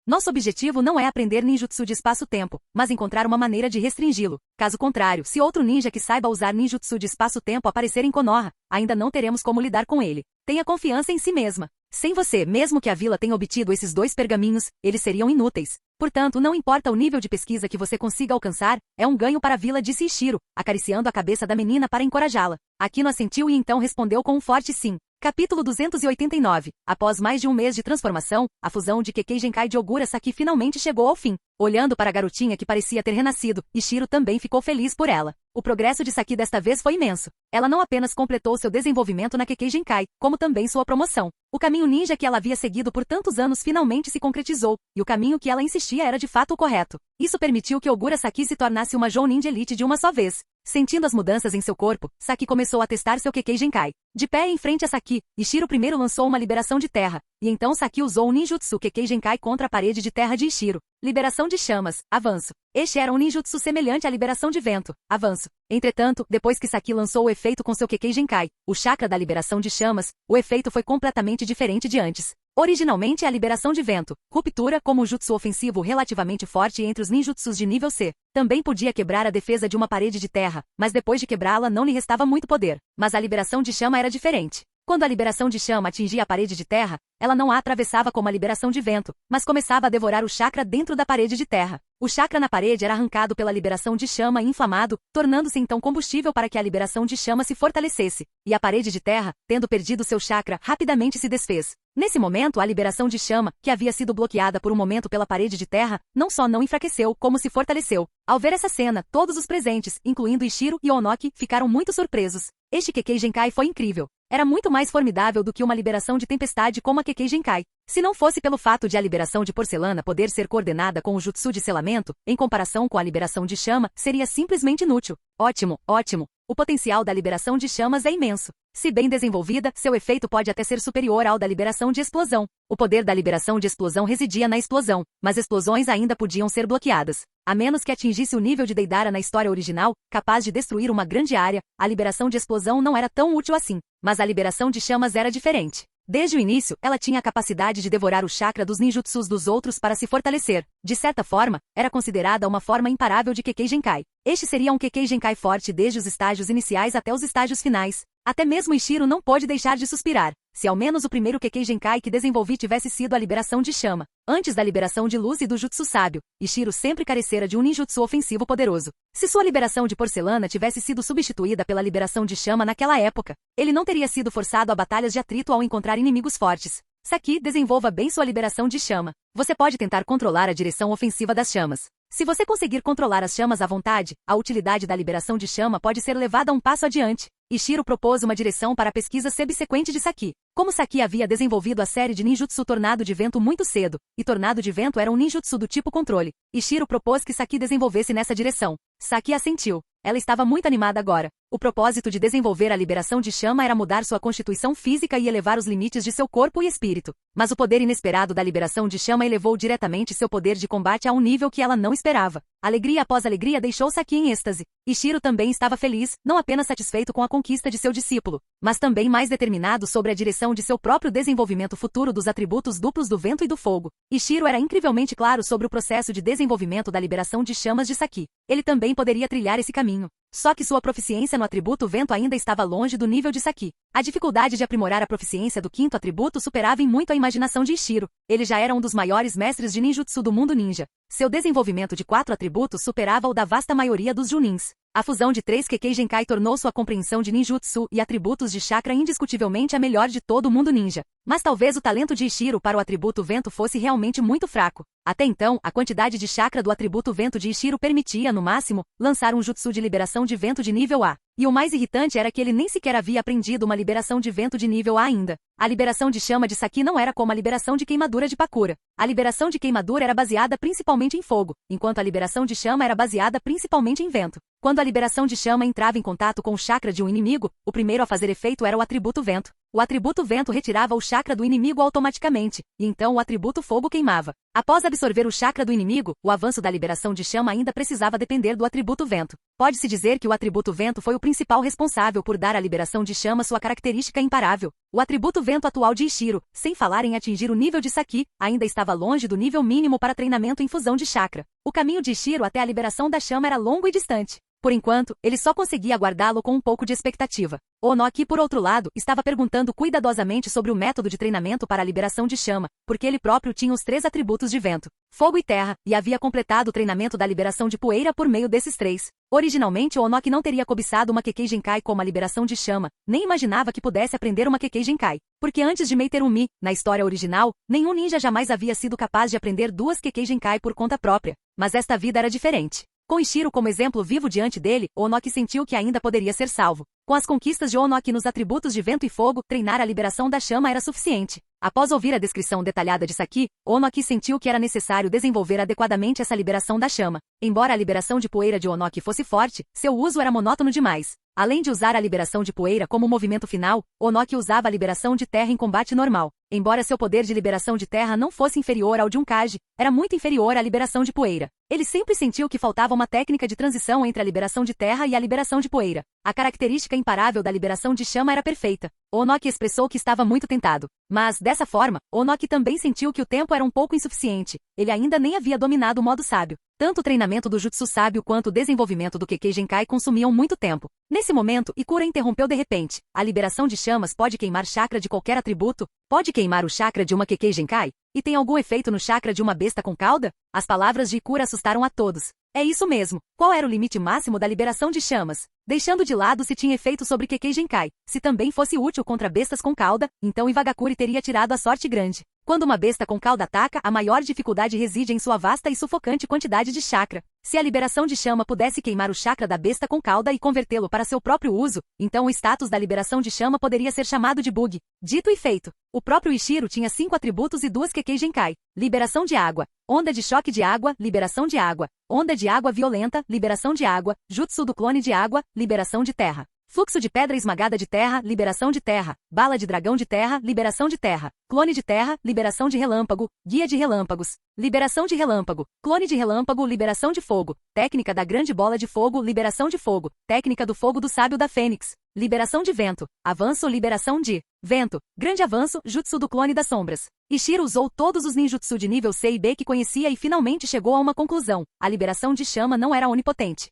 S2: Nosso objetivo não é aprender ninjutsu de espaço-tempo, mas encontrar uma maneira de restringi-lo. Caso contrário, se outro ninja que saiba usar ninjutsu de espaço-tempo aparecer em Konoha, ainda não teremos como lidar com ele. Tenha confiança em si mesma. Sem você, mesmo que a vila tenha obtido esses 2 pergaminhos, eles seriam inúteis. Portanto, não importa o nível de pesquisa que você consiga alcançar, é um ganho para a vila, disse Ishiro, acariciando a cabeça da menina para encorajá-la. Akino assentiu e então respondeu com um forte sim. Capítulo 289. Após mais de um mês de transformação, a fusão de Kekkei Genkai de Ogura Saki finalmente chegou ao fim. Olhando para a garotinha que parecia ter renascido, Ishiro também ficou feliz por ela. O progresso de Saki desta vez foi imenso. Ela não apenas completou seu desenvolvimento na Kekkei Genkai, como também sua promoção. O caminho ninja que ela havia seguido por tantos anos finalmente se concretizou, e o caminho que ela insistia era de fato o correto. Isso permitiu que Ogura Saki se tornasse uma Jounin de elite de uma só vez. Sentindo as mudanças em seu corpo, Saki começou a testar seu Kekkei Genkai. De pé em frente a Saki, Ishiro primeiro lançou uma liberação de terra, e então Saki usou o ninjutsu Kekkei Genkai contra a parede de terra de Ishiro. Liberação de chamas, avanço. Este era um ninjutsu semelhante à liberação de vento, avanço. Entretanto, depois que Saki lançou o efeito com seu Kekkei Genkai, o chakra da liberação de chamas, o efeito foi completamente diferente de antes. Originalmente a liberação de vento, ruptura como um jutsu ofensivo relativamente forte entre os ninjutsus de nível C. Também podia quebrar a defesa de uma parede de terra, mas depois de quebrá-la não lhe restava muito poder. Mas a liberação de chama era diferente. Quando a liberação de chama atingia a parede de terra, ela não a atravessava como a liberação de vento, mas começava a devorar o chakra dentro da parede de terra. O chakra na parede era arrancado pela liberação de chama e inflamado, tornando-se então combustível para que a liberação de chama se fortalecesse, e a parede de terra, tendo perdido seu chakra, rapidamente se desfez. Nesse momento, a liberação de chama, que havia sido bloqueada por um momento pela parede de terra, não só não enfraqueceu, como se fortaleceu. Ao ver essa cena, todos os presentes, incluindo Ishiro e Onoki, ficaram muito surpresos. Este Kekkei Genkai foi incrível. Era muito mais formidável do que uma liberação de tempestade como a Kekkei Genkai. Se não fosse pelo fato de a liberação de porcelana poder ser coordenada com o jutsu de selamento, em comparação com a liberação de chama, seria simplesmente inútil. Ótimo, ótimo. O potencial da liberação de chamas é imenso. Se bem desenvolvida, seu efeito pode até ser superior ao da liberação de explosão. O poder da liberação de explosão residia na explosão, mas explosões ainda podiam ser bloqueadas. A menos que atingisse o nível de Deidara na história original, capaz de destruir uma grande área, a liberação de explosão não era tão útil assim. Mas a liberação de chamas era diferente. Desde o início, ela tinha a capacidade de devorar o chakra dos ninjutsus dos outros para se fortalecer. De certa forma, era considerada uma forma imparável de Kekkei Genkai. Este seria um Kekkei Genkai forte desde os estágios iniciais até os estágios finais. Até mesmo Ishiro não pôde deixar de suspirar. Se ao menos o primeiro Kekkei Genkai que desenvolvi tivesse sido a liberação de chama, antes da liberação de luz e do jutsu sábio, Ishiro sempre carecera de um ninjutsu ofensivo poderoso. Se sua liberação de porcelana tivesse sido substituída pela liberação de chama naquela época, ele não teria sido forçado a batalhas de atrito ao encontrar inimigos fortes. Saki, desenvolva bem sua liberação de chama. Você pode tentar controlar a direção ofensiva das chamas. Se você conseguir controlar as chamas à vontade, a utilidade da liberação de chama pode ser levada um passo adiante. Ishiro propôs uma direção para a pesquisa subsequente de Saki. Como Saki havia desenvolvido a série de ninjutsu Tornado de Vento muito cedo, e Tornado de Vento era um ninjutsu do tipo controle, Ishiro propôs que Saki desenvolvesse nessa direção. Saki assentiu. Ela estava muito animada agora. O propósito de desenvolver a liberação de chama era mudar sua constituição física e elevar os limites de seu corpo e espírito. Mas o poder inesperado da liberação de chama elevou diretamente seu poder de combate a um nível que ela não esperava. Alegria após alegria deixou Saki em êxtase. Ishiro também estava feliz, não apenas satisfeito com a conquista de seu discípulo, mas também mais determinado sobre a direção de seu próprio desenvolvimento futuro dos atributos duplos do vento e do fogo. Ishiro era incrivelmente claro sobre o processo de desenvolvimento da liberação de chamas de Saki. Ele também poderia trilhar esse caminho. Só que sua proficiência no atributo vento ainda estava longe do nível de Saki. A dificuldade de aprimorar a proficiência do quinto atributo superava em muito a imaginação de Ishiro. Ele já era um dos maiores mestres de ninjutsu do mundo ninja. Seu desenvolvimento de 4 atributos superava o da vasta maioria dos Junins. A fusão de 3 Kekkei Genkai tornou sua compreensão de ninjutsu e atributos de chakra indiscutivelmente a melhor de todo o mundo ninja. Mas talvez o talento de Ishiro para o atributo vento fosse realmente muito fraco. Até então, a quantidade de chakra do atributo vento de Ishiro permitia, no máximo, lançar um jutsu de liberação de vento de nível A. E o mais irritante era que ele nem sequer havia aprendido uma liberação de vento de nível A ainda. A liberação de chama de Saki não era como a liberação de queimadura de Pakura. A liberação de queimadura era baseada principalmente em fogo, enquanto a liberação de chama era baseada principalmente em vento. Quando a liberação de chama entrava em contato com o chakra de um inimigo, o primeiro a fazer efeito era o atributo vento. O atributo vento retirava o chakra do inimigo automaticamente, e então o atributo fogo queimava. Após absorver o chakra do inimigo, o avanço da liberação de chama ainda precisava depender do atributo vento. Pode-se dizer que o atributo vento foi o principal responsável por dar à liberação de chama sua característica imparável. O atributo vento atual de Ishiro, sem falar em atingir o nível de Saki, ainda estava longe do nível mínimo para treinamento em fusão de chakra. O caminho de Ishiro até a liberação da chama era longo e distante. Por enquanto, ele só conseguia aguardá-lo com um pouco de expectativa. Onoki, por outro lado, estava perguntando cuidadosamente sobre o método de treinamento para a liberação de chama, porque ele próprio tinha os 3 atributos de vento, fogo e terra, e havia completado o treinamento da liberação de poeira por meio desses 3. Originalmente, Onoki não teria cobiçado uma Kekkei Genkai como a liberação de chama, nem imaginava que pudesse aprender uma Kekkei Genkai, porque antes de Meiterumi, na história original, nenhum ninja jamais havia sido capaz de aprender 2 Kekkei Genkai por conta própria, mas esta vida era diferente. Com Ishiro como exemplo vivo diante dele, Onoki sentiu que ainda poderia ser salvo. Com as conquistas de Onoki nos atributos de vento e fogo, treinar a liberação da chama era suficiente. Após ouvir a descrição detalhada de Saki, Onoki sentiu que era necessário desenvolver adequadamente essa liberação da chama. Embora a liberação de poeira de Onoki fosse forte, seu uso era monótono demais. Além de usar a liberação de poeira como movimento final, Onoki usava a liberação de terra em combate normal. Embora seu poder de liberação de terra não fosse inferior ao de um Kage, era muito inferior à liberação de poeira. Ele sempre sentiu que faltava uma técnica de transição entre a liberação de terra e a liberação de poeira. A característica imparável da liberação de chama era perfeita. Onoki expressou que estava muito tentado. Mas, dessa forma, Onoki também sentiu que o tempo era um pouco insuficiente. Ele ainda nem havia dominado o modo sábio. Tanto o treinamento do Jutsu sábio quanto o desenvolvimento do Kekkei Genkai consumiam muito tempo. Nesse momento, Ikura interrompeu de repente. A liberação de chamas pode queimar chakra de qualquer atributo? Pode queimar o chakra de uma Kekkei Genkai? E tem algum efeito no chakra de uma besta com cauda? As palavras de Ikura assustaram a todos. É isso mesmo. Qual era o limite máximo da liberação de chamas? Deixando de lado se tinha efeito sobre Kekkei Genkai. Se também fosse útil contra bestas com cauda, então Iwagakure teria tirado a sorte grande. Quando uma besta com cauda ataca, a maior dificuldade reside em sua vasta e sufocante quantidade de chakra. Se a liberação de chama pudesse queimar o chakra da besta com cauda e convertê-lo para seu próprio uso, então o status da liberação de chama poderia ser chamado de bug. Dito e feito. O próprio Ishiro tinha 5 atributos e 2 Kekkei Genkai. Liberação de água, onda de choque de água, liberação de água, onda de água violenta, liberação de água, jutsu do clone de água, liberação de terra. Fluxo de pedra esmagada de terra, liberação de terra. Bala de dragão de terra, liberação de terra. Clone de terra, liberação de relâmpago. Guia de relâmpagos. Liberação de relâmpago. Clone de relâmpago, liberação de fogo. Técnica da grande bola de fogo, liberação de fogo. Técnica do fogo do sábio da fênix. Liberação de vento. Avanço, liberação de vento. Grande avanço, jutsu do clone das sombras. Ishiro usou todos os ninjutsu de nível C e B que conhecia e finalmente chegou a uma conclusão. A liberação de chama não era onipotente.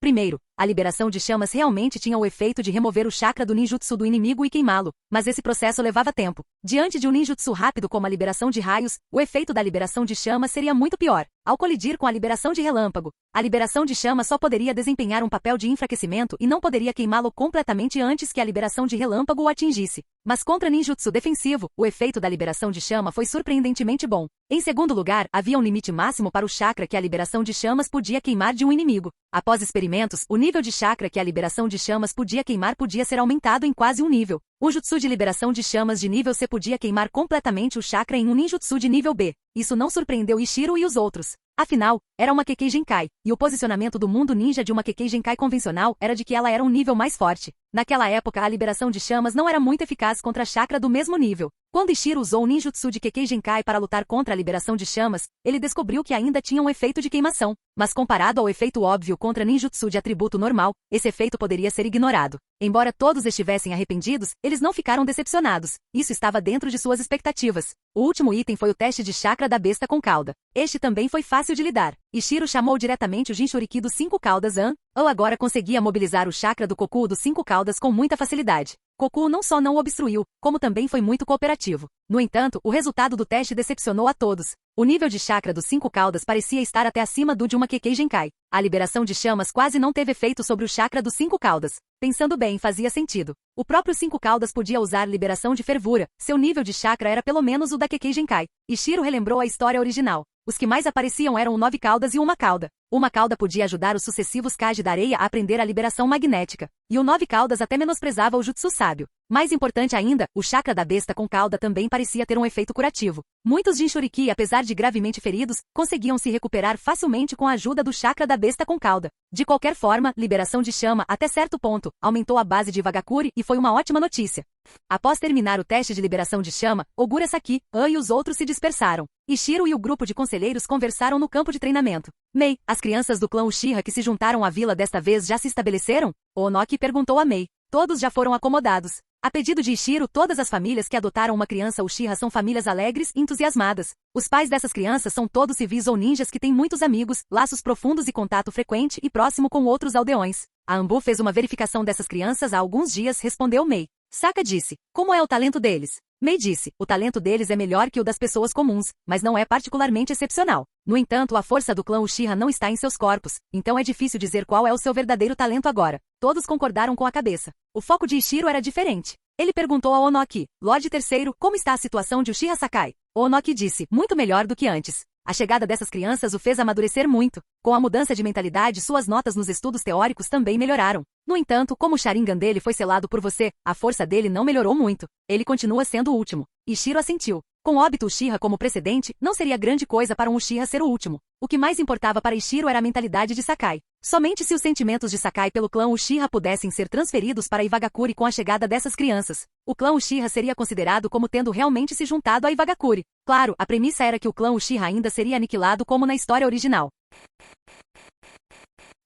S2: Primeiro, a liberação de chamas realmente tinha o efeito de remover o chakra do ninjutsu do inimigo e queimá-lo, mas esse processo levava tempo. Diante de um ninjutsu rápido como a liberação de raios, o efeito da liberação de chama seria muito pior. Ao colidir com a liberação de relâmpago, a liberação de chama só poderia desempenhar um papel de enfraquecimento e não poderia queimá-lo completamente antes que a liberação de relâmpago o atingisse. Mas contra ninjutsu defensivo, o efeito da liberação de chama foi surpreendentemente bom. Em segundo lugar, havia um limite máximo para o chakra que a liberação de chamas podia queimar de um inimigo. Após experimentos, o nível de chakra que a liberação de chamas podia queimar podia ser aumentado em quase um nível. O jutsu de liberação de chamas de nível C podia queimar completamente o chakra em um ninjutsu de nível B. Isso não surpreendeu Ishiro e os outros. Afinal, era uma Kekkei Genkai, e o posicionamento do mundo ninja de uma Kekkei Genkai convencional era de que ela era um nível mais forte. Naquela época a liberação de chamas não era muito eficaz contra chakra do mesmo nível. Quando Ishiro usou o ninjutsu de Kekkei Genkai para lutar contra a liberação de chamas, ele descobriu que ainda tinha um efeito de queimação. Mas comparado ao efeito óbvio contra ninjutsu de atributo normal, esse efeito poderia ser ignorado. Embora todos estivessem arrependidos, eles não ficaram decepcionados. Isso estava dentro de suas expectativas. O último item foi o teste de chakra da besta com cauda. Este também foi fácil de lidar. Ishiro chamou diretamente o Jinchuriki dos 5 caudas ou agora conseguia mobilizar o chakra do Koku dos 5 caudas com muita facilidade. Koku não só não o obstruiu, como também foi muito cooperativo. No entanto, o resultado do teste decepcionou a todos. O nível de chakra dos 5 caudas parecia estar até acima do de uma Kekkei Genkai. A liberação de chamas quase não teve efeito sobre o chakra dos 5 caudas. Pensando bem, fazia sentido. O próprio 5 caudas podia usar liberação de fervura. Seu nível de chakra era pelo menos o da Kekkei Genkai. Ishiro relembrou a história original. Os que mais apareciam eram o 9 caudas e uma cauda. Uma cauda podia ajudar os sucessivos Kage da areia a aprender a liberação magnética. E o 9 caudas até menosprezava o jutsu sábio. Mais importante ainda, o chakra da besta com cauda também parecia ter um efeito curativo. Muitos Jinchuriki, apesar de gravemente feridos, conseguiam se recuperar facilmente com a ajuda do chakra da besta com cauda. De qualquer forma, liberação de chama, até certo ponto, aumentou a base de Iwagakure e foi uma ótima notícia. Após terminar o teste de liberação de chama, Ogura Saki, e os outros se dispersaram. Ishiro e o grupo de conselheiros conversaram no campo de treinamento. Mei, as crianças do clã Uchiha que se juntaram à vila desta vez já se estabeleceram? Onoki perguntou a Mei. Todos já foram acomodados. A pedido de Ishiro, todas as famílias que adotaram uma criança Uchiha são famílias alegres e entusiasmadas. Os pais dessas crianças são todos civis ou ninjas que têm muitos amigos, laços profundos e contato frequente e próximo com outros aldeões. A Anbu fez uma verificação dessas crianças há alguns dias, respondeu Mei. Saka disse, como é o talento deles? Mei disse, o talento deles é melhor que o das pessoas comuns, mas não é particularmente excepcional. No entanto, a força do clã Uchiha não está em seus corpos, então é difícil dizer qual é o seu verdadeiro talento agora. Todos concordaram com a cabeça. O foco de Ishiro era diferente. Ele perguntou a Onoki, Lorde Terceiro, como está a situação de Uchiha Sakai? Onoki disse, muito melhor do que antes. A chegada dessas crianças o fez amadurecer muito. Com a mudança de mentalidade, suas notas nos estudos teóricos também melhoraram. No entanto, como o Sharingan dele foi selado por você, a força dele não melhorou muito. Ele continua sendo o último. Ishiro assentiu. Com Obito Uchiha como precedente, não seria grande coisa para um Uchiha ser o último. O que mais importava para Ishiro era a mentalidade de Sakai. Somente se os sentimentos de Sakai pelo clã Uchiha pudessem ser transferidos para Iwagakure com a chegada dessas crianças, o clã Uchiha seria considerado como tendo realmente se juntado a Iwagakure. Claro, a premissa era que o clã Uchiha ainda seria aniquilado como na história original.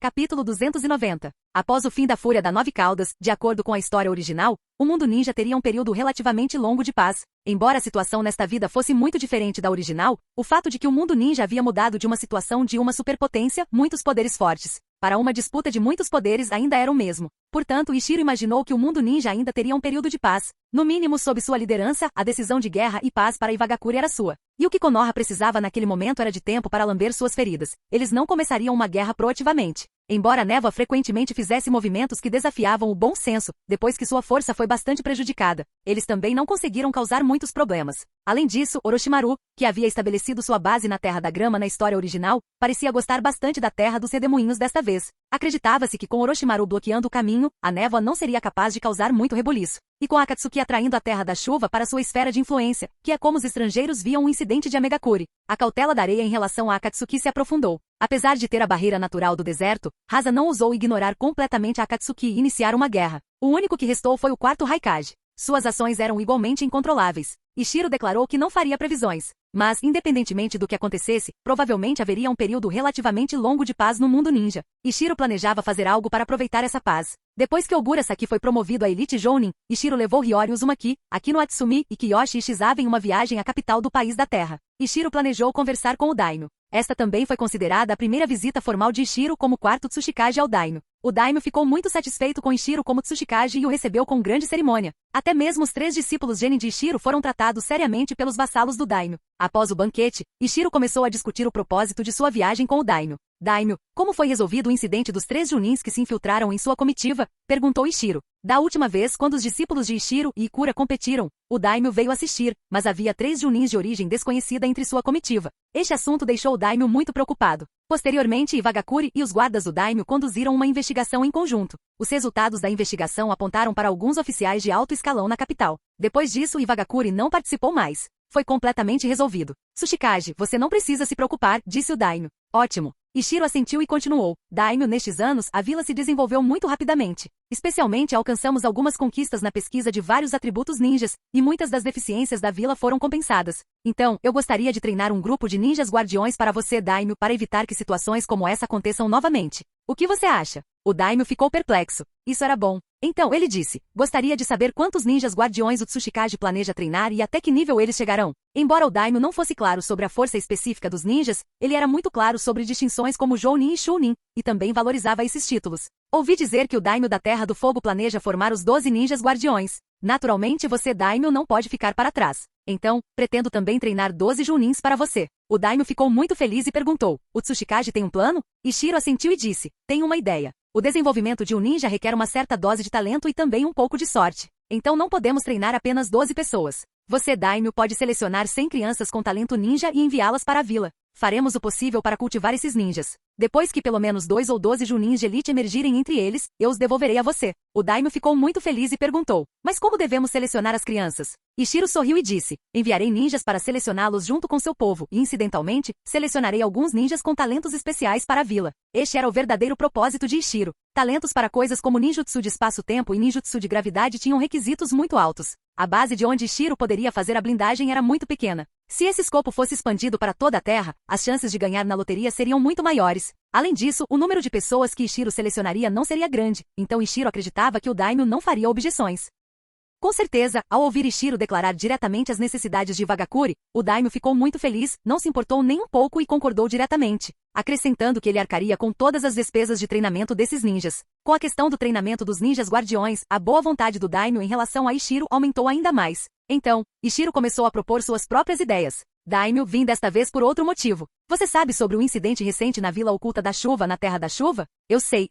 S2: Capítulo 290. Após o fim da Fúria da Nove Caudas, de acordo com a história original, o mundo ninja teria um período relativamente longo de paz. Embora a situação nesta vida fosse muito diferente da original, o fato de que o mundo ninja havia mudado de uma situação de uma superpotência, muitos poderes fortes, para uma disputa de muitos poderes ainda era o mesmo. Portanto, Ishiro imaginou que o mundo ninja ainda teria um período de paz. No mínimo, sob sua liderança, a decisão de guerra e paz para Iwagakure era sua. E o que Konoha precisava naquele momento era de tempo para lamber suas feridas. Eles não começariam uma guerra proativamente. Embora a névoa frequentemente fizesse movimentos que desafiavam o bom senso, depois que sua força foi bastante prejudicada, eles também não conseguiram causar muitos problemas. Além disso, Orochimaru, que havia estabelecido sua base na Terra da Grama na história original, parecia gostar bastante da Terra dos Redemoinhos desta vez. Acreditava-se que com Orochimaru bloqueando o caminho, a névoa não seria capaz de causar muito rebuliço. E com Akatsuki atraindo a Terra da Chuva para sua esfera de influência, que é como os estrangeiros viam o incidente de Amegakure, a cautela da areia em relação a Akatsuki se aprofundou. Apesar de ter a barreira natural do deserto, Rasa não ousou ignorar completamente a Akatsuki e iniciar uma guerra. O único que restou foi o quarto Raikage. Suas ações eram igualmente incontroláveis. Ishiro declarou que não faria previsões. Mas, independentemente do que acontecesse, provavelmente haveria um período relativamente longo de paz no mundo ninja. Ishiro planejava fazer algo para aproveitar essa paz. Depois que Ogura Saki foi promovido a Elite Jounin, Ishiro levou Hiyori Uzumaki, Akino Atsumi e Kiyoshi Ishizawa em uma viagem à capital do país da Terra. Ishiro planejou conversar com o Daimyo. Esta também foi considerada a primeira visita formal de Ishiro como quarto Tsuchikage ao Daimyo. O Daimyo ficou muito satisfeito com Ishiro como Tsuchikage e o recebeu com grande cerimônia. Até mesmo os 3 discípulos genin de Ishiro foram tratados seriamente pelos vassalos do Daimyo. Após o banquete, Ishiro começou a discutir o propósito de sua viagem com o Daimyo. Daimyo, como foi resolvido o incidente dos 3 Junins que se infiltraram em sua comitiva? Perguntou Ishiro. Da última vez, quando os discípulos de Ishiro e Ikura competiram, o Daimyo veio assistir, mas havia 3 Junins de origem desconhecida entre sua comitiva. Este assunto deixou o Daimyo muito preocupado. Posteriormente, Iwagakure e os guardas do Daimyo conduziram uma investigação em conjunto. Os resultados da investigação apontaram para alguns oficiais de alto escalão na capital. Depois disso, Iwagakure não participou mais. Foi completamente resolvido. Tsuchikage, você não precisa se preocupar, disse o Daimyo. Ótimo. Ishiro assentiu e continuou. Daimyo, nestes anos, a vila se desenvolveu muito rapidamente. Especialmente alcançamos algumas conquistas na pesquisa de vários atributos ninjas, e muitas das deficiências da vila foram compensadas. Então, eu gostaria de treinar um grupo de ninjas guardiões para você, Daimyo, para evitar que situações como essa aconteçam novamente. O que você acha? O Daimyo ficou perplexo. Isso era bom. Então, ele disse, gostaria de saber quantos ninjas guardiões o Tsuchikage planeja treinar e até que nível eles chegarão. Embora o Daimyo não fosse claro sobre a força específica dos ninjas, ele era muito claro sobre distinções como Jounin e Chunin, e também valorizava esses títulos. Ouvi dizer que o Daimyo da Terra do Fogo planeja formar os 12 ninjas guardiões. Naturalmente você, Daimyo, não pode ficar para trás. Então, pretendo também treinar 12 Junins para você. O Daimyo ficou muito feliz e perguntou, o Tsuchikage tem um plano? Ishiro assentiu e disse, tenho uma ideia. O desenvolvimento de um ninja requer uma certa dose de talento e também um pouco de sorte. Então não podemos treinar apenas 12 pessoas. Você, Daimyo, pode selecionar 100 crianças com talento ninja e enviá-las para a vila. Faremos o possível para cultivar esses ninjas. Depois que pelo menos 2 ou 12 Junins de elite emergirem entre eles, eu os devolverei a você. O Daimyo ficou muito feliz e perguntou, mas como devemos selecionar as crianças? Ishiro sorriu e disse, enviarei ninjas para selecioná-los junto com seu povo e, incidentalmente, selecionarei alguns ninjas com talentos especiais para a vila. Este era o verdadeiro propósito de Ishiro. Talentos para coisas como ninjutsu de espaço-tempo e ninjutsu de gravidade tinham requisitos muito altos. A base de onde Ishiro poderia fazer a blindagem era muito pequena. Se esse escopo fosse expandido para toda a Terra, as chances de ganhar na loteria seriam muito maiores. Além disso, o número de pessoas que Ishiro selecionaria não seria grande, então Ishiro acreditava que o Daimyo não faria objeções. Com certeza, ao ouvir Ishiro declarar diretamente as necessidades de Wagakuri, o daimyo ficou muito feliz, não se importou nem um pouco e concordou diretamente, acrescentando que ele arcaria com todas as despesas de treinamento desses ninjas. Com a questão do treinamento dos ninjas guardiões, a boa vontade do daimyo em relação a Ishiro aumentou ainda mais. Então, Ishiro começou a propor suas próprias ideias. Daimyo, vim desta vez por outro motivo. Você sabe sobre o incidente recente na Vila Oculta da Chuva na Terra da Chuva? Eu sei.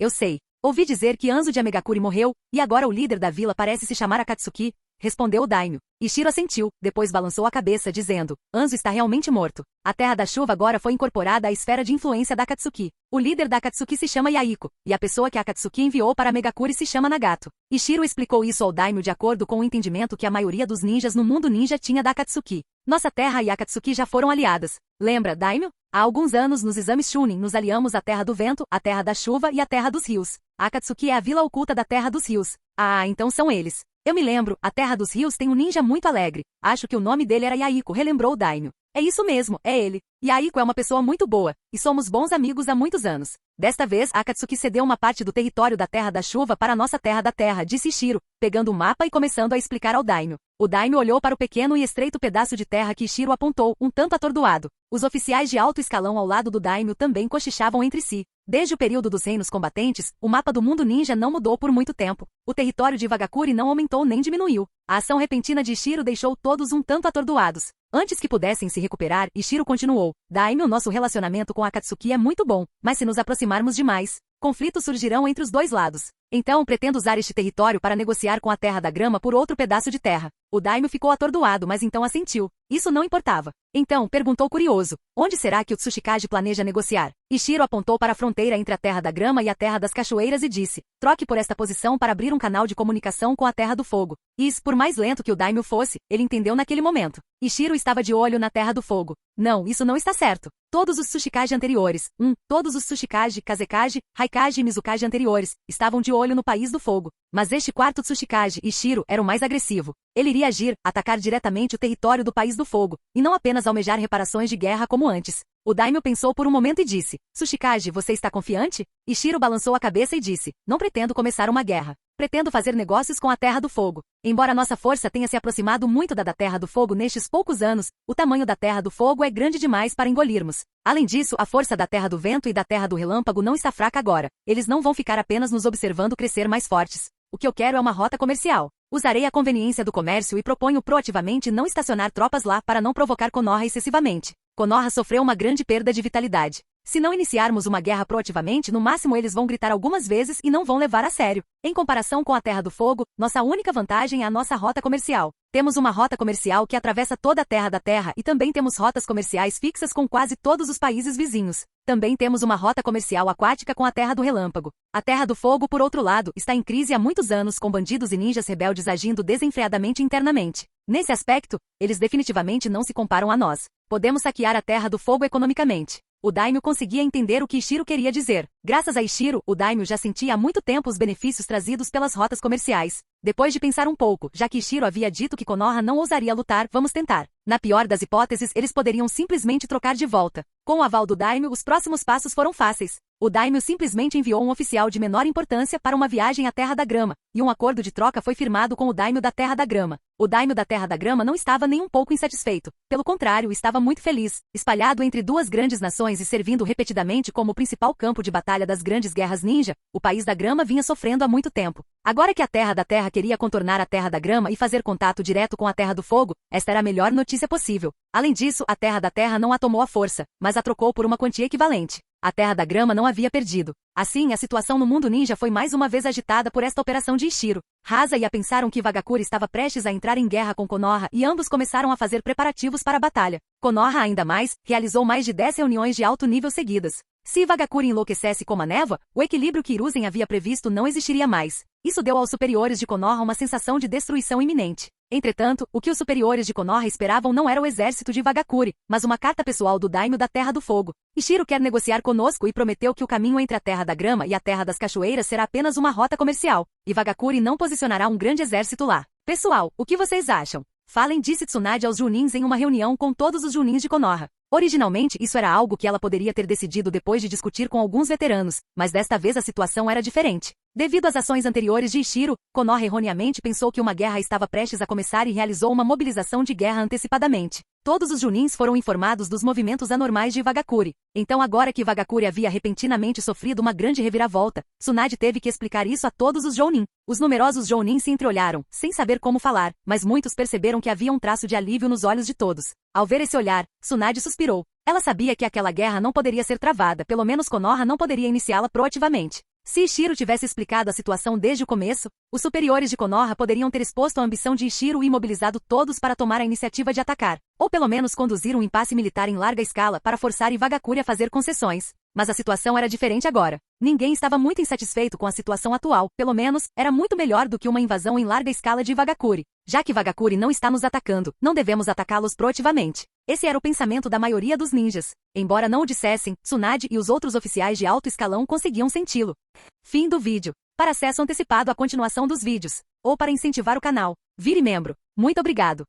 S2: Ouvi dizer que Anzo de Amegakuri morreu, e agora o líder da vila parece se chamar Akatsuki, respondeu o daimyo. Ishiro assentiu, depois balançou a cabeça dizendo, Anzo está realmente morto. A Terra da Chuva agora foi incorporada à esfera de influência da Akatsuki. O líder da Akatsuki se chama Yaiko, e a pessoa que a Akatsuki enviou para Amegakuri se chama Nagato. Ishiro explicou isso ao daimyo de acordo com o entendimento que a maioria dos ninjas no mundo ninja tinha da Akatsuki. Nossa terra e a Akatsuki já foram aliadas. Lembra, daimyo? Há alguns anos nos exames Chunin nos aliamos à Terra do Vento, à Terra da Chuva e à Terra dos Rios. A Akatsuki é a vila oculta da Terra dos Rios. Ah, então são eles. Eu me lembro, a Terra dos Rios tem um ninja muito alegre. Acho que o nome dele era Yaiko, relembrou o daimyo. É isso mesmo, é ele. Yaiko é uma pessoa muito boa, e somos bons amigos há muitos anos. Desta vez, a Akatsuki cedeu uma parte do território da Terra da Chuva para a nossa Terra da Terra, disse Ishiro, pegando o mapa e começando a explicar ao daimyo. O daimyo olhou para o pequeno e estreito pedaço de terra que Ishiro apontou, um tanto atordoado. Os oficiais de alto escalão ao lado do daimyo também cochichavam entre si. Desde o período dos reinos combatentes, o mapa do mundo ninja não mudou por muito tempo. O território de Wagakuri não aumentou nem diminuiu. A ação repentina de Ishiro deixou todos um tanto atordoados. Antes que pudessem se recuperar, Ishiro continuou. Daimyo, nosso relacionamento com Akatsuki é muito bom, mas se nos aproximarmos demais, conflitos surgirão entre os dois lados. Então pretendo usar este território para negociar com a Terra da Grama por outro pedaço de terra. O daimyo ficou atordoado, mas então assentiu. Isso não importava. Então, perguntou curioso, onde será que o Tsuchikage planeja negociar? Ishiro apontou para a fronteira entre a Terra da Grama e a Terra das Cachoeiras e disse, troque por esta posição para abrir um canal de comunicação com a Terra do Fogo. Por mais lento que o daimyo fosse, ele entendeu naquele momento. Ishiro estava de olho na Terra do Fogo. Não, isso não está certo. Todos os Tsuchikage anteriores, todos os Tsuchikage, Kazekage, Raikage e Mizukage anteriores, estavam de olho no País do Fogo. Mas este quarto Tsuchikage, Ishiro, era o mais agressivo. Ele iria agir, atacar diretamente o território do País do Fogo, e não apenas almejar reparações de guerra como antes. O daimyo pensou por um momento e disse, Tsuchikage, você está confiante? Ishiro balançou a cabeça e disse, não pretendo começar uma guerra. Pretendo fazer negócios com a Terra do Fogo. Embora nossa força tenha se aproximado muito da Terra do Fogo nestes poucos anos, o tamanho da Terra do Fogo é grande demais para engolirmos. Além disso, a força da Terra do Vento e da Terra do Relâmpago não está fraca agora. Eles não vão ficar apenas nos observando crescer mais fortes. O que eu quero é uma rota comercial. Usarei a conveniência do comércio e proponho proativamente não estacionar tropas lá para não provocar Konoha excessivamente. Konoha sofreu uma grande perda de vitalidade. Se não iniciarmos uma guerra proativamente, no máximo eles vão gritar algumas vezes e não vão levar a sério. Em comparação com a Terra do Fogo, nossa única vantagem é a nossa rota comercial. Temos uma rota comercial que atravessa toda a Terra da Terra e também temos rotas comerciais fixas com quase todos os países vizinhos. Também temos uma rota comercial aquática com a Terra do Relâmpago. A Terra do Fogo, por outro lado, está em crise há muitos anos com bandidos e ninjas rebeldes agindo desenfreadamente internamente. Nesse aspecto, eles definitivamente não se comparam a nós. Podemos saquear a Terra do Fogo economicamente. O daimyo conseguia entender o que Ishiro queria dizer. Graças a Ishiro, o daimyo já sentia há muito tempo os benefícios trazidos pelas rotas comerciais. Depois de pensar um pouco, já que Ishiro havia dito que Konoha não ousaria lutar, vamos tentar. Na pior das hipóteses, eles poderiam simplesmente trocar de volta. Com o aval do daimyo, os próximos passos foram fáceis. O daimyo simplesmente enviou um oficial de menor importância para uma viagem à Terra da Grama, e um acordo de troca foi firmado com o daimyo da Terra da Grama. O daimyo da Terra da Grama não estava nem um pouco insatisfeito. Pelo contrário, estava muito feliz. Espalhado entre duas grandes nações e servindo repetidamente como o principal campo de batalha das grandes guerras ninja, o País da Grama vinha sofrendo há muito tempo. Agora que a Terra da Terra queria contornar a Terra da Grama e fazer contato direto com a Terra do Fogo, esta era a melhor notícia possível. Além disso, a Terra da Terra não a tomou à força, mas a trocou por uma quantia equivalente. A Terra da Grama não havia perdido. Assim, a situação no mundo ninja foi mais uma vez agitada por esta operação de Ishiro. Hasa e Ia pensaram que Wagakuri estava prestes a entrar em guerra com Konoha e ambos começaram a fazer preparativos para a batalha. Konoha, ainda mais, realizou mais de 10 reuniões de alto nível seguidas. Se Wagakuri enlouquecesse como a névoa, o equilíbrio que Hiruzen havia previsto não existiria mais. Isso deu aos superiores de Konoha uma sensação de destruição iminente. Entretanto, o que os superiores de Konoha esperavam não era o exército de Wagakuri, mas uma carta pessoal do daimyo da Terra do Fogo. Ishiro quer negociar conosco e prometeu que o caminho entre a Terra da Grama e a Terra das Cachoeiras será apenas uma rota comercial, e Wagakuri não posicionará um grande exército lá. Pessoal, o que vocês acham? Falem, disse Tsunade aos Junins em uma reunião com todos os Junins de Konoha. Originalmente, isso era algo que ela poderia ter decidido depois de discutir com alguns veteranos, mas desta vez a situação era diferente. Devido às ações anteriores de Ishiro, Konoha erroneamente pensou que uma guerra estava prestes a começar e realizou uma mobilização de guerra antecipadamente. Todos os Junins foram informados dos movimentos anormais de Wagakure. Então agora que Wagakure havia repentinamente sofrido uma grande reviravolta, Tsunade teve que explicar isso a todos os Jounin. Os numerosos Jounin se entreolharam, sem saber como falar, mas muitos perceberam que havia um traço de alívio nos olhos de todos. Ao ver esse olhar, Tsunade suspirou. Ela sabia que aquela guerra não poderia ser travada, pelo menos Konoha não poderia iniciá-la proativamente. Se Ishiro tivesse explicado a situação desde o começo, os superiores de Konoha poderiam ter exposto a ambição de Ishiro e mobilizado todos para tomar a iniciativa de atacar, ou pelo menos conduzir um impasse militar em larga escala para forçar Iwagakure a fazer concessões. Mas a situação era diferente agora. Ninguém estava muito insatisfeito com a situação atual, pelo menos, era muito melhor do que uma invasão em larga escala de Iwagakure. Já que Iwagakure não está nos atacando, não devemos atacá-los proativamente. Esse era o pensamento da maioria dos ninjas. Embora não o dissessem, Tsunade e os outros oficiais de alto escalão conseguiam senti-lo. Fim do vídeo. Para acesso antecipado à continuação dos vídeos, ou para incentivar o canal, vire membro. Muito obrigado.